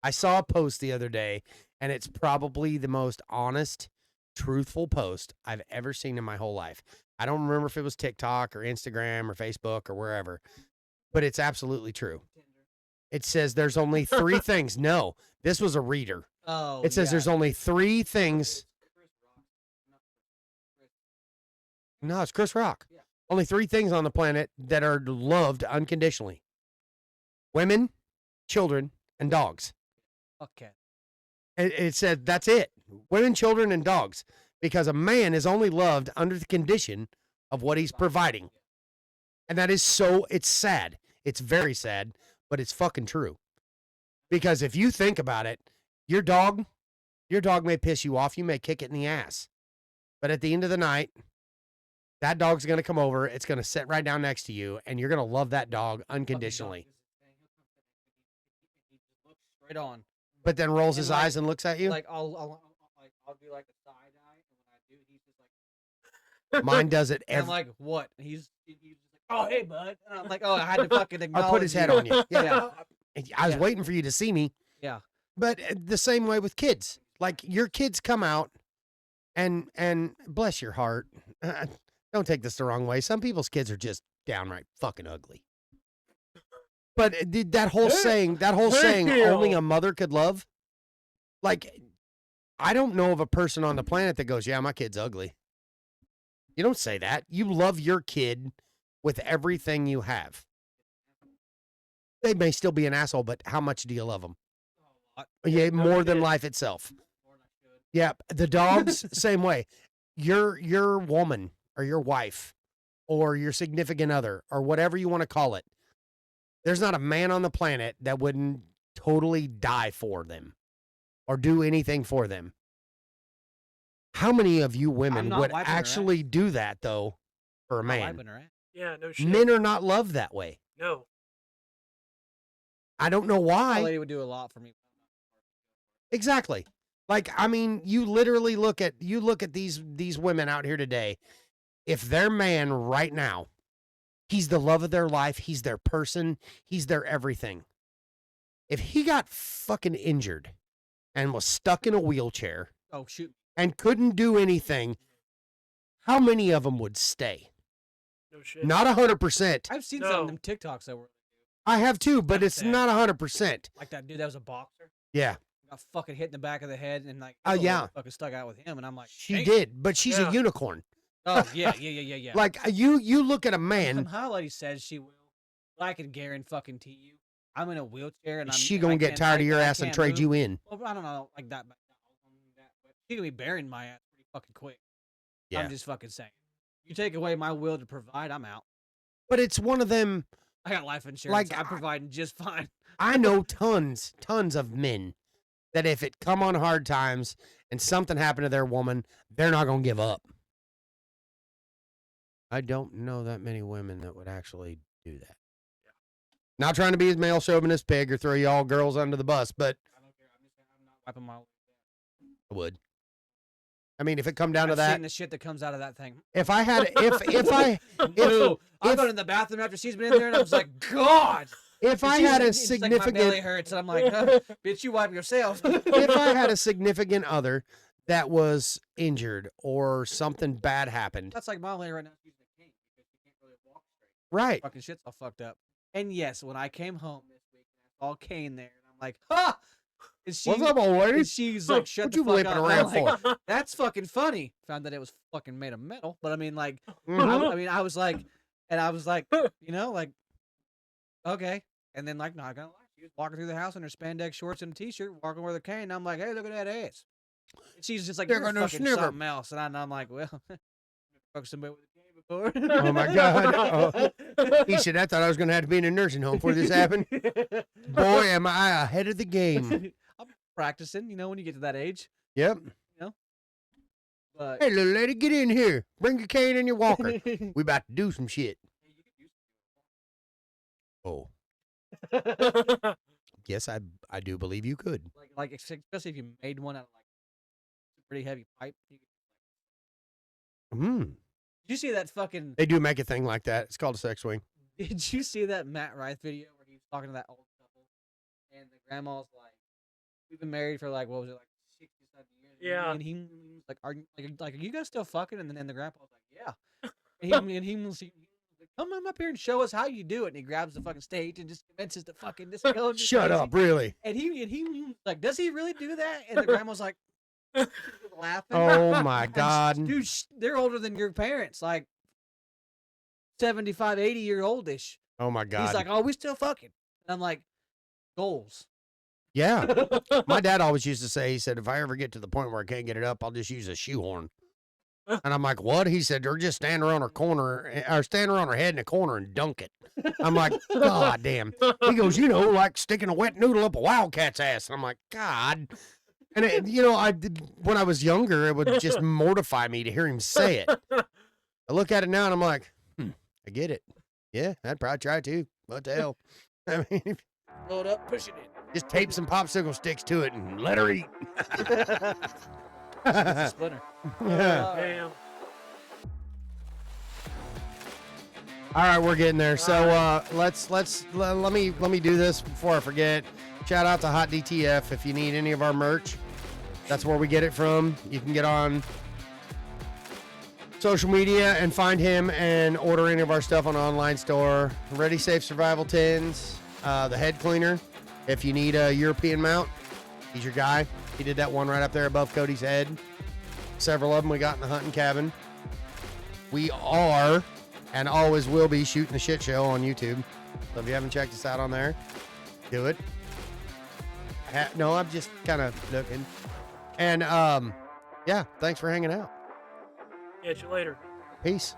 I saw a post the other day, and it's probably the most honest, truthful post I've ever seen in my whole life. I don't remember if it was TikTok or Instagram or Facebook or wherever, but it's absolutely true. It says there's only 3 things. No, this was a reader. Oh, It says yeah. there's only 3 things. No, it's Chris Rock. Yeah. Only 3 things on the planet that are loved unconditionally: women, children, and dogs. Okay. It said that's it. Women, children, and dogs. Because a man is only loved under the condition of what he's providing. And that is so, it's sad. It's very sad, but it's fucking true. Because if you think about it, your dog may piss you off. You may kick it in the ass. But at the end of the night, that dog's going to come over. It's going to sit right down next to you, and you're going to love that dog unconditionally. Straight on. But then rolls And his like- eyes and looks at you. Like I'll do like a side eye, and when I do, he's just like, Mine does it and I'm every. like, "What?" And he's just like, "Oh, hey, bud," and I'm like, "Oh, I had to fucking acknowledge." Or put his head on you. Yeah. Yeah. I was Yeah. waiting for you to see me. Yeah. But the same way with kids. Like your kids come out and bless your heart. Don't take this the wrong way. Some people's kids are just downright fucking ugly. But that whole saying, only a mother could love. Like, I don't know of a person on the planet that goes, "Yeah, my kid's ugly." You don't say that. You love your kid with everything you have. They may still be an asshole, but how much do you love them? Yeah, more than life itself. Yeah, the dogs, same way. Your woman or your wife or your significant other or whatever you want to call it, there's not a man on the planet that wouldn't totally die for them or do anything for them. How many of you women would actually do that, though, for a man? Yeah, no shit. Men are not loved that way. No. I don't know why. My lady would do a lot for me. Exactly. Like, I mean, you literally look at these women out here today. If their man right now, he's the love of their life, he's their person, he's their everything. If he got fucking injured and was stuck in a wheelchair, oh shoot, and couldn't do anything, how many of them would stay? No shit. Not 100%. I've seen some of them TikToks that were. I have too, but it's not 100%. Like that dude that was a boxer. Yeah. Got fucking hit in the back of the head and like. Oh yeah. Fucking stuck out with him, and I'm like. She did, but she's a unicorn. Oh yeah. Like you look at a man. How lady says she will. I can guarantee you. I'm in a wheelchair and she gonna get tired of your ass and trade you in. Well, I don't know like that, but she gonna be burying my ass pretty fucking quick. Yeah. I'm just fucking saying. You take away my will to provide, I'm out. But it's one of them. I got life insurance. Like, I'm providing just fine. I know tons of men that if it come on hard times and something happened to their woman, they're not gonna give up. I don't know that many women that would actually do that. Yeah. Not trying to be a male chauvinist pig or throw you all girls under the bus, but I don't care. I'm not wiping my. I would. I mean, if it come down to I've that, seen the shit that comes out of that thing. If I had, I go in the bathroom after she's been in there, and I was like, God. If I had a significant, like my belly hurts, and I'm like, bitch, you wipe yourself. If I had a significant other that was injured or something bad happened, that's like my lady right now. She's using a cane because she can't really walk straight. Right. Fucking shit's all fucked up. And yes, when I came home this week, I saw Kane there, and I'm like, ha. What's up, old lady? She's like, shut the fuck up. Around for? That's fucking funny. Found that it was fucking made of metal, but I mean, like, I was like, you know, like, okay. And then, like, not gonna lie, she was walking through the house in her spandex shorts and a t-shirt, walking with a cane. And I'm like, hey, look at that ass. And she's just like, you're fucking something else. And I'm like, well, fuck somebody with a cane before. Oh my God. Oh. He said, I thought I was gonna have to be in a nursing home before this happened. Boy, am I ahead of the game. I'm practicing, you know, when you get to that age. Yep. You know? But hey, little lady, get in here. Bring your cane and your walker. We about to do some shit. Oh. Yes, I do believe you could. Like especially if you made one out of like a pretty heavy pipe. Did you see that fucking? They do make a thing like that. It's called a sex swing. Did you see that Matt Rife video where he was talking to that old couple, and the grandma's like, "We've been married for like what was it like 60 years?" Yeah. And he was like, "Are you guys still fucking?" And then the grandpa was like, "Yeah." And he was like, come on up here and show us how you do it. And he grabs the fucking stage and just commences to fucking just go. Shut up, really? And he was like, does he really do that? And the grandma's like laughing. Oh my God. Dude, they're older than your parents, like 75, 80-year-oldish. Oh my God. He's like, oh, we still fucking. And I'm like, goals. Yeah. My dad always used to say, he said, if I ever get to the point where I can't get it up, I'll just use a shoehorn. And I'm like, what? He said, they're just standing around her corner, or standing around her head in a corner and dunk it. I'm like, God damn. He goes, you know, like sticking a wet noodle up a wildcat's ass. And I'm like, God. And, you know, when I was younger, it would just mortify me to hear him say it. I look at it now and I'm like, I get it. Yeah, I'd probably try to. What the hell? I mean, blow it up, push it in. Just tape some popsicle sticks to it and let her eat. Splinter. Damn. All right, we're getting there. So let me do this before I forget. Shout out to Hot DTF. If you need any of our merch, that's where we get it from. You can get on social media and find him and order any of our stuff on an online store. Ready Safe Survival Tins, the head cleaner. If you need a European mount, he's your guy. He did that one right up there above Cody's head. Several of them we got in the hunting cabin. we are and always will be shooting the shit show on YouTube. So if you haven't checked us out on there, do it. No, I'm just kind of looking. And yeah, thanks for hanging out. Catch you later. Peace.